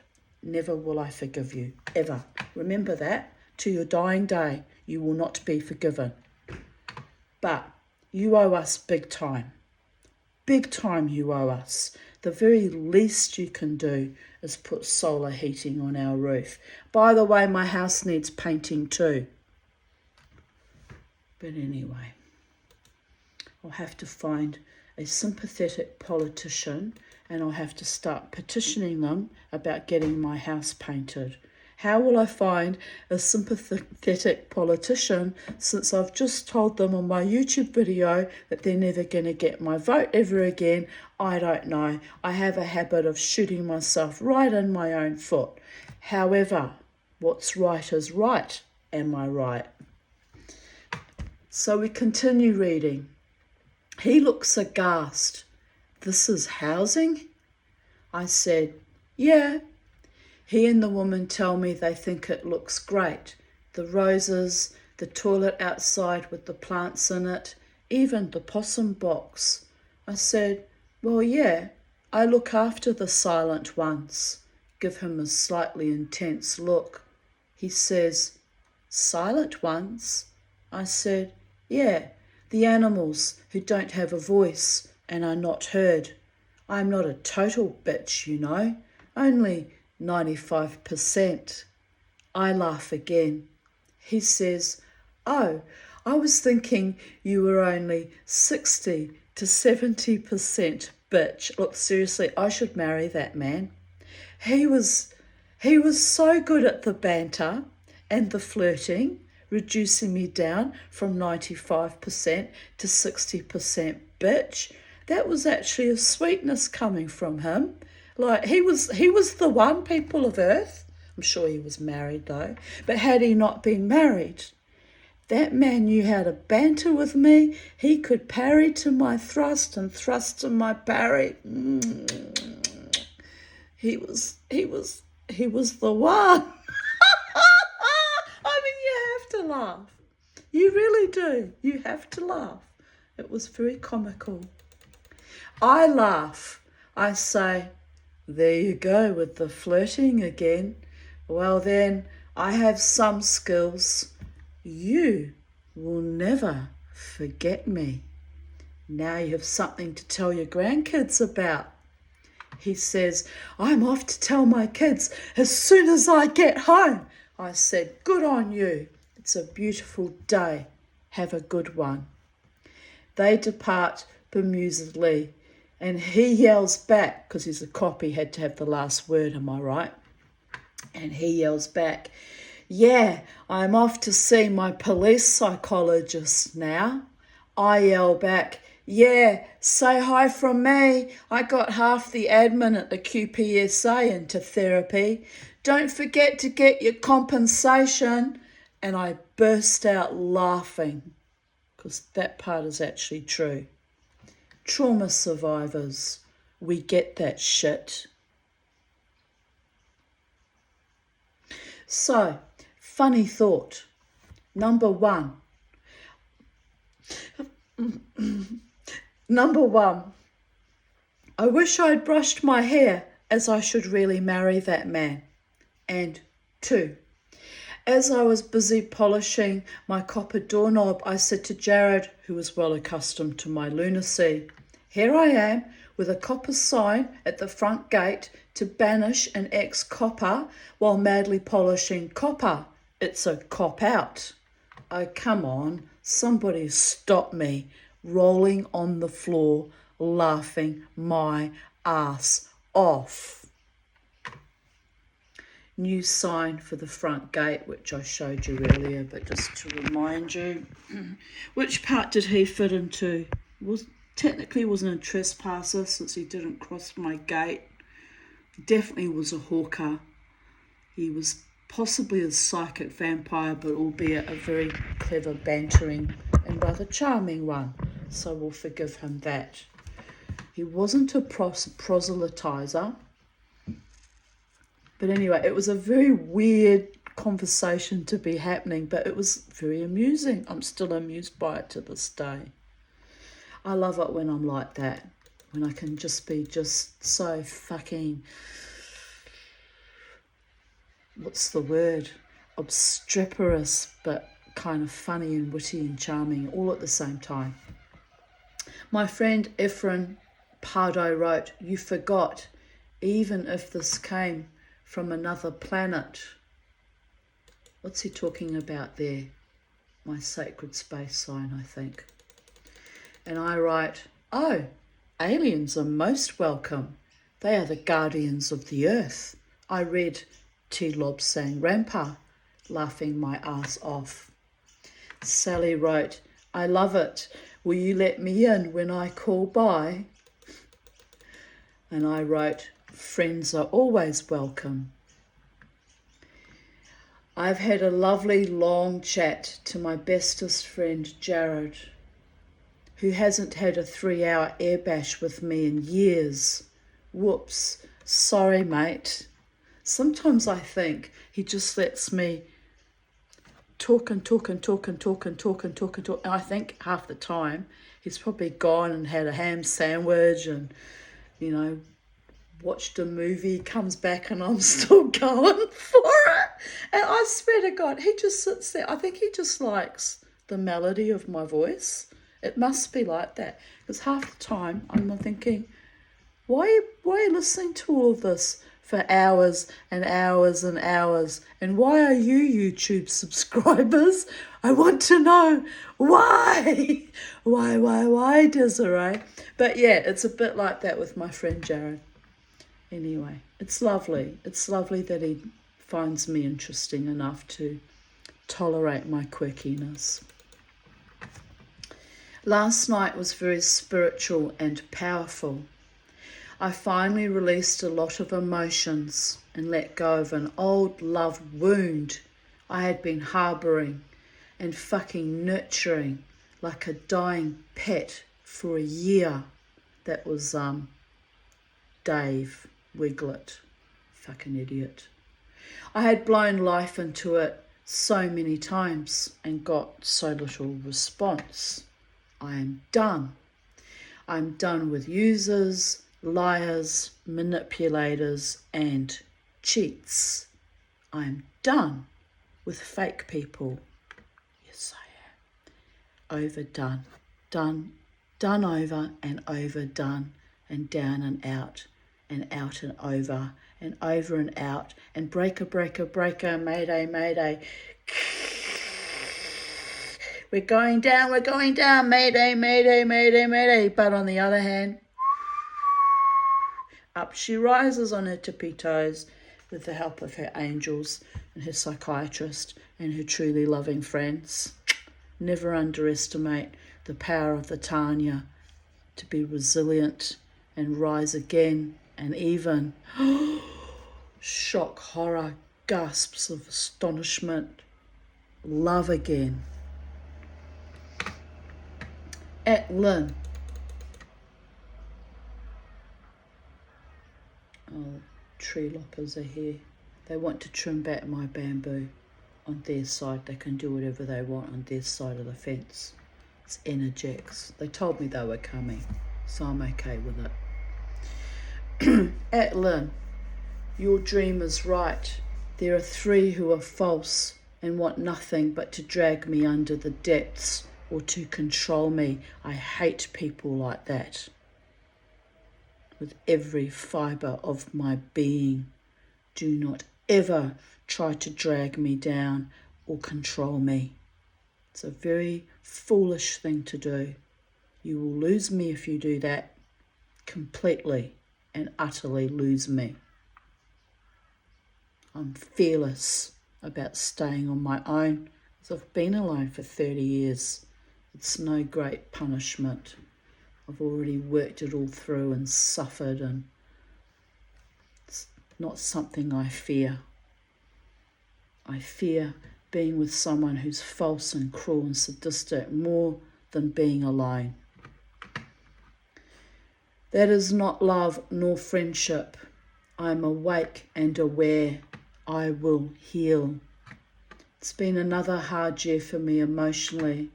Never will I forgive you, ever. Remember that. To your dying day, you will not be forgiven. But you owe us big time. Big time you owe us. The very least you can do is put solar heating on our roof. By the way, my house needs painting too. But anyway, I'll have to find a sympathetic politician and I'll have to start petitioning them about getting my house painted. How will I find a sympathetic politician since I've just told them on my YouTube video that they're never going to get my vote ever again? I don't know. I have a habit of shooting myself right in my own foot. However, what's right is right. Am I right? So we continue reading. He looks aghast. This is housing? I said, yeah. He and the woman tell me they think it looks great. The roses, the toilet outside with the plants in it, even the possum box. I said, well, yeah, I look after the silent ones. Give him a slightly intense look. He says, silent ones? I said, yeah, the animals who don't have a voice and are not heard. I'm not a total bitch, you know, only 95%. I laugh again. He says, oh, I was thinking you were only 60 to 70% bitch. Look, seriously, I should marry that man. He was so good at the banter and the flirting, reducing me down from 95% to 60% bitch. That was actually a sweetness coming from him. Like he was the one, people of Earth. I'm sure he was married though. But had he not been married, that man knew how to banter with me. He could parry to my thrust and thrust to my parry. He was the one. I mean, you have to laugh. You really do. You have to laugh. It was very comical. I laugh. I say, there you go with the flirting again. Well then, I have some skills. You will never forget me. Now you have something to tell your grandkids about. He says, I'm off to tell my kids as soon as I get home. I said, good on you. It's a beautiful day. Have a good one. They depart bemusedly, and he yells back, because he's a cop, he had to have the last word, am I right? And he yells back, yeah, I'm off to see my police psychologist now. I yell back, yeah, say hi from me. I got half the admin at the QPSA into therapy. Don't forget to get your compensation. And I burst out laughing, because that part is actually true. Trauma survivors, we get that shit. So, funny thought. Number one, I wish I'd brushed my hair, as I should really marry that man. And 2, as I was busy polishing my copper doorknob, I said to Jared, who was well accustomed to my lunacy, here I am with a copper sign at the front gate to banish an ex-copper while madly polishing copper. It's a cop-out. Oh, come on, somebody stop me, rolling on the floor, laughing my ass off. New sign for the front gate, which I showed you earlier, but just to remind you, which part did he fit into? Technically wasn't a trespasser since he didn't cross my gate. Definitely was a hawker. He was possibly a psychic vampire, but albeit a very clever, bantering and rather charming one. So we'll forgive him that. He wasn't a proselytizer. But anyway, it was a very weird conversation to be happening, but it was very amusing. I'm still amused by it to this day. I love it when I'm like that, when I can just be just so fucking, what's the word? Obstreperous, but kind of funny and witty and charming all at the same time. My friend Ephraim Pardo wrote, you forgot, even if this came from another planet. What's he talking about there? My sacred space sign, I think. And I write, oh, aliens are most welcome. They are the guardians of the earth. I read T. Lobsang Rampa, laughing my ass off. Sally wrote, I love it. Will you let me in when I call by? And I wrote, friends are always welcome. I've had a lovely long chat to my bestest friend Jared, who hasn't had a 3-hour airbash with me in years. Whoops, sorry mate. Sometimes I think he just lets me talk and talk and talk and talk and talk and talk and talk. And I think half the time he's probably gone and had a ham sandwich and, you know, watched a movie, comes back and I'm still going for it. And I swear to God, he just sits there. I think he just likes the melody of my voice. It must be like that. Because half the time I'm thinking, why are you listening to all of this for hours and hours and hours? And why are you YouTube subscribers? I want to know why. Why, Desiree? But yeah, it's a bit like that with my friend Jared. Anyway, it's lovely. It's lovely that he finds me interesting enough to tolerate my quirkiness. Last night was very spiritual and powerful. I finally released a lot of emotions and let go of an old love wound I had been harbouring and fucking nurturing like a dying pet for a year. That was Dave Wiglet, fucking idiot. I had blown life into it so many times and got so little response. I am done. I'm done with users, liars, manipulators, and cheats. I'm done with fake people. Yes, I am. Overdone. Done over and overdone and down and out and over and out and breaker, mayday, mayday. We're going down, mayday, mayday, mayday, mayday. But on the other hand, up she rises on her tippy toes with the help of her angels and her psychiatrist and her truly loving friends. Never underestimate the power of the Tanya to be resilient and rise again and even shock, horror, gasps of astonishment, love again. At Lynn. Oh, tree loppers are here. They want to trim back my bamboo on their side. They can do whatever they want on their side of the fence. It's energetics. They told me they were coming, so I'm okay with it. At Lynn, your dream is right. There are 3 who are false and want nothing but to drag me under the depths or to control me. I hate people like that. With every fibre of my being, do not ever try to drag me down or control me. It's a very foolish thing to do. You will lose me if you do that. Completely and utterly lose me. I'm fearless about staying on my own, as I've been alone for 30 years. It's no great punishment. I've already worked it all through and suffered, and it's not something I fear. I fear being with someone who's false and cruel and sadistic more than being alone. That is not love nor friendship. I am awake and aware. I will heal. It's been another hard year for me emotionally,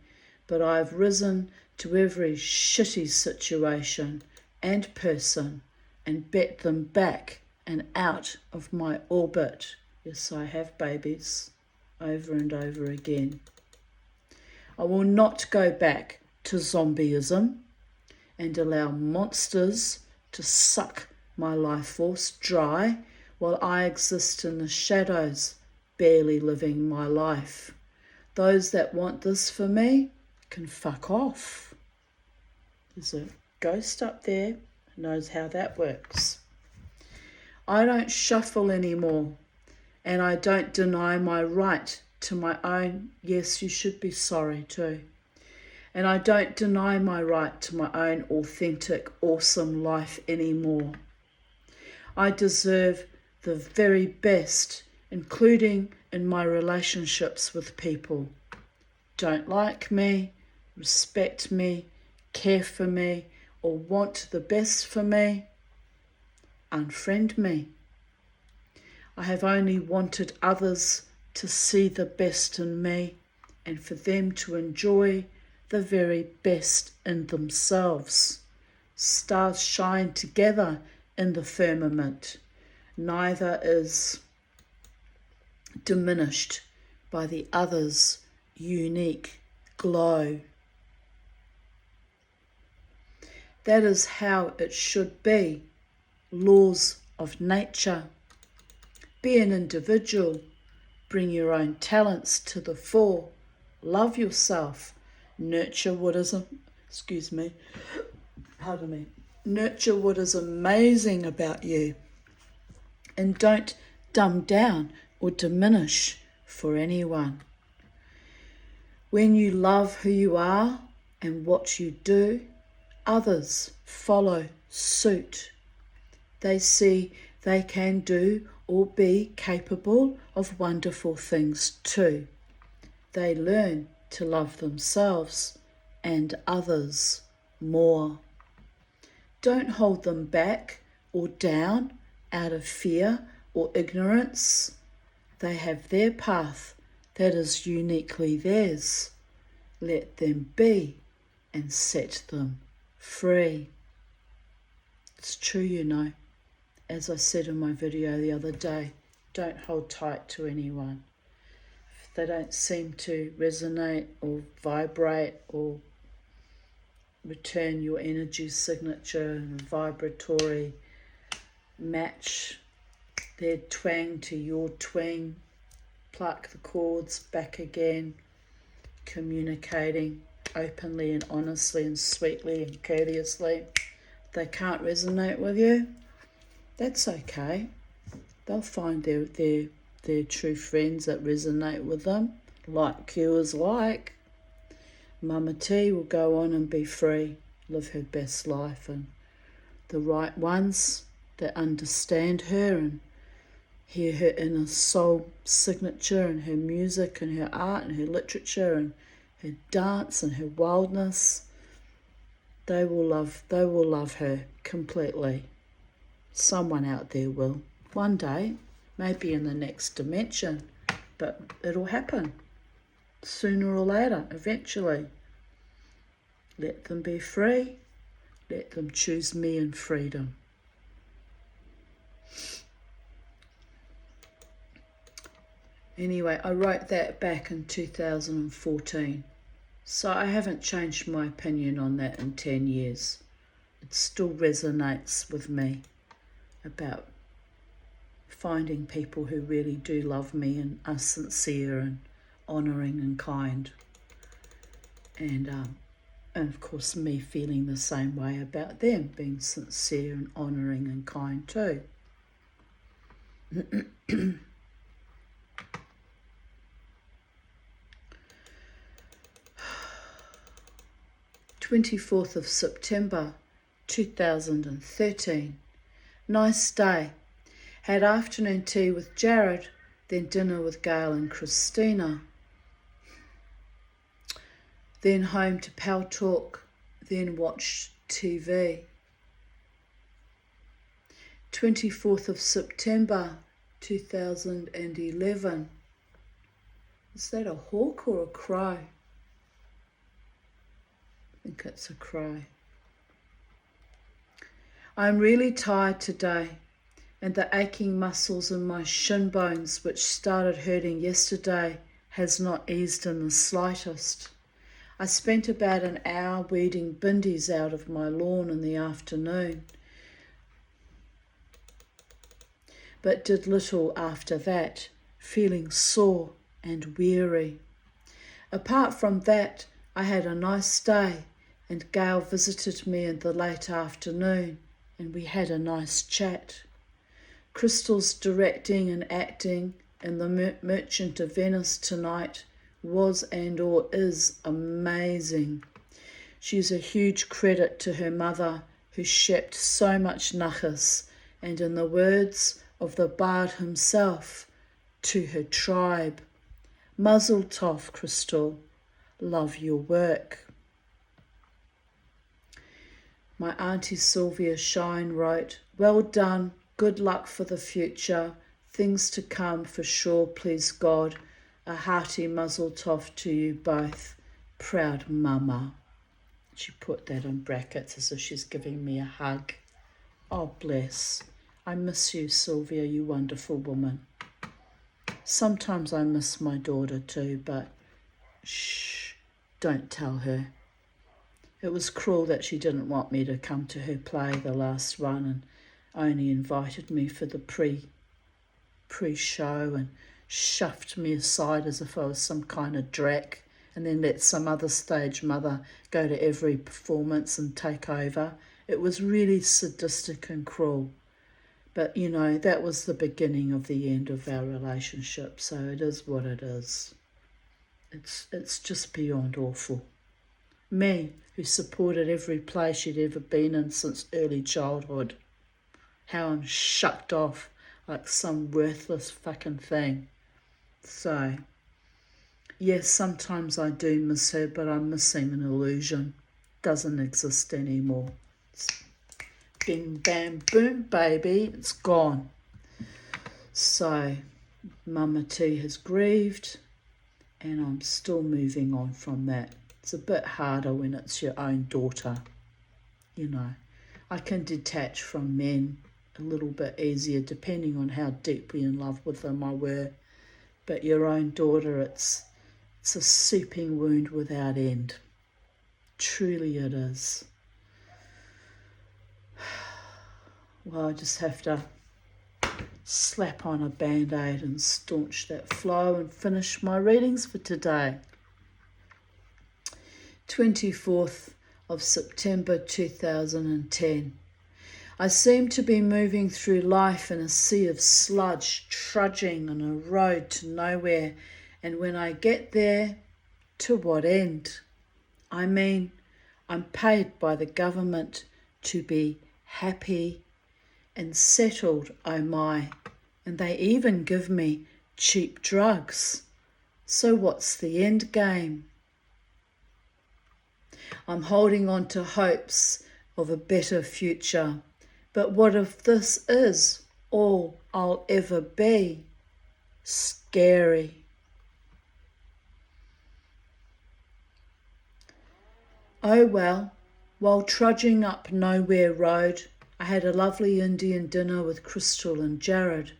but I've risen to every shitty situation and person and bet them back and out of my orbit. Yes, I have, babies, over and over again. I will not go back to zombieism and allow monsters to suck my life force dry while I exist in the shadows, barely living my life. Those that want this for me can fuck off. There's a ghost up there who knows how that works. I don't shuffle anymore, and I don't deny my right to my own. Yes, you should be sorry too. And I don't deny my right to my own authentic, awesome life anymore. I deserve the very best, including in my relationships with people. Don't like me, respect me, care for me, or want the best for me, unfriend me. I have only wanted others to see the best in me and for them to enjoy the very best in themselves. Stars shine together in the firmament. Neither is diminished by the other's unique glow. That is how it should be. Laws of nature. Be an individual. Bring your own talents to the fore. Love yourself. Nurture what is Nurture what is amazing about you. And don't dumb down or diminish for anyone. When you love who you are and what you do, others follow suit. They see they can do or be capable of wonderful things too. They learn to love themselves and others more. Don't hold them back or down out of fear or ignorance. They have their path that is uniquely theirs. Let them be and set them free. It's true, you know. As I said in my video the other day, don't hold tight to anyone. If they don't seem to resonate or vibrate or return your energy signature and vibratory match their twang to your twang, pluck the cords back again, communicating openly and honestly and sweetly and courteously. If they can't resonate with you, that's okay. They'll find their true friends that resonate with them, like cures like. Mama T will go on and be free, live her best life, and the right ones that understand her and hear her inner soul signature and her music and her art and her literature and her dance and her wildness, they will love her completely. Someone out there will. One day, maybe in the next dimension, but it'll happen. Sooner or later, eventually. Let them be free. Let them choose me in freedom. Anyway, I wrote that back in 2014. So I haven't changed my opinion on that in 10 years. It still resonates with me about finding people who really do love me and are sincere and honouring and kind. And of course me feeling the same way about them, being sincere and honouring and kind too. 24th of September 2013. Nice day. Had afternoon tea with Jared, then dinner with Gail and Christina. Then home to Pal Talk, then watch TV. 24th of September 2011. Is that a hawk or a crow? I think it's a crow. I'm really tired today, and the aching muscles in my shin bones, which started hurting yesterday, has not eased in the slightest. I spent about an hour weeding bindies out of my lawn in the afternoon, but did little after that, feeling sore and weary. Apart from that, I had a nice day, and Gail visited me in the late afternoon, and we had a nice chat. Crystal's directing and acting in The Merchant of Venice tonight was and or is amazing. She's a huge credit to her mother, who shept so much nachas, and in the words of the bard himself, to her tribe. Mazel tov, Crystal. Love your work. My Auntie Sylvia Shine wrote, well done, good luck for the future, things to come for sure, please God. A hearty mazel tov to you both. Proud mama. She put that in brackets as if she's giving me a hug. Oh, bless. I miss you, Sylvia, you wonderful woman. Sometimes I miss my daughter too, but shh, don't tell her. It was cruel that she didn't want me to come to her play, the last one, and only invited me for the pre-show and shoved me aside as if I was some kind of drac, and then let some other stage mother go to every performance and take over. It was really sadistic and cruel. But, you know, that was the beginning of the end of our relationship, so it is what it is. It's just beyond awful. Me, who supported every play she'd ever been in since early childhood. How I'm shucked off like some worthless fucking thing. So, yes, sometimes I do miss her, but I'm missing an illusion. Doesn't exist anymore. It's bing, bam, boom, baby, it's gone. So, Mama T has grieved, and I'm still moving on from that. It's a bit harder when it's your own daughter, you know. I can detach from men a little bit easier depending on how deeply in love with them I were. But your own daughter, it's a seeping wound without end. Truly it is. Well, I just have to slap on a band-aid and staunch that flow and finish my readings for today. 24th of September 2010. I seem to be moving through life in a sea of sludge, trudging on a road to nowhere, and when I get there, to what end? I mean, I'm paid by the government to be happy and settled, oh my, and they even give me cheap drugs. So what's the end game? I'm holding on to hopes of a better future, but what if this is all I'll ever be? Scary. Oh well, while trudging up Nowhere Road, I had a lovely Indian dinner with Crystal and Jared.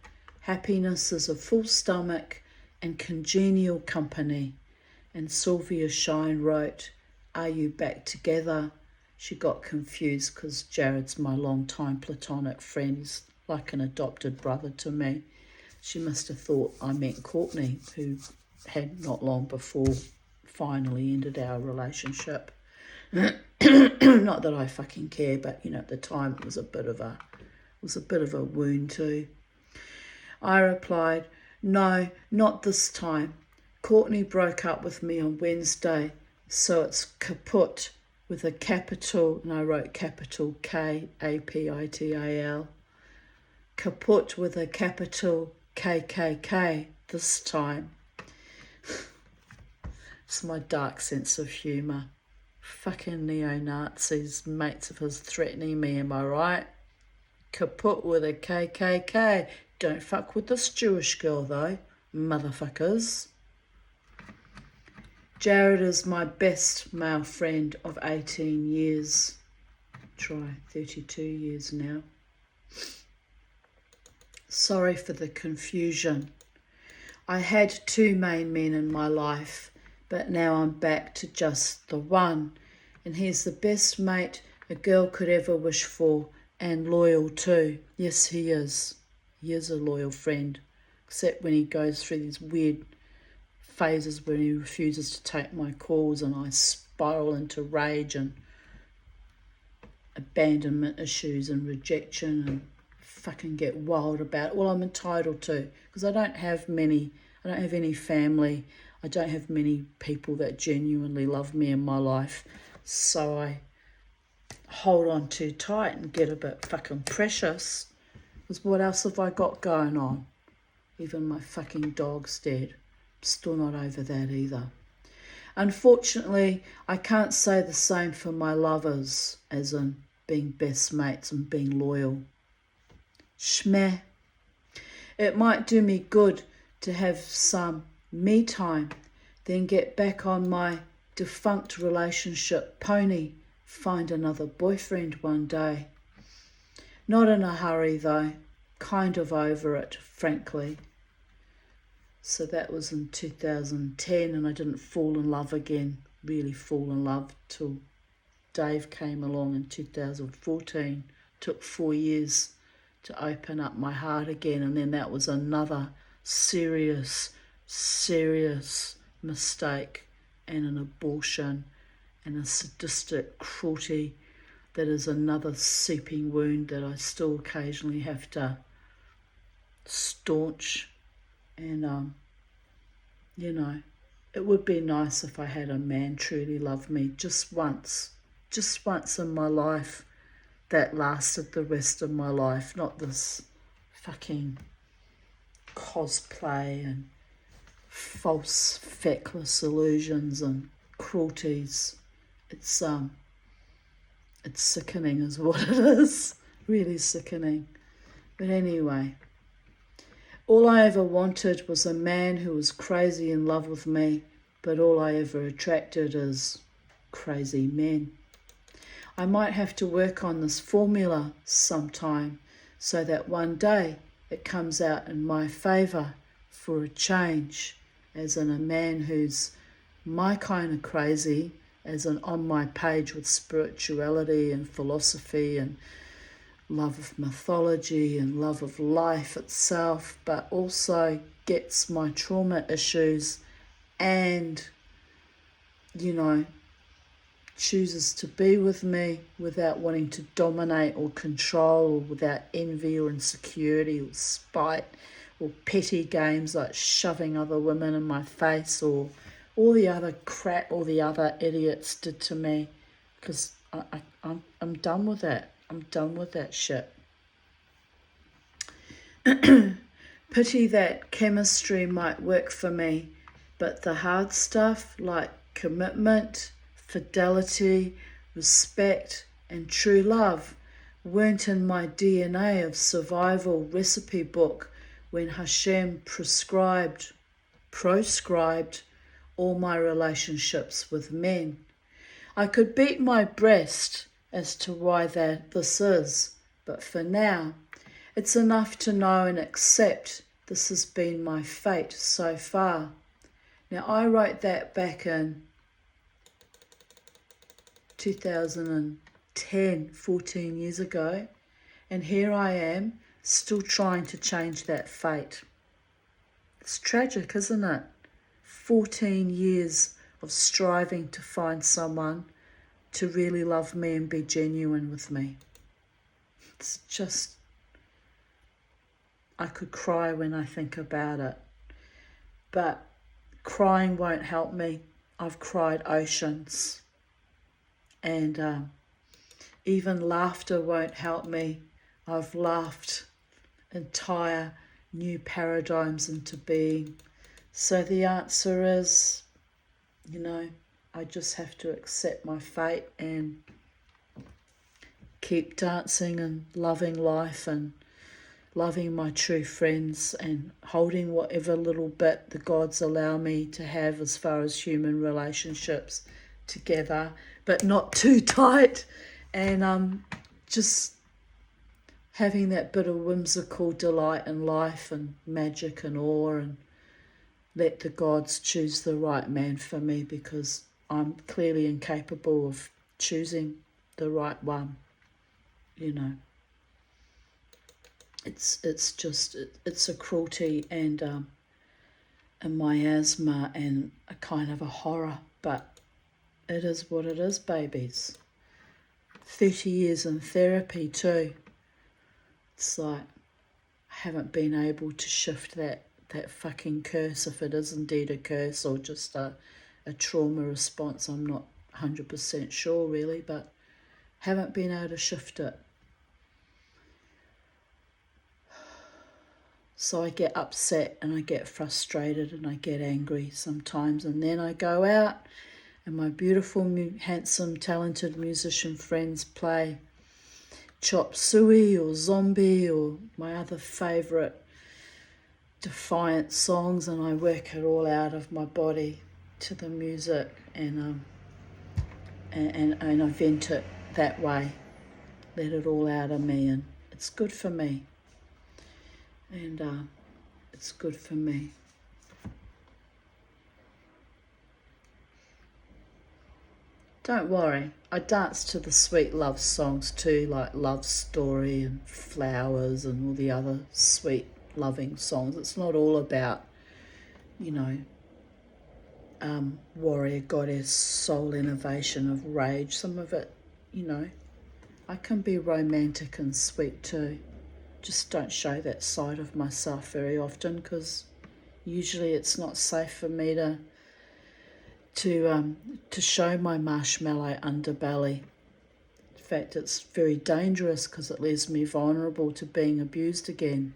Happiness is a full stomach and congenial company. And Sylvia Shine wrote, are you back together? She got confused because Jared's my long-time platonic friend. He's like an adopted brother to me. She must have thought I meant Courtney, who had not long before finally ended our relationship. Not that I fucking care, but you know, at the time it was a bit of a wound too. I replied, no, not this time. Courtney broke up with me on Wednesday, so it's kaput with a capital, and I wrote capital K-A-P-I-T-A-L. Kaput with a capital K-K-K this time. It's my dark sense of humour. Fucking neo-Nazis, mates of his threatening me, am I right? Kaput with a KKK. Don't fuck with this Jewish girl though, motherfuckers. Jared is my best male friend of 18 years. Try 32 years now. Sorry for the confusion. I had two main men in my life, but now I'm back to just the one. And he's the best mate a girl could ever wish for, and loyal too. Yes, he is. He is a loyal friend, except when he goes through these weird phases when he refuses to take my calls and I spiral into rage and abandonment issues and rejection and fucking get wild about it. Well, I'm entitled to, because I don't have any family. I don't have many people that genuinely love me in my life. So I hold on too tight and get a bit fucking precious. Because what else have I got going on? Even my fucking dog's dead. Still not over that either. Unfortunately, I can't say the same for my lovers, as in being best mates and being loyal. Shmeh. It might do me good to have some me time, then get back on my defunct relationship pony, find another boyfriend one day. Not in a hurry though, kind of over it, frankly. So that was in 2010, and I didn't fall in love again, really fall in love, till Dave came along in 2014. Took 4 years to open up my heart again, and then that was another serious mistake, and an abortion and a sadistic cruelty that is another seeping wound that I still occasionally have to staunch. And it would be nice if I had a man truly love me just once in my life, that lasted the rest of my life, not this fucking cosplay and false feckless illusions and cruelties. It's sickening is what it is. Really sickening. But anyway, all I ever wanted was a man who was crazy in love with me, but all I ever attracted is crazy men. I might have to work on this formula sometime so that one day it comes out in my favour for a change, as in a man who's my kind of crazy, as in on my page with spirituality and philosophy and love of mythology and love of life itself, but also gets my trauma issues and, chooses to be with me without wanting to dominate or control, or without envy or insecurity or spite or petty games like shoving other women in my face, or all the other crap all the other idiots did to me, because I'm done with that. I'm done with that shit. Pity that chemistry might work for me, but the hard stuff like commitment, fidelity, respect, and true love weren't in my DNA of survival recipe book when Hashem proscribed all my relationships with men. I could beat my breast as to why this is, but for now, it's enough to know and accept this has been my fate so far. Now, I wrote that back in 2010, 14 years ago, and here I am, still trying to change that fate. It's tragic, isn't it? 14 years of striving to find someone to really love me and be genuine with me. It's just, I could cry when I think about it. But crying won't help me. I've cried oceans. And even laughter won't help me. I've laughed entire new paradigms into being. So the answer is, I just have to accept my fate and keep dancing and loving life and loving my true friends and holding whatever little bit the gods allow me to have as far as human relationships together, but not too tight, and just having that bit of whimsical delight in life and magic and awe, and let the gods choose the right man for me, because I'm clearly incapable of choosing the right one. It's a cruelty and a miasma and a kind of a horror, but it is what it is, babies. 30 years in therapy too. It's like I haven't been able to shift that fucking curse, if it is indeed a curse or just a trauma response. I'm not 100% sure really, but haven't been able to shift it. So I get upset and I get frustrated and I get angry sometimes, and then I go out and my beautiful, handsome, talented musician friends play Chop Suey or Zombie or my other favourite defiant songs, and I work it all out of my body to the music, and I vent it that way, let it all out of me, and it's good for me, and it's good for me. Don't worry, I dance to the sweet love songs too, like Love Story and Flowers and all the other sweet loving songs. It's not all about, warrior goddess soul innovation of rage. Some of it, I can be romantic and sweet too. Just don't show that side of myself very often, because usually it's not safe for me to show my marshmallow underbelly. In fact, it's very dangerous because it leaves me vulnerable to being abused again.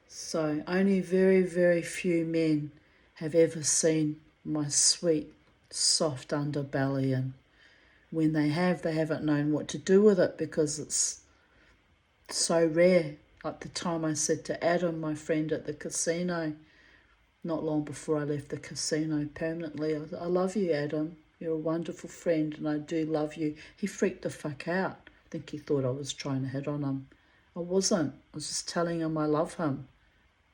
So only very, very few men have ever seen my sweet, soft underbelly, and when they have, they haven't known what to do with it because it's so rare. Like the time I said to Adam, my friend at the casino, not long before I left the casino permanently, I love you, Adam. You're a wonderful friend and I do love you. He freaked the fuck out. I think he thought I was trying to hit on him. I wasn't. I was just telling him I love him.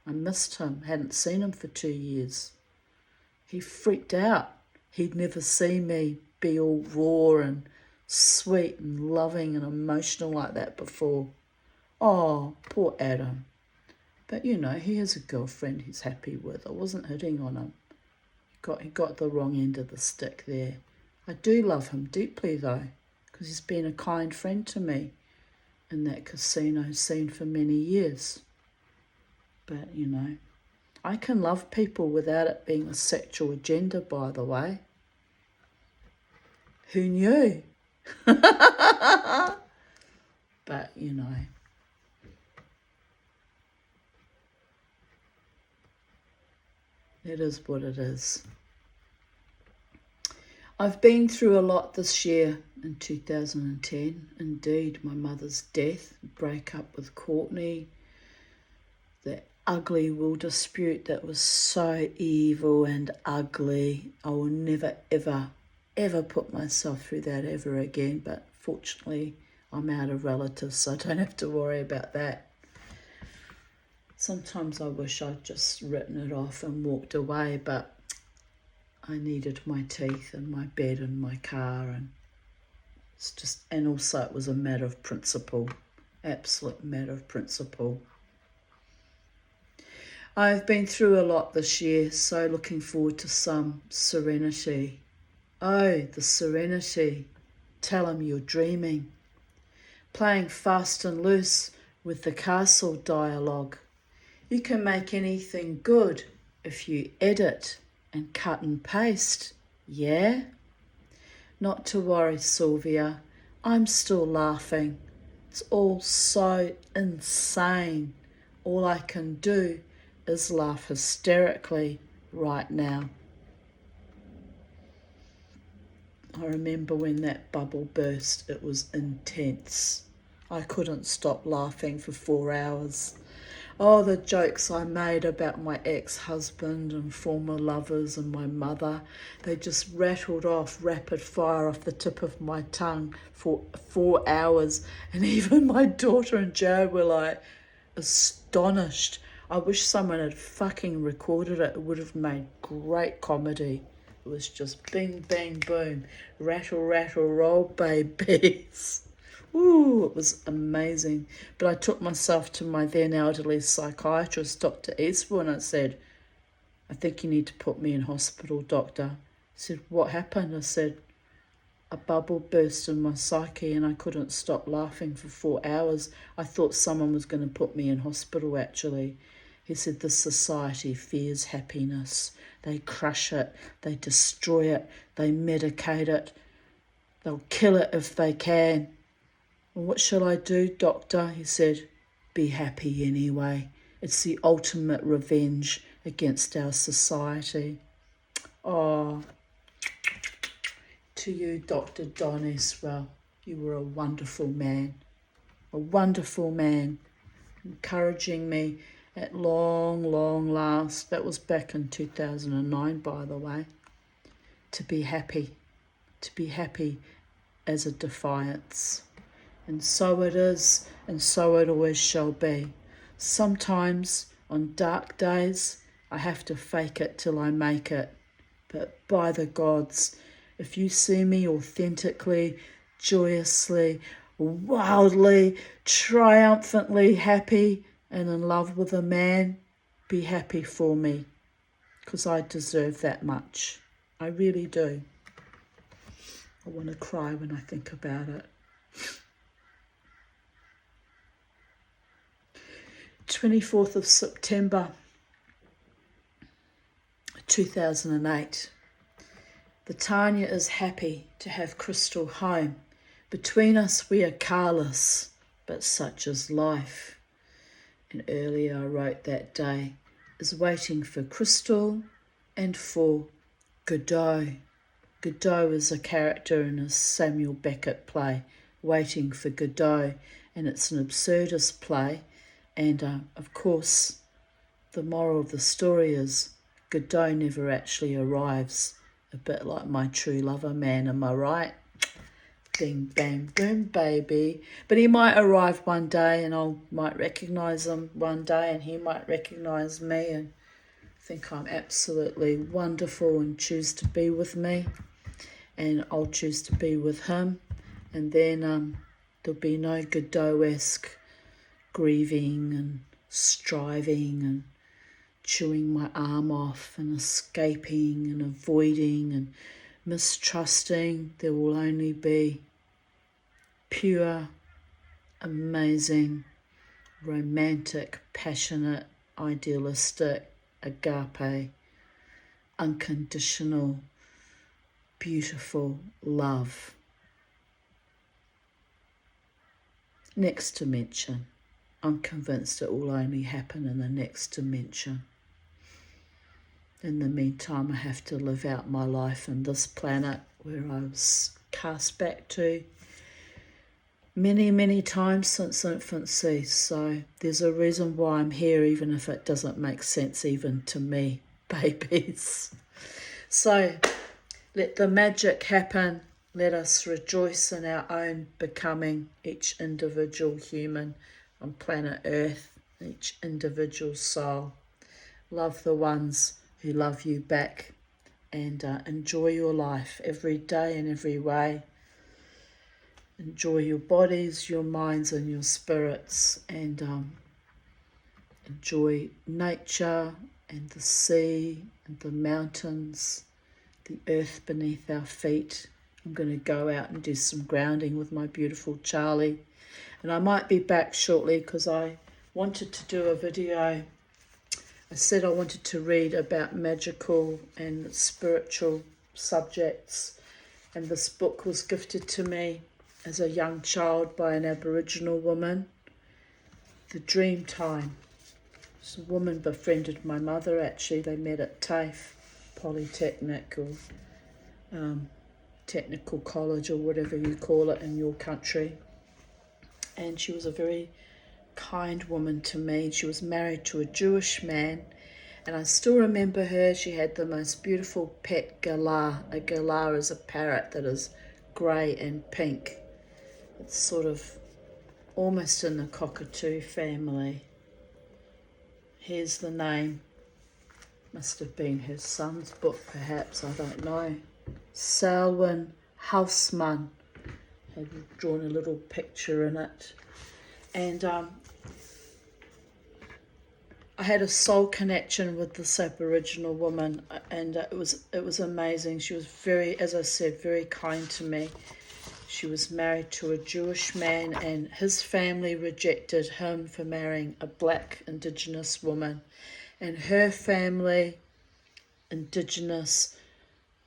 I missed him. Hadn't seen him for 2 years. He freaked out. He'd never seen me be all raw and sweet and loving and emotional like that before. Oh, poor Adam. But he has a girlfriend he's happy with. I wasn't hitting on him. He got the wrong end of the stick there. I do love him deeply though, because he's been a kind friend to me in that casino scene for many years. But I can love people without it being a sexual agenda, by the way. Who knew? But it is what it is. I've been through a lot this year in 2010. Indeed, my mother's death, breakup with Courtney, the ugly will dispute that was so evil and ugly. I will never, ever, ever put myself through that ever again. But fortunately, I'm out of relatives, so I don't have to worry about that. Sometimes I wish I'd just written it off and walked away, but I needed my teeth and my bed and my car, and also it was a matter of principle, absolute matter of principle. I've been through a lot this year, so looking forward to some serenity. Oh, the serenity. Tell 'em you're dreaming. Playing fast and loose with the castle dialogue. You can make anything good if you edit and cut and paste, yeah? Not to worry, Sylvia. I'm still laughing. It's all so insane. All I can do is laugh hysterically right now. I remember when that bubble burst, it was intense. I couldn't stop laughing for 4 hours. Oh, the jokes I made about my ex-husband and former lovers and my mother, they just rattled off rapid fire off the tip of my tongue for 4 hours. And even my daughter and Jared were like astonished. I wish someone had fucking recorded it. It would have made great comedy. It was just bing, bang, boom, rattle, rattle, roll, babies. Ooh, it was amazing. But I took myself to my then elderly psychiatrist, Dr. Eastwood, and I said, I think you need to put me in hospital, doctor. He said, what happened? I said, a bubble burst in my psyche and I couldn't stop laughing for 4 hours. I thought someone was going to put me in hospital, actually. He said, this society fears happiness. They crush it, they destroy it, they medicate it. They'll kill it if they can. Well, what shall I do, doctor? He said, be happy anyway. It's the ultimate revenge against our society. Oh, to you, Dr. Don Eswell, you were a wonderful man, encouraging me at long, long last. That was back in 2009, by the way, to be happy as a defiance. And so it is, and so it always shall be. Sometimes, on dark days, I have to fake it till I make it. But by the gods, if you see me authentically, joyously, wildly, triumphantly happy and in love with a man, be happy for me, because I deserve that much. I really do. I want to cry when I think about it. 24th of September 2008. The Tanya is happy to have Crystal home. Between us we are carless, but such is life. And earlier I wrote that day is waiting for Crystal and for Godot. Godot is a character in a Samuel Beckett play, Waiting for Godot, and it's an absurdist play. And of course, the moral of the story is Godot never actually arrives. A bit like my true lover man, am I right? Ding, bang, boom, baby. But he might arrive one day and I might recognise him one day and he might recognise me and think I'm absolutely wonderful and choose to be with me. And I'll choose to be with him. And then there'll be no Godot-esque grieving and striving and chewing my arm off and escaping and avoiding and mistrusting. There will only be pure, amazing, romantic, passionate, idealistic, agape, unconditional, beautiful love. Next dimension. I'm convinced it will only happen in the next dimension. In the meantime, I have to live out my life on this planet where I was cast back to many, many times since infancy. So there's a reason why I'm here, even if it doesn't make sense even to me, babies. So let the magic happen. Let us rejoice in our own becoming, each individual human on planet Earth, each individual soul. Love the ones who love you back and enjoy your life every day in every way. Enjoy your bodies, your minds and your spirits, and enjoy nature and the sea and the mountains, the earth beneath our feet. I'm going to go out and do some grounding with my beautiful Charlie. And I might be back shortly because I wanted to do a video. I said I wanted to read about magical and spiritual subjects. And this book was gifted to me as a young child by an Aboriginal woman, The Dream Time. This woman befriended my mother, actually. They met at TAFE, Polytechnic or Technical College or whatever you call it in your country. And she was a very kind woman to me. She was married to a Jewish man. And I still remember her. She had the most beautiful pet galah. A galah is a parrot that is grey and pink. It's sort of almost in the cockatoo family. Here's the name. Must have been her son's book, perhaps. I don't know. Selwyn Houseman had drawn a little picture in it. And I had a soul connection with this Aboriginal woman, and it was amazing. She was very, as I said, very kind to me. She was married to a Jewish man, and his family rejected him for marrying a black Indigenous woman, and her family, Indigenous,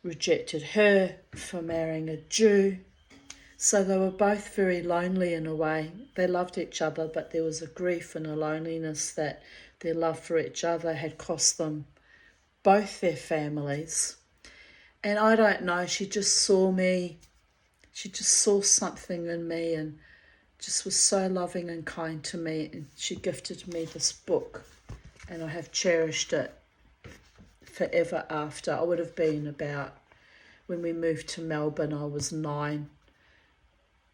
rejected her for marrying a Jew. So they were both very lonely in a way. They loved each other, but there was a grief and a loneliness that their love for each other had cost them both their families. And I don't know, she just saw me, she just saw something in me and just was so loving and kind to me. And she gifted me this book, and I have cherished it forever after. I would have been about, when we moved to Melbourne, I was 9.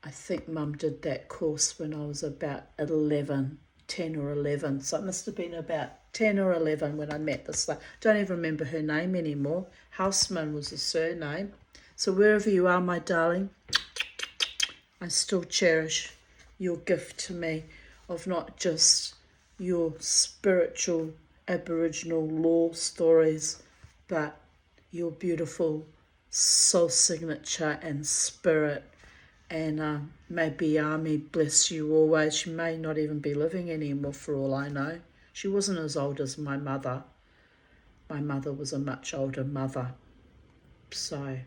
I think Mum did that course when I was about 11, 10 or 11. So it must have been about 10 or 11 when I met this lady. Don't even remember her name anymore. Houseman was the surname. So wherever you are, my darling, I still cherish your gift to me of not just your spiritual Aboriginal lore stories, but your beautiful soul signature and spirit. And may Biami bless you always. She may not even be living anymore for all I know. She wasn't as old as my mother. My mother was a much older mother. So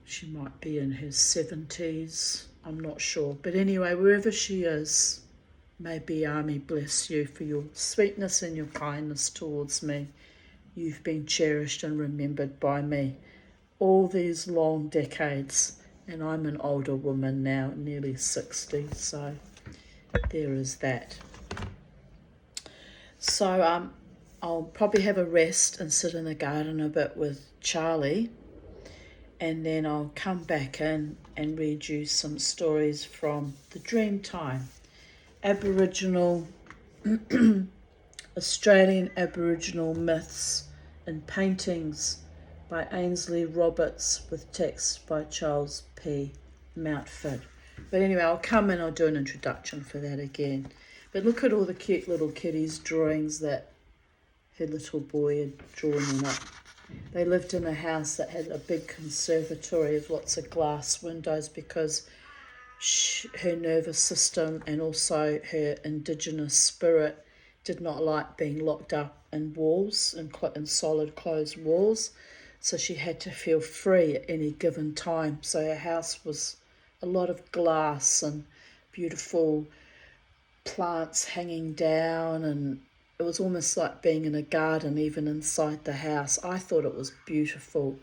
she might be in her 70s. I'm not sure. But anyway, wherever she is, may Biami bless you for your sweetness and your kindness towards me. You've been cherished and remembered by me all these long decades. And I'm an older woman now, nearly 60, so there is that. So I'll probably have a rest and sit in the garden a bit with Charlie, and then I'll come back in and read you some stories from the Dreamtime. Aboriginal, Australian Aboriginal myths and paintings by Ainsley Roberts with text by Charles P. Mountford. But anyway, I'll come and I'll do an introduction for that again. But look at all the cute little kitties' drawings that her little boy had drawn in it. They lived in a house that had a big conservatory of lots of glass windows because her nervous system and also her Indigenous spirit did not like being locked up in walls, in solid closed walls. So she had to feel free at any given time. So her house was a lot of glass and beautiful plants hanging down, and it was almost like being in a garden even inside the house. I thought it was beautiful,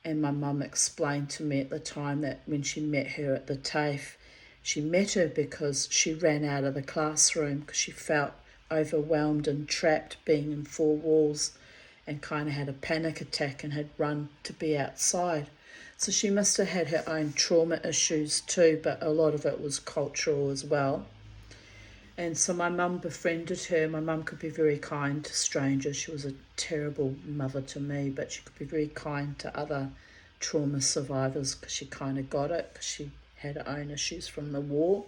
and my mum explained to me at the time that when she met her at the TAFE, she met her because she ran out of the classroom because she felt overwhelmed and trapped being in four walls, and kind of had a panic attack and had run to be outside. So she must have had her own trauma issues too, but a lot of it was cultural as well. And so my mum befriended her. My mum could be very kind to strangers. She was a terrible mother to me, but she could be very kind to other trauma survivors because she kind of got it, because she had her own issues from the war.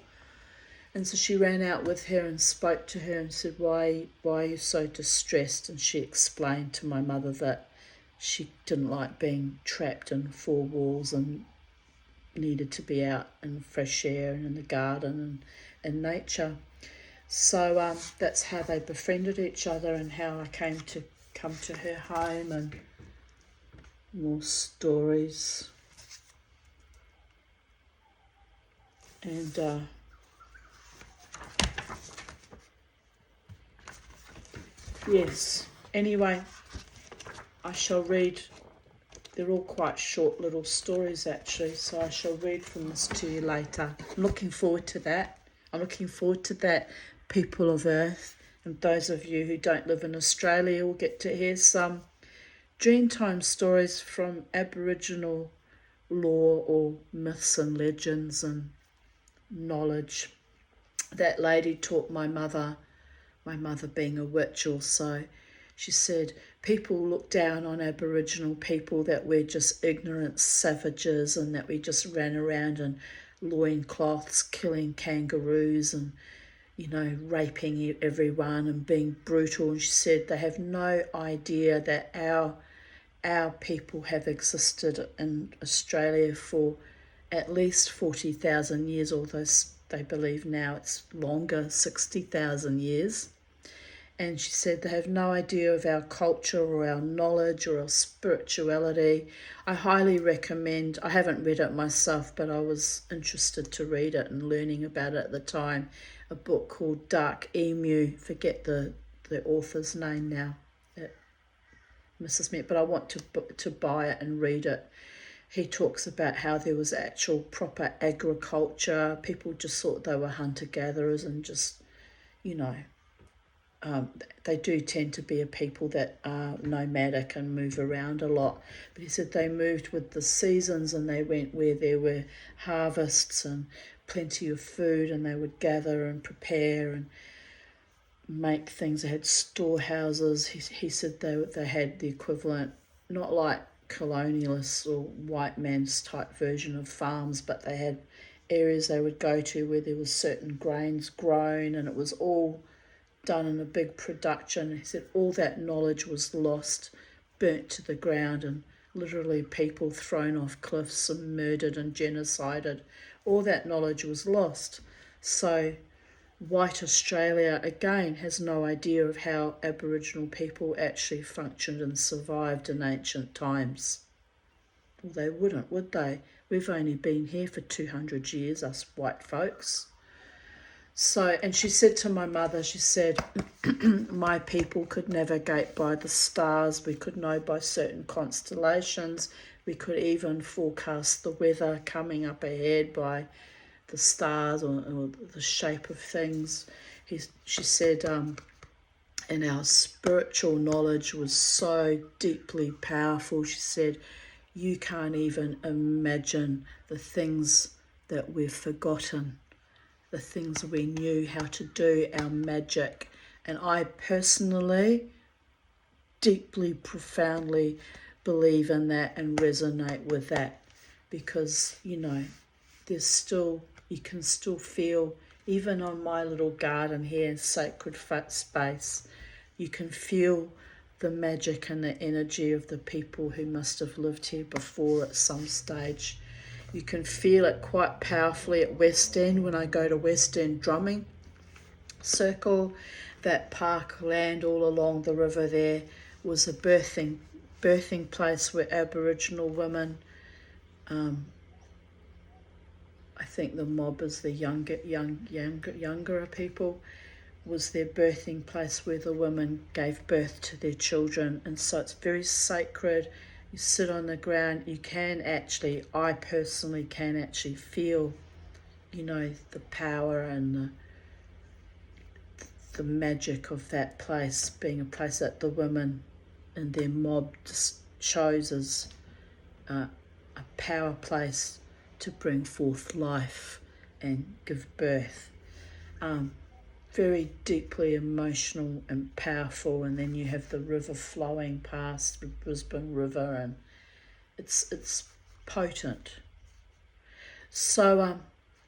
And so she ran out with her and spoke to her and said, why are you so distressed? And she explained to my mother that she didn't like being trapped in four walls and needed to be out in fresh air and in the garden and in nature. So that's how they befriended each other and how I came to come to her home, and more stories. And yes, anyway, I shall read, they're all quite short little stories actually, so I shall read from this to you later. I'm looking forward to that. I'm looking forward to that, people of Earth, and those of you who don't live in Australia will get to hear some Dreamtime stories from Aboriginal lore or myths and legends and knowledge. That lady taught my mother being a witch also, she said people look down on Aboriginal people, that we're just ignorant savages and that we just ran around in loincloths killing kangaroos and raping everyone and being brutal. And she said they have no idea that our people have existed in Australia for at least 40,000 years, although they believe now it's longer, 60,000 years. And she said they have no idea of our culture or our knowledge or our spirituality. I highly recommend, I haven't read it myself, but I was interested to read it and learning about it at the time, a book called Dark Emu. Forget the author's name now. It misses me, but I want to buy it and read it. He talks about how there was actual proper agriculture. People just thought they were hunter-gatherers and just, they do tend to be a people that are nomadic and move around a lot. But he said they moved with the seasons and they went where there were harvests and plenty of food, and they would gather and prepare and make things. They had storehouses. He said they had the equivalent, not like colonialists or white man's type version of farms, but they had areas they would go to where there was certain grains grown, and it was all done in a big production. He said all that knowledge was lost, burnt to the ground, and literally people thrown off cliffs and murdered and genocided. All that knowledge was lost. So white Australia, again, has no idea of how Aboriginal people actually functioned and survived in ancient times. Well, they wouldn't, would they? We've only been here for 200 years, us white folks. So, and she said to my mother, she said, my people could navigate by the stars. We could know by certain constellations. We could even forecast the weather coming up ahead by the stars or the shape of things. She said, and our spiritual knowledge was so deeply powerful. She said, you can't even imagine the things that we've forgotten, the things we knew how to do, our magic. And I personally, deeply, profoundly believe in that and resonate with that, because, there's still, you can still feel, even on my little garden here in Sacred Space, you can feel the magic and the energy of the people who must have lived here before at some stage. You can feel it quite powerfully at West End when I go to West End Drumming Circle. That park land all along the river there was a birthing place where Aboriginal women, I think the mob is the younger people, was their birthing place where the women gave birth to their children. And so it's very sacred. You sit on the ground, you can actually, I personally can actually feel, the power and the magic of that place, being a place that the women and their mob just chose as a power place to bring forth life and give birth. Very deeply emotional and powerful. And then you have the river flowing past the Brisbane River, and it's potent. So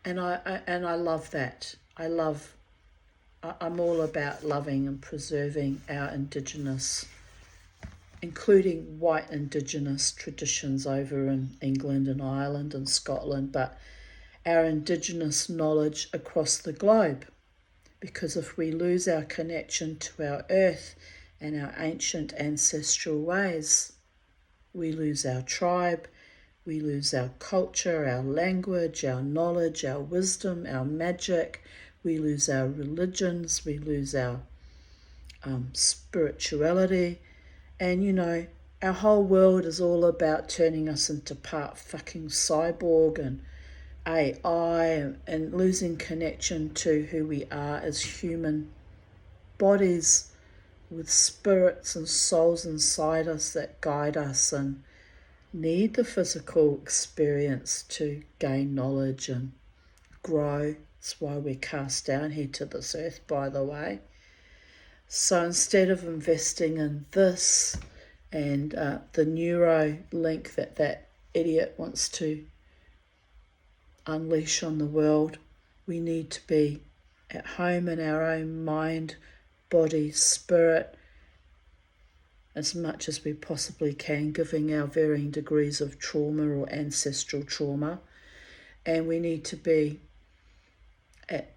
and I love that. I'm all about loving and preserving our Indigenous, including white Indigenous traditions over in England and Ireland and Scotland, but our Indigenous knowledge across the globe. Because if we lose our connection to our earth and our ancient ancestral ways, we lose our tribe, we lose our culture, our language, our knowledge, our wisdom, our magic, we lose our religions, we lose our spirituality. And, our whole world is all about turning us into part fucking cyborg and AI and losing connection to who we are as human bodies with spirits and souls inside us that guide us and need the physical experience to gain knowledge and grow. That's why we're cast down here to this earth, by the way. So instead of investing in this and the neuro link that idiot wants to unleash on the world, we need to be at home in our own mind, body, spirit, as much as we possibly can, giving our varying degrees of trauma or ancestral trauma. And we need to be at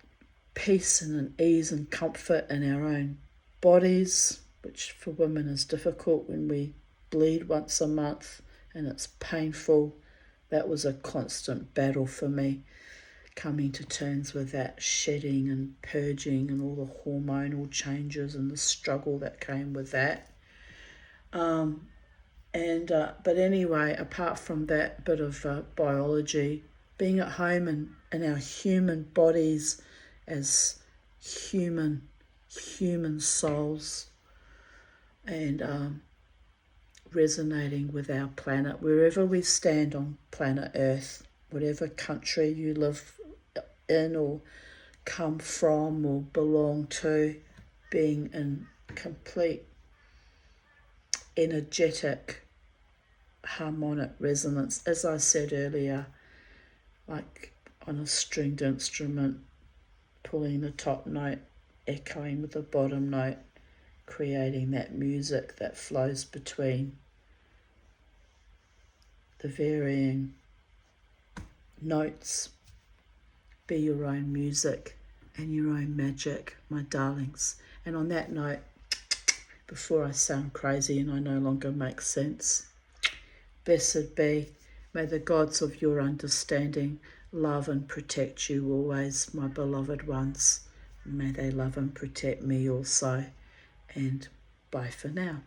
peace and at ease and comfort in our own bodies, which for women is difficult when we bleed once a month and it's painful. That was a constant battle for me, coming to terms with that shedding and purging and all the hormonal changes and the struggle that came with that. But anyway, apart from that bit of biology, being at home in our human bodies as human souls, and resonating with our planet, wherever we stand on planet Earth, whatever country you live in or come from or belong to, being in complete energetic harmonic resonance, as I said earlier, like on a stringed instrument, pulling the top note, echoing with the bottom note, creating that music that flows between the varying notes. Be your own music and your own magic, my darlings. And on that note, before I sound crazy and I no longer make sense, blessed be, may the gods of your understanding love and protect you always, my beloved ones. May they love and protect me also. And bye for now.